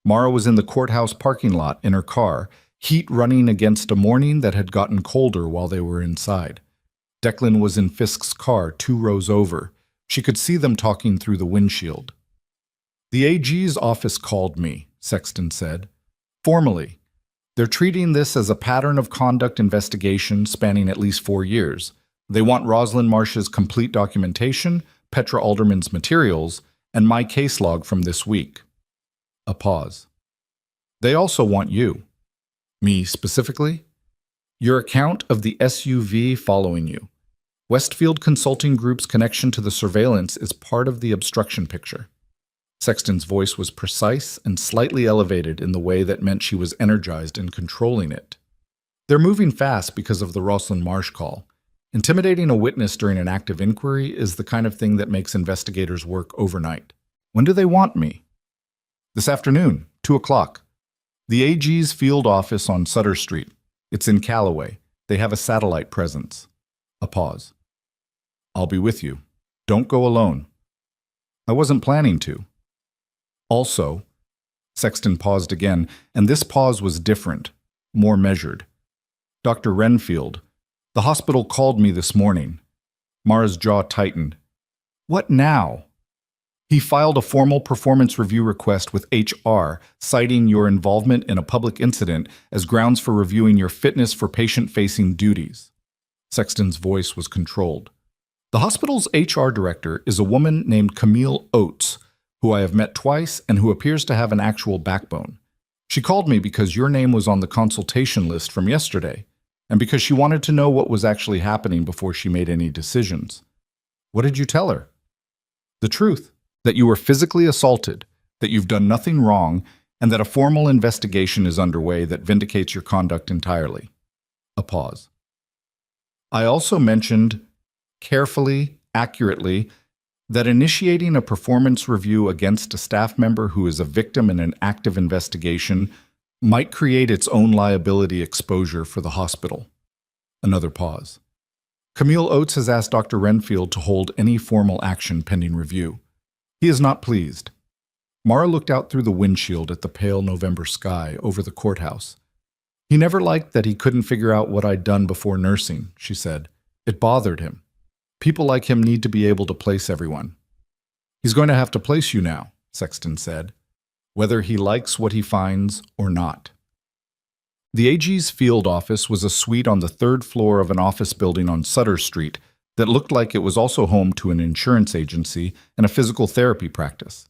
Mara was in the courthouse parking lot in her car, heat running against a morning that had gotten colder while they were inside. Declan was in Fisk's car 2 rows over. She could see them talking through the windshield. "The AG's office called me," Sexton said. "Formally. They're treating this as a pattern of conduct investigation spanning at least 4 years. They want Rosalind Marsh's complete documentation, Petra Alderman's materials, and my case log from this week." A pause. "They also want you." "Me specifically?" "Your account of the SUV following you. Westfield Consulting Group's connection to the surveillance is part of the obstruction picture." Sexton's voice was precise and slightly elevated in the way that meant she was energized and controlling it. "They're moving fast because of the Rosalind Marsh call. Intimidating a witness during an active inquiry is the kind of thing that makes investigators work overnight. When do they want me?" "This afternoon, 2 o'clock. The AG's field office on Sutter Street. It's in Callaway. They have a satellite presence." A pause. "I'll be with you. Don't go alone." "I wasn't planning to." "Also," Sexton paused again, and this pause was different, more measured. "Dr. Renfield, the hospital called me this morning." Mara's jaw tightened. "What now?" "He filed a formal performance review request with HR, citing your involvement in a public incident as grounds for reviewing your fitness for patient-facing duties." Sexton's voice was controlled. "The hospital's HR director is a woman named Camille Oates, who I have met twice and who appears to have an actual backbone. She called me because your name was on the consultation list from yesterday, and because she wanted to know what was actually happening before she made any decisions." "What did you tell her?" "The truth. That you were physically assaulted, that you've done nothing wrong, and that a formal investigation is underway that vindicates your conduct entirely." A pause. "I also mentioned, carefully, accurately, that initiating a performance review against a staff member who is a victim in an active investigation might create its own liability exposure for the hospital." Another pause. "Camille Oates has asked Dr. Renfield to hold any formal action pending review. He is not pleased." Mara looked out through the windshield at the pale November sky over the courthouse. "He never liked that he couldn't figure out what I'd done before nursing," she said. "It bothered him. People like him need to be able to place everyone." "He's going to have to place you now," Sexton said, "whether he likes what he finds or not." The AG's field office was a suite on the 3rd floor of an office building on Sutter Street that looked like it was also home to an insurance agency and a physical therapy practice.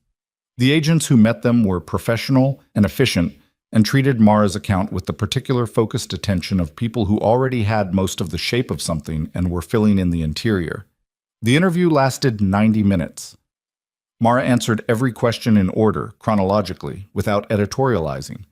The agents who met them were professional and efficient and treated Mara's account with the particular focused attention of people who already had most of the shape of something and were filling in the interior. The interview lasted 90 minutes. Mara answered every question in order, chronologically, without editorializing.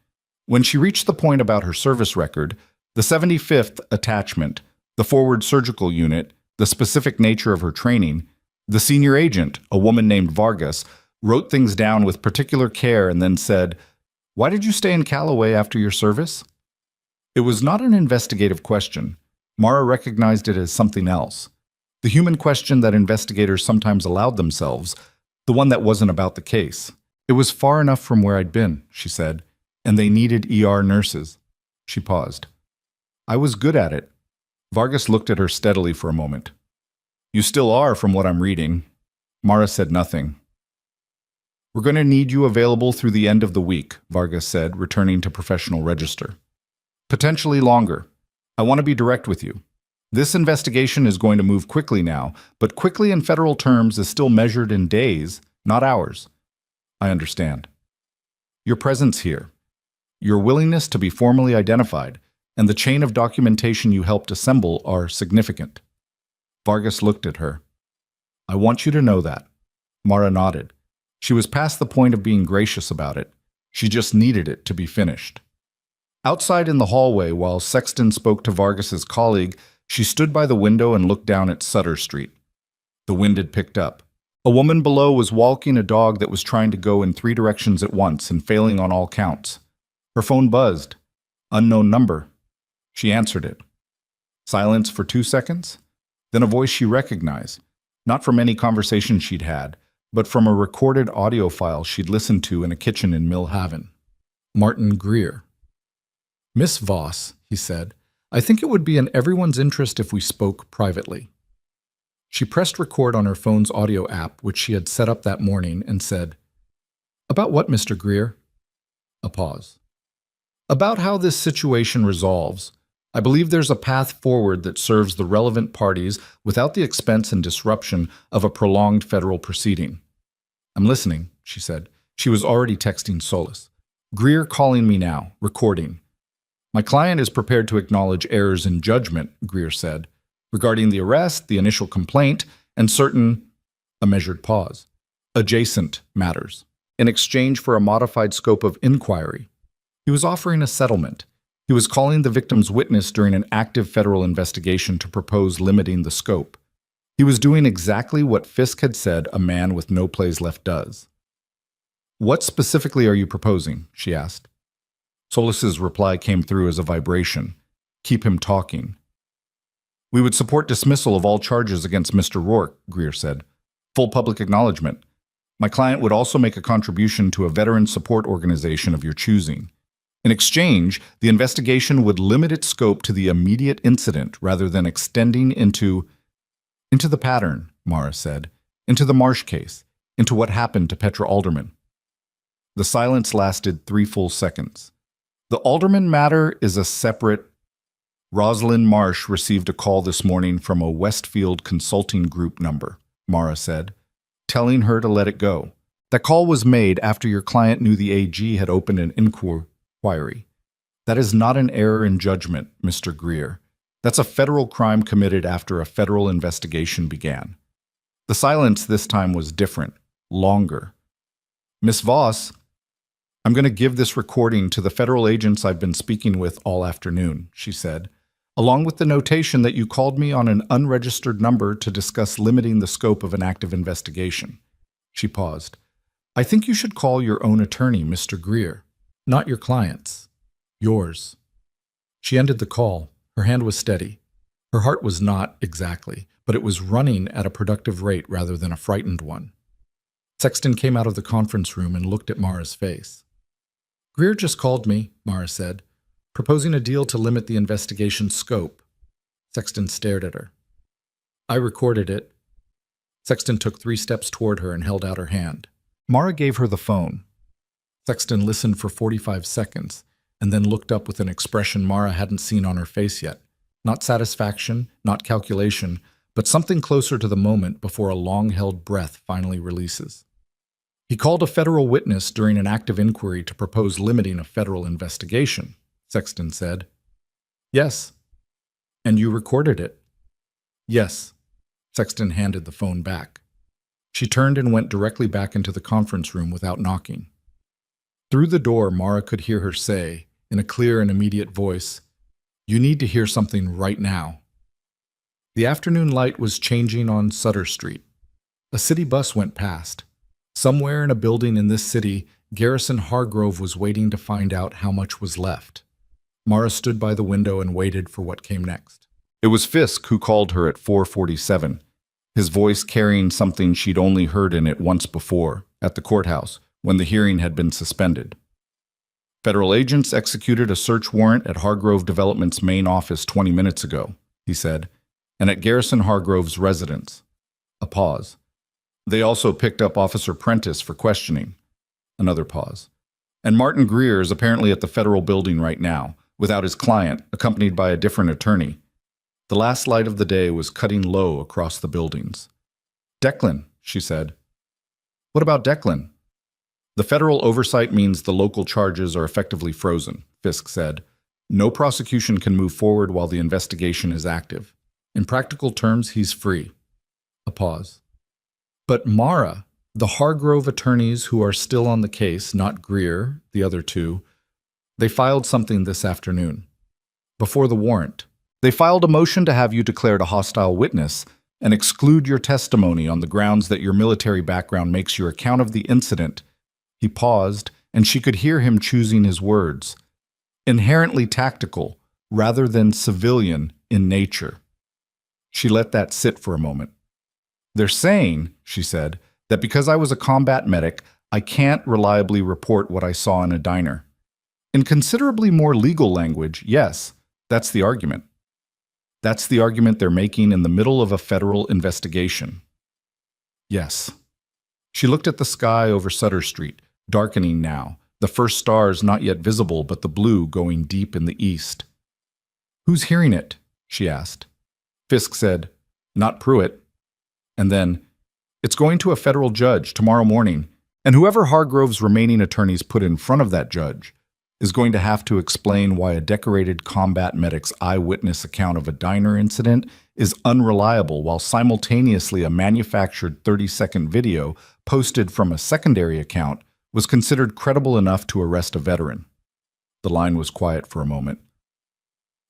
When she reached the point about her service record, the 75th attachment, the forward surgical unit, the specific nature of her training, the senior agent, a woman named Vargas, wrote things down with particular care and then said, "Why did you stay in Callaway after your service?" It was not an investigative question. Mara recognized it as something else. The human question that investigators sometimes allowed themselves, the one that wasn't about the case. "It was far enough from where I'd been," she said, "and they needed ER nurses." She paused. "I was good at it." Vargas looked at her steadily for a moment. You still are, from what I'm reading. Mara said nothing. We're going to need you available through the end of the week, Vargas said, returning to professional register. Potentially longer. I want to be direct with you. This investigation is going to move quickly now, but quickly in federal terms is still measured in days, not hours. I understand. Your presence here, your willingness to be formally identified, and the chain of documentation you helped assemble are significant. Vargas looked at her. I want you to know that. Mara nodded. She was past the point of being gracious about it. She just needed it to be finished. Outside in the hallway, while Sexton spoke to Vargas's colleague, she stood by the window and looked down at Sutter Street. The wind had picked up. A woman below was walking a dog that was trying to go in 3 directions at once and failing on all counts. Her phone buzzed. Unknown number. She answered it. Silence for 2 seconds. Then a voice she recognized, not from any conversation she'd had, but from a recorded audio file she'd listened to in a kitchen in Mill Haven. Martin Greer. Miss Voss, he said, I think it would be in everyone's interest if we spoke privately. She pressed record on her phone's audio app, which she had set up that morning, and said, About what, Mr. Greer? A pause. About how this situation resolves. I believe there's a path forward that serves the relevant parties without the expense and disruption of a prolonged federal proceeding. I'm listening, she said. She was already texting Solis. Greer calling me now, recording. My client is prepared to acknowledge errors in judgment, Greer said, regarding the arrest, the initial complaint, and certain, a measured pause, adjacent matters, in exchange for a modified scope of inquiry. He was offering a settlement. He was calling the victim's witness during an active federal investigation to propose limiting the scope. He was doing exactly what Fisk had said a man with no plays left does. What specifically are you proposing? She asked. Solis's reply came through as a vibration. Keep him talking. We would support dismissal of all charges against Mr. Rourke, Greer said. Full public acknowledgement. My client would also make a contribution to a veteran support organization of your choosing. In exchange, the investigation would limit its scope to the immediate incident rather than extending into the pattern, Mara said, into the Marsh case, into what happened to Petra Alderman. The silence lasted 3 full seconds. The Alderman matter is a separate. Rosalind Marsh received a call this morning from a Westfield Consulting Group number, Mara said, telling her to let it go. That call was made after your client knew the AG had opened an inquiry. That is not an error in judgment, Mr. Greer. That's a federal crime committed after a federal investigation began. The silence this time was different, longer. Miss Voss, I'm going to give this recording to the federal agents I've been speaking with all afternoon, she said, along with the notation that you called me on an unregistered number to discuss limiting the scope of an active investigation. She paused. I think you should call your own attorney, Mr. Greer, not your client's, yours. She ended the call. Her hand was steady. Her heart was not exactly, but it was running at a productive rate rather than a frightened one. Sexton came out of the conference room and looked at Mara's face. Greer just called me, Mara said, proposing a deal to limit the investigation's scope. Sexton stared at her. I recorded it. Sexton took 3 steps toward her and held out her hand. Mara gave her the phone. Sexton listened for 45 seconds and then looked up with an expression Mara hadn't seen on her face yet. Not satisfaction, not calculation, but something closer to the moment before a long-held breath finally releases. He called a federal witness during an active inquiry to propose limiting a federal investigation, Sexton said. Yes. And you recorded it? Yes. Sexton handed the phone back. She turned and went directly back into the conference room without knocking. Through the door, Mara could hear her say, in a clear and immediate voice, You need to hear something right now. The afternoon light was changing on Sutter Street. A city bus went past. Somewhere in a building in this city, Garrison Hargrove was waiting to find out how much was left. Mara stood by the window and waited for what came next. It was Fisk who called her at 4:47, his voice carrying something she'd only heard in it once before, at the courthouse, when the hearing had been suspended. Federal agents executed a search warrant at Hargrove Development's main office 20 minutes ago. he said, and at Garrison Hargrove's residence. A pause. They also picked up Officer Prentice for questioning. Another pause. And Martin Greer is apparently at the federal building right now, without his client, accompanied by a different attorney. The last light of the day was cutting low across the buildings. Declan, she said. What about Declan? The federal oversight means the local charges are effectively frozen, Fisk said. No prosecution can move forward while the investigation is active. In practical terms, he's free. A pause. But Mara, the Hargrove attorneys who are still on the case, not Greer, the other two, they filed something this afternoon. Before the warrant. They filed a motion to have you declared a hostile witness and exclude your testimony on the grounds that your military background makes your account of the incident. He paused, and she could hear him choosing his words. Inherently tactical, rather than civilian in nature. She let that sit for a moment. They're saying, she said, that because I was a combat medic, I can't reliably report what I saw in a diner. In considerably more legal language, yes, that's the argument. That's the argument they're making in the middle of a federal investigation. Yes. She looked at the sky over Sutter Street, darkening now, the first stars not yet visible but the blue going deep in the east. Who's hearing it? She asked. Fisk said, Not Pruitt. And then, it's going to a federal judge tomorrow morning, and whoever Hargrove's remaining attorneys put in front of that judge is going to have to explain why a decorated combat medic's eyewitness account of a diner incident is unreliable while simultaneously a manufactured 30-second video posted from a secondary account was considered credible enough to arrest a veteran. The line was quiet for a moment.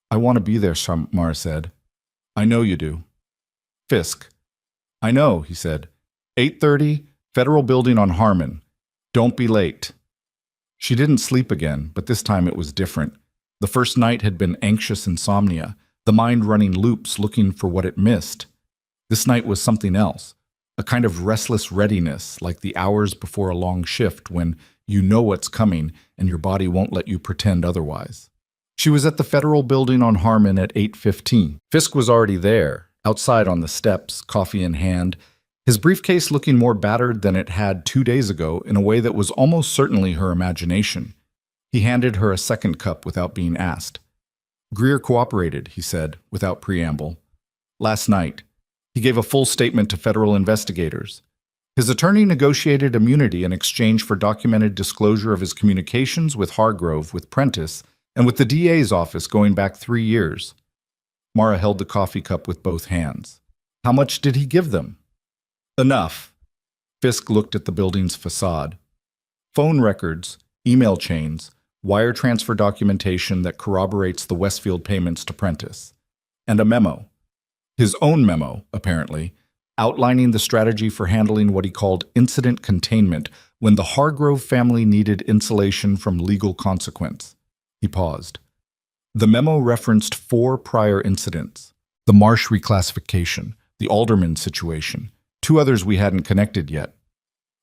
I want to be there, Mara said. I know you do. Fisk. I know, he said. 8:30, Federal Building on Harmon. Don't be late. She didn't sleep again, but this time it was different. The first night had been anxious insomnia, the mind running loops looking for what it missed. This night was something else, a kind of restless readiness, like the hours before a long shift when you know what's coming and your body won't let you pretend otherwise. She was at the Federal Building on Harmon at 8:15. Fisk was already there, outside on the steps, coffee in hand, his briefcase looking more battered than it had 2 days ago in a way that was almost certainly her imagination. He handed her a second cup without being asked. Greer cooperated, he said, without preamble. Last night, he gave a full statement to federal investigators. His attorney negotiated immunity in exchange for documented disclosure of his communications with Hargrove, with Prentice, and with the DA's office going back 3 years. Mara held the coffee cup with both hands. How much did he give them? Enough. Fisk looked at the building's facade. Phone records, email chains, wire transfer documentation that corroborates the Westfield payments to Prentice. And a memo. His own memo, apparently, outlining the strategy for handling what he called incident containment when the Hargrove family needed insulation from legal consequence. He paused. The memo referenced 4 prior incidents. The Marsh reclassification, the Alderman situation, 2 others we hadn't connected yet.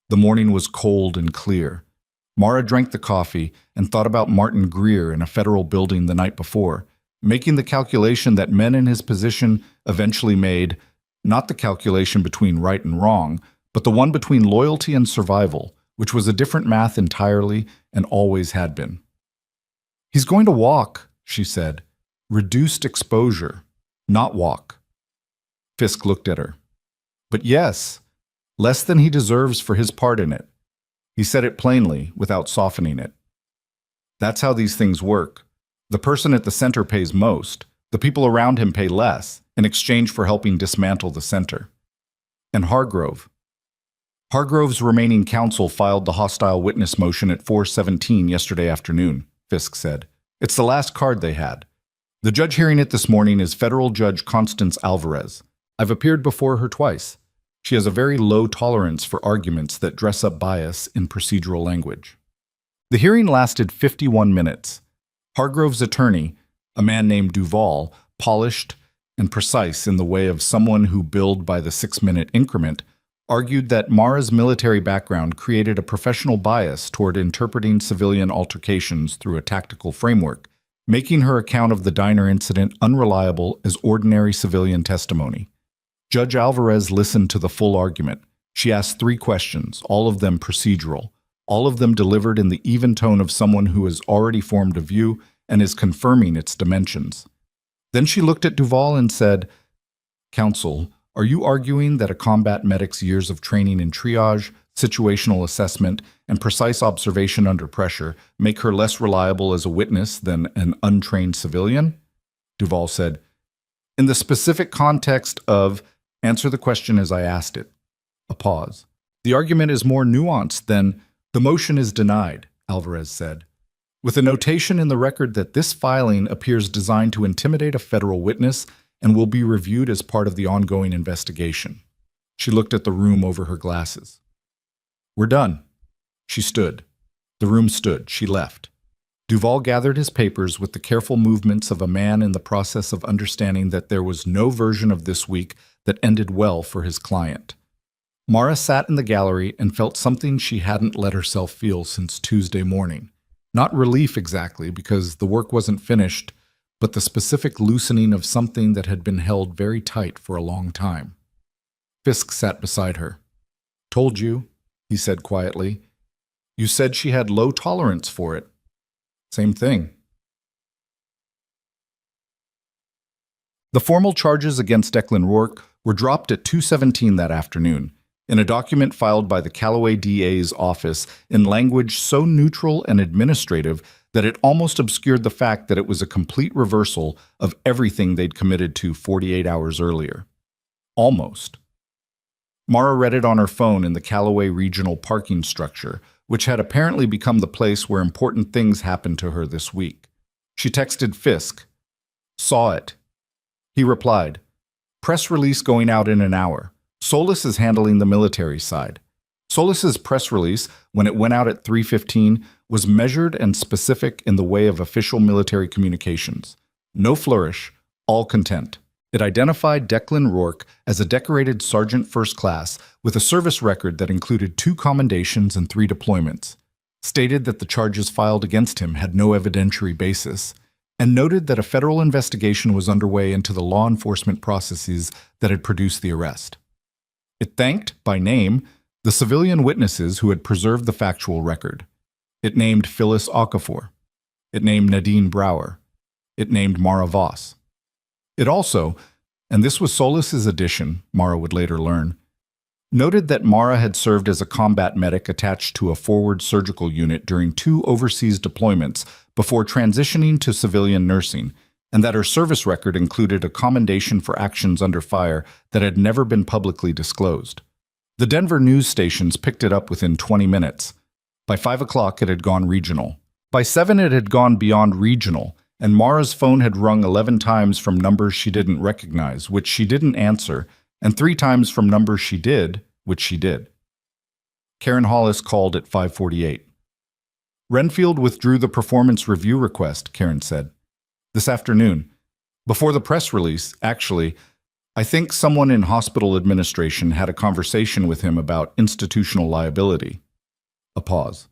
The morning was cold and clear. Mara drank the coffee and thought about Martin Greer in a federal building the night before, making the calculation that men in his position eventually made, not the calculation between right and wrong, but the one between loyalty and survival, which was a different math entirely and always had been. He's going to walk, she said. Reduced exposure, not walk. Fisk looked at her. But yes, less than he deserves for his part in it. He said it plainly, without softening it. That's how these things work. The person at the center pays most. The people around him pay less, in exchange for helping dismantle the center. And Hargrove. Hargrove's remaining counsel filed the hostile witness motion at 4:17 yesterday afternoon, Fisk said. It's the last card they had. The judge hearing it this morning is Federal Judge Constance Alvarez. I've appeared before her twice. She has a very low tolerance for arguments that dress up bias in procedural language. The hearing lasted 51 minutes. Hargrove's attorney, a man named Duval, polished and precise in the way of someone who billed by the 6-minute increment, argued that Mara's military background created a professional bias toward interpreting civilian altercations through a tactical framework, making her account of the diner incident unreliable as ordinary civilian testimony. Judge Alvarez listened to the full argument. She asked 3 questions, all of them procedural, all of them delivered in the even tone of someone who has already formed a view and is confirming its dimensions. Then she looked at Duval and said, "Counsel, are you arguing that a combat medic's years of training in triage, situational assessment, and precise observation under pressure make her less reliable as a witness than an untrained civilian?" Duval said, "In the specific context of, answer the question as I asked it." A pause. "The argument is more nuanced than, the motion is denied," Alvarez said, "with a notation in the record that this filing appears designed to intimidate a federal witness and will be reviewed as part of the ongoing investigation." She looked at the room over her glasses. "We're done." She stood. The room stood. She left. Duval gathered his papers with the careful movements of a man in the process of understanding that there was no version of this week that ended well for his client. Mara sat in the gallery and felt something she hadn't let herself feel since Tuesday morning. Not relief exactly, because the work wasn't finished, but the specific loosening of something that had been held very tight for a long time. Fisk sat beside her. "Told you," he said quietly. "You said she had low tolerance for it." "Same thing." The formal charges against Declan Rourke were dropped at 2:17 that afternoon, in a document filed by the Callaway DA's office in language so neutral and administrative that it almost obscured the fact that it was a complete reversal of everything they'd committed to 48 hours earlier. Almost. Mara read it on her phone in the Callaway regional parking structure, which had apparently become the place where important things happened to her this week. She texted Fisk. "Saw it." He replied, "Press release going out in an hour. Solis is handling the military side." Solis's press release, when it went out at 3:15, was measured and specific in the way of official military communications. No flourish, all content. It identified Declan Rourke as a decorated Sergeant First Class with a service record that included 2 commendations and 3 deployments, stated that the charges filed against him had no evidentiary basis, and noted that a federal investigation was underway into the law enforcement processes that had produced the arrest. It thanked, by name, the civilian witnesses who had preserved the factual record. It named Phyllis Okafor. It named Nadine Brower. It named Mara Voss. It also, and this was Solis's addition, Mara would later learn, noted that Mara had served as a combat medic attached to a forward surgical unit during 2 overseas deployments before transitioning to civilian nursing, and that her service record included a commendation for actions under fire that had never been publicly disclosed. The Denver news stations picked it up within 20 minutes. By 5 o'clock, it had gone regional. By 7, it had gone beyond regional, and Mara's phone had rung 11 times from numbers she didn't recognize, which she didn't answer, and 3 times from numbers she did, which she did. Karen Hollis called at 5:48. "Renfield withdrew the performance review request," Karen said. "This afternoon. Before the press release, actually. I think someone in hospital administration had a conversation with him about institutional liability." A pause.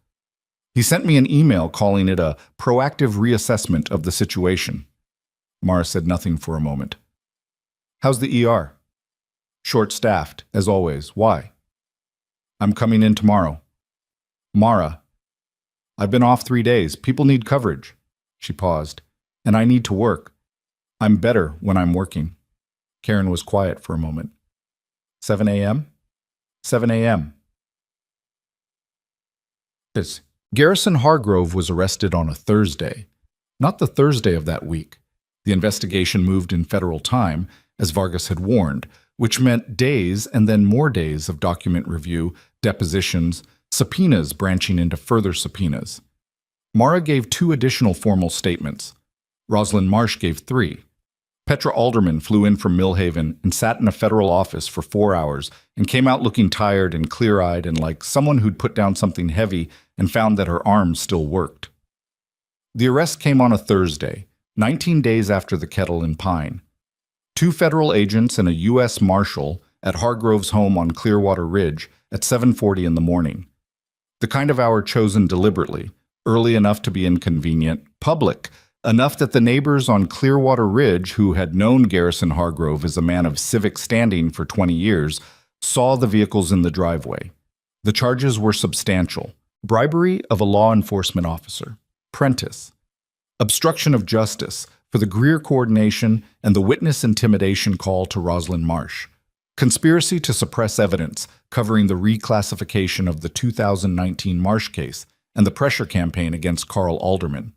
"He sent me an email calling it a proactive reassessment of the situation." Mara said nothing for a moment. "How's the ER?" "Short-staffed, as always. Why?" "I'm coming in tomorrow." "Mara, I've been off 3 days. People need coverage." She paused. "And I need to work. I'm better when I'm working." Karen was quiet for a moment. 7 a.m.? 7 a.m. Garrison Hargrove was arrested on a Thursday, not the Thursday of that week. The investigation moved in federal time, as Vargas had warned, which meant days and then more days of document review, depositions, subpoenas branching into further subpoenas. Mara gave 2 additional formal statements. Rosalind Marsh gave 3. Petra Alderman flew in from Millhaven and sat in a federal office for 4 hours and came out looking tired and clear-eyed and like someone who'd put down something heavy and found that her arms still worked. The arrest came on a Thursday, 19 days after the kettle in Pine. 2 federal agents and a U.S. Marshal at Hargrove's home on Clearwater Ridge at 7:40 in the morning. The kind of hour chosen deliberately, early enough to be inconvenient, public enough that the neighbors on Clearwater Ridge, who had known Garrison Hargrove as a man of civic standing for 20 years, saw the vehicles in the driveway. The charges were substantial: bribery of a law enforcement officer, Prentice, obstruction of justice for the Greer coordination and the witness intimidation call to Rosalind Marsh, conspiracy to suppress evidence covering the reclassification of the 2019 Marsh case and the pressure campaign against Carl Alderman.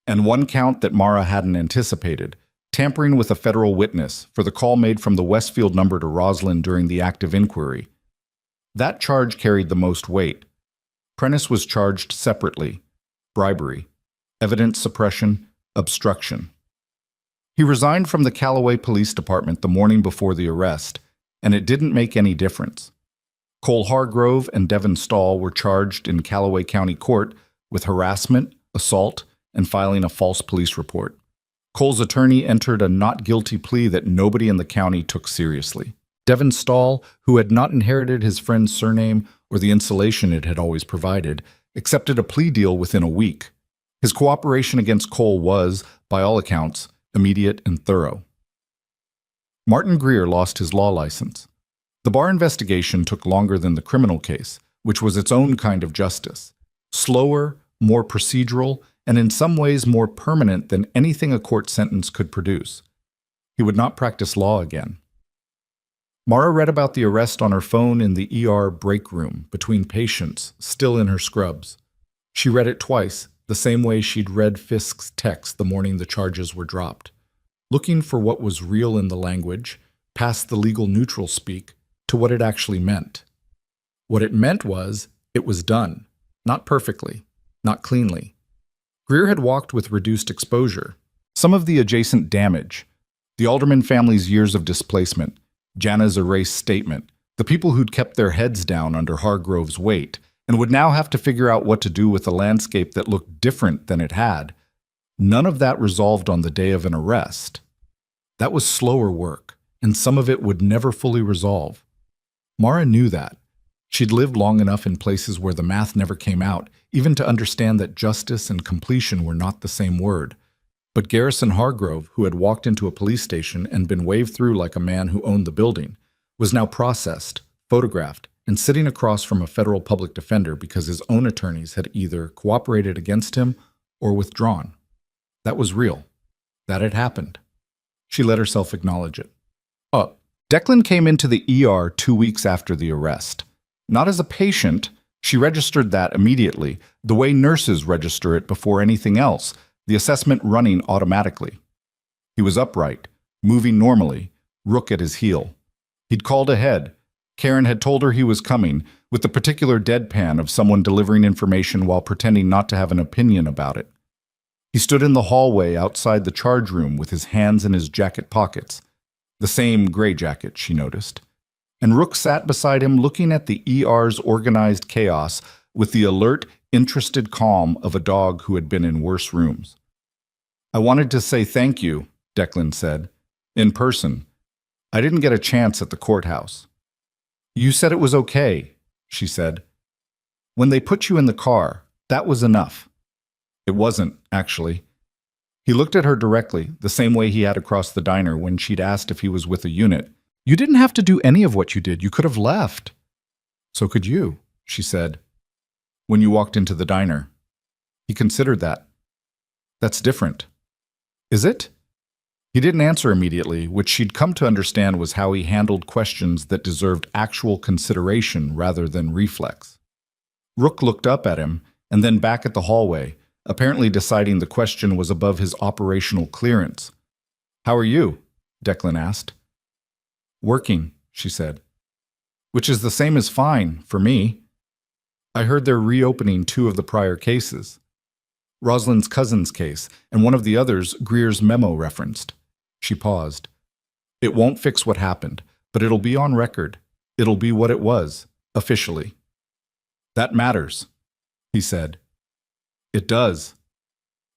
And one count that Mara hadn't anticipated: tampering with a federal witness for the call made from the Westfield number to Rosalind during the active inquiry. That charge carried the most weight. Prentice was charged separately: bribery, evidence suppression, obstruction. He resigned from the Callaway Police Department the morning before the arrest, and it didn't make any difference. Cole Hargrove and Devin Stahl were charged in Callaway County Court with harassment, assault, and filing a false police report. Cole's attorney entered a not guilty plea that nobody in the county took seriously. Devin Stahl, who had not inherited his friend's surname or the insulation it had always provided, accepted a plea deal within a week. His cooperation against Cole was, by all accounts, immediate and thorough. Martin Greer lost his law license. The bar investigation took longer than the criminal case, which was its own kind of justice: slower, more procedural, and in some ways more permanent than anything a court sentence could produce. He would not practice law again. Mara read about the arrest on her phone in the ER break room between patients, still in her scrubs. She read it twice, the same way she'd read Fisk's text the morning the charges were dropped, looking for what was real in the language, past the legal neutral speak, to what it actually meant. What it meant was, it was done, not perfectly, not cleanly. Greer had walked with reduced exposure, some of the adjacent damage, the Alderman family's years of displacement, Jana's erased statement, the people who'd kept their heads down under Hargrove's weight, and would now have to figure out what to do with a landscape that looked different than it had. None of that resolved on the day of an arrest. That was slower work, and some of it would never fully resolve. Mara knew that. She'd lived long enough in places where the math never came out, even to understand that justice and completion were not the same word. But Garrison Hargrove, who had walked into a police station and been waved through like a man who owned the building, was now processed, photographed, and sitting across from a federal public defender because his own attorneys had either cooperated against him or withdrawn. That was real. That had happened. She let herself acknowledge it. Declan came into the ER 2 weeks after the arrest. Not as a patient, she registered that immediately, the way nurses register it before anything else, the assessment running automatically. He was upright, moving normally, Rook at his heel. He'd called ahead. Karen had told her he was coming, with the particular deadpan of someone delivering information while pretending not to have an opinion about it. He stood in the hallway outside the charge room with his hands in his jacket pockets, the same gray jacket, she noticed. And Rook sat beside him looking at the ER's organized chaos with the alert, interested calm of a dog who had been in worse rooms. "I wanted to say thank you," Declan said, "in person. I didn't get a chance at the courthouse." "You said it was okay," she said. "When they put you in the car, that was enough." It wasn't, actually. He looked at her directly, the same way he had across the diner when she'd asked if he was with a unit. "You didn't have to do any of what you did. You could have left." "So could you," she said, "when you walked into the diner." He considered that. "That's different." "Is it?" He didn't answer immediately, which she'd come to understand was how he handled questions that deserved actual consideration rather than reflex. Rook looked up at him and then back at the hallway, apparently deciding the question was above his operational clearance. "How are you?" Declan asked. "Working," she said. "Which is the same as fine, for me. I heard they're reopening 2 of the prior cases. Rosalind's cousin's case, and one of the others Greer's memo referenced." She paused. "It won't fix what happened, but it'll be on record. It'll be what it was, officially." "That matters," he said. "It does."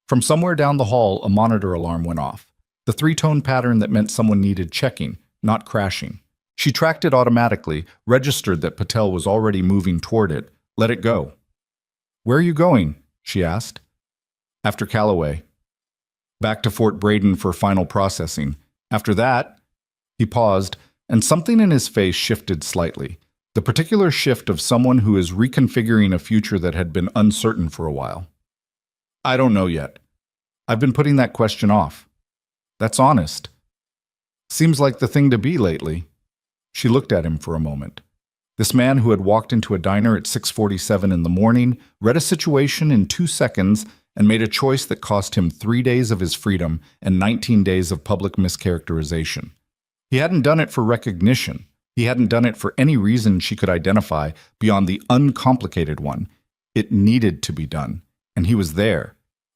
From somewhere down the hall, a monitor alarm went off, the 3-tone pattern that meant someone needed checking, not crashing. She tracked it automatically, registered that Patel was already moving toward it, let it go. "Where are you going?" she asked. "After Callaway." back to Fort Braden for final processing. After that, he paused, and something in his face shifted slightly. The particular shift of someone who is reconfiguring a future that had been uncertain for a while. I don't know yet. I've been putting that question off. That's honest. Seems like the thing to be lately. She looked at him for a moment. This man who had walked into a diner at 6:47 in the morning, read a situation in 2 seconds, and made a choice that cost him 3 days of his freedom and 19 days of public mischaracterization. He hadn't done it for recognition. He hadn't done it for any reason she could identify beyond the uncomplicated one. It needed to be done, and he was there.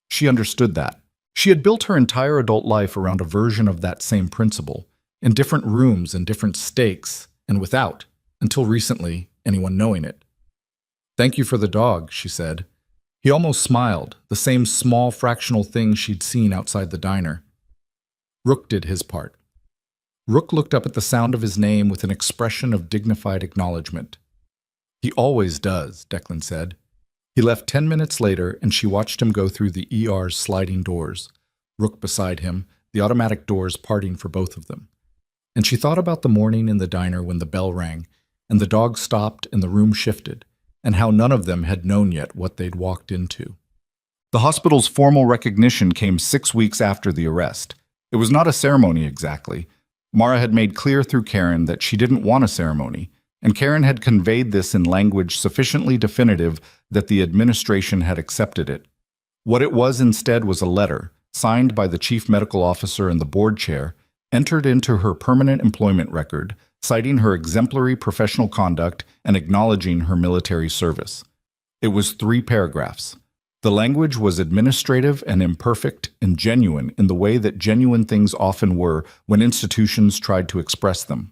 She understood that. She had built her entire adult life around a version of that same principle, in different rooms and different stakes, and without, until recently, anyone knowing it. "Thank you for the dog," she said. He almost smiled, the same small fractional thing she'd seen outside the diner. Rook did his part. Rook looked up at the sound of his name with an expression of dignified acknowledgement. "He always does," Declan said. He left 10 minutes later, and she watched him go through the ER's sliding doors, Rook beside him, the automatic doors parting for both of them. And she thought about the morning in the diner when the bell rang, and the dog stopped and the room shifted, and how none of them had known yet what they'd walked into. The hospital's formal recognition came 6 weeks after the arrest. It was not a ceremony exactly. Mara had made clear through Karen that she didn't want a ceremony, and Karen had conveyed this in language sufficiently definitive that the administration had accepted it. What it was instead was a letter, signed by the chief medical officer and the board chair, entered into her permanent employment record, citing her exemplary professional conduct and acknowledging her military service. It was 3 paragraphs. The language was administrative and imperfect and genuine in the way that genuine things often were when institutions tried to express them.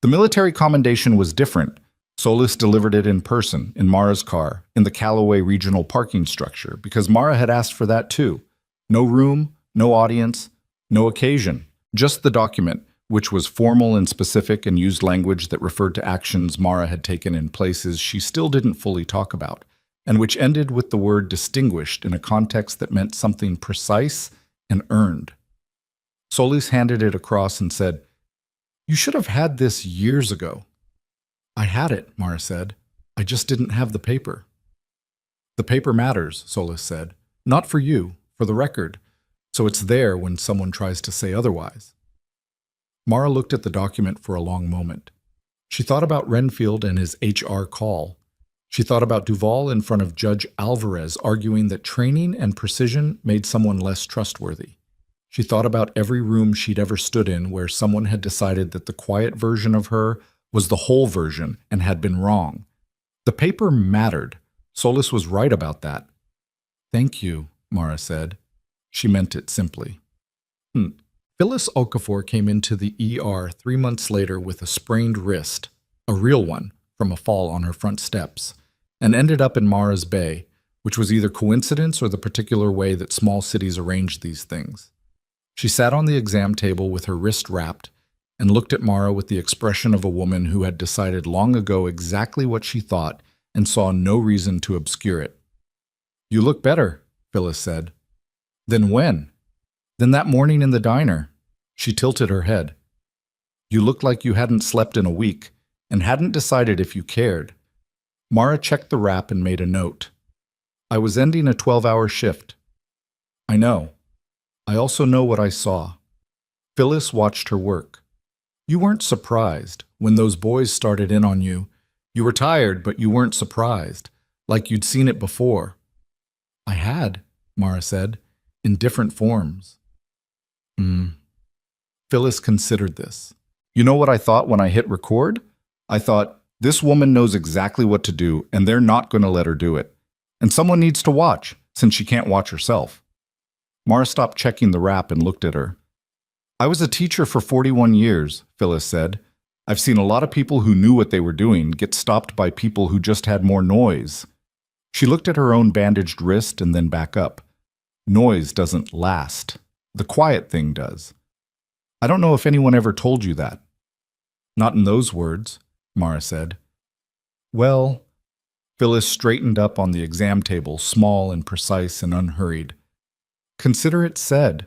The military commendation was different. Solis delivered it in person, in Mara's car, in the Callaway regional parking structure, because Mara had asked for that too. No room, no audience, no occasion, just the document, which was formal and specific and used language that referred to actions Mara had taken in places she still didn't fully talk about, and which ended with the word distinguished in a context that meant something precise and earned. Solis handed it across and said, "You should have had this years ago." "I had it," Mara said. "I just didn't have the paper." "The paper matters," Solis said. "Not for you, for the record, so it's there when someone tries to say otherwise." Mara looked at the document for a long moment. She thought about Renfield and his HR call. She thought about Duval in front of Judge Alvarez arguing that training and precision made someone less trustworthy. She thought about every room she'd ever stood in where someone had decided that the quiet version of her was the whole version and had been wrong. The paper mattered. Solis was right about that. "Thank you," Mara said. She meant it simply. Phyllis Okafor came into the ER 3 months later with a sprained wrist, a real one, from a fall on her front steps, and ended up in Mara's Bay, which was either coincidence or the particular way that small cities arranged these things. She sat on the exam table with her wrist wrapped and looked at Mara with the expression of a woman who had decided long ago exactly what she thought and saw no reason to obscure it. "You look better," Phyllis said. "Then when?" "Then that morning in the diner." She tilted her head. "You looked like you hadn't slept in a week and hadn't decided if you cared." Mara checked the wrap and made a note. "I was ending a 12-hour shift." "I know. I also know what I saw." Phyllis watched her work. "You weren't surprised when those boys started in on you. You were tired, but you weren't surprised, like you'd seen it before." "I had," Mara said, "in different forms." Phyllis considered this. "You know what I thought when I hit record? I thought, this woman knows exactly what to do, and they're not going to let her do it. And someone needs to watch, since she can't watch herself." Mara stopped checking the wrap and looked at her. "I was a teacher for 41 years, Phyllis said. "I've seen a lot of people who knew what they were doing get stopped by people who just had more noise." She looked at her own bandaged wrist and then back up. "Noise doesn't last. The quiet thing does. I don't know if anyone ever told you that." "Not in those words," Mara said. "Well," Phyllis straightened up on the exam table, small and precise and unhurried. Consider it said.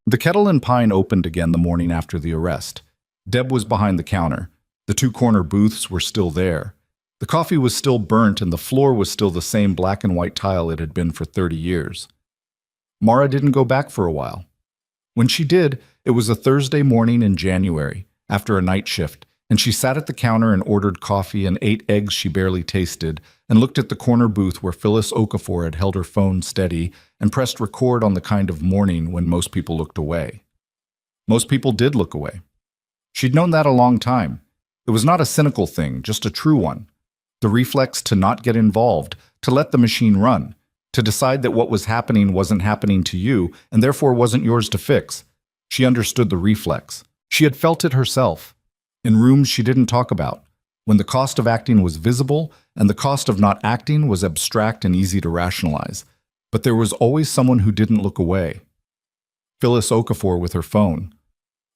The Kettle and Pine opened again the morning after the arrest. Deb was behind the counter. The two corner booths were still there. The coffee was still burnt and the floor was still the same black and white tile it had been for 30 years. Mara didn't go back for a while. When she did, it was a Thursday morning in January, after a night shift, and she sat at the counter and ordered coffee and ate eggs she barely tasted and looked at the corner booth where Phyllis Okafor had held her phone steady and pressed record on the kind of morning when most people looked away. Most people did look away. She'd known that a long time. It was not a cynical thing, just a true one. The reflex to not get involved, to let the machine run, to decide that what was happening wasn't happening to you and therefore wasn't yours to fix. She understood the reflex. She had felt it herself, in rooms she didn't talk about, when the cost of acting was visible and the cost of not acting was abstract and easy to rationalize. But there was always someone who didn't look away. Phyllis Okafor with her phone.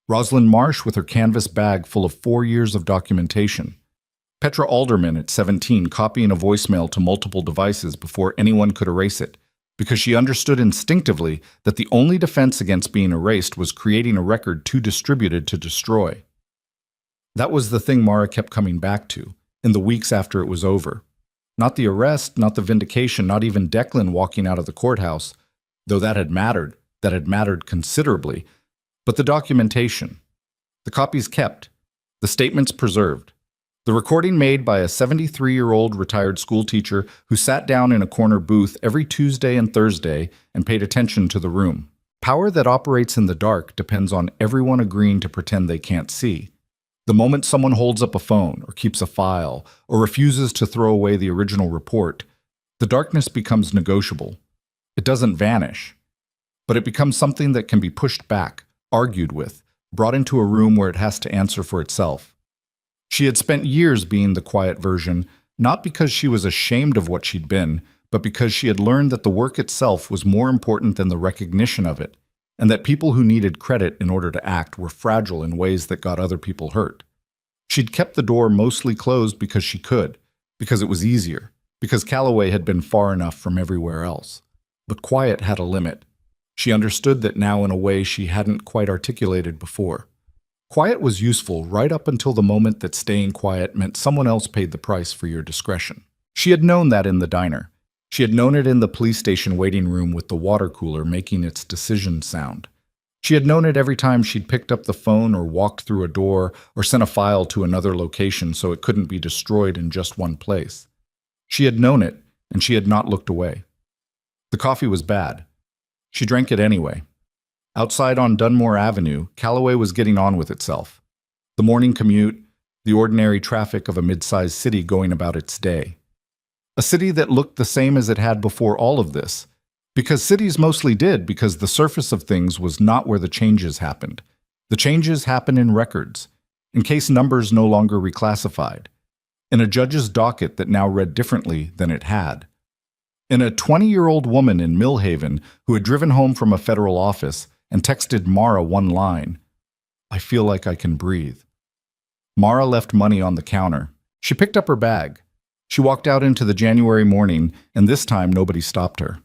Rosalind Marsh with her canvas bag full of 4 years of documentation. Petra Alderman at 17 copying a voicemail to multiple devices before anyone could erase it, because she understood instinctively that the only defense against being erased was creating a record too distributed to destroy. That was the thing Mara kept coming back to, in the weeks after it was over. Not the arrest, not the vindication, not even Declan walking out of the courthouse, though that had mattered considerably, but the documentation. The copies kept, the statements preserved. The recording made by a 73-year-old retired schoolteacher who sat down in a corner booth every Tuesday and Thursday and paid attention to the room. Power that operates in the dark depends on everyone agreeing to pretend they can't see. The moment someone holds up a phone or keeps a file or refuses to throw away the original report, the darkness becomes negotiable. It doesn't vanish, but it becomes something that can be pushed back, argued with, brought into a room where it has to answer for itself. She had spent years being the quiet version, not because she was ashamed of what she'd been, but because she had learned that the work itself was more important than the recognition of it, and that people who needed credit in order to act were fragile in ways that got other people hurt. She'd kept the door mostly closed because she could, because it was easier, because Calloway had been far enough from everywhere else. But quiet had a limit. She understood that now in a way she hadn't quite articulated before. Quiet was useful right up until the moment that staying quiet meant someone else paid the price for your discretion. She had known that in the diner. She had known it in the police station waiting room with the water cooler making its decision sound. She had known it every time she'd picked up the phone or walked through a door or sent a file to another location so it couldn't be destroyed in just one place. She had known it, and she had not looked away. The coffee was bad. She drank it anyway. Outside on Dunmore Avenue, Calloway was getting on with itself. The morning commute, the ordinary traffic of a mid-sized city going about its day. A city that looked the same as it had before all of this, because cities mostly did, because the surface of things was not where the changes happened. The changes happen in records, in case numbers no longer reclassified, in a judge's docket that now read differently than it had. In a 20-year-old woman in Millhaven who had driven home from a federal office and texted Mara one line, "I feel like I can breathe." Mara left money on the counter. She picked up her bag. She walked out into the January morning, and this time nobody stopped her.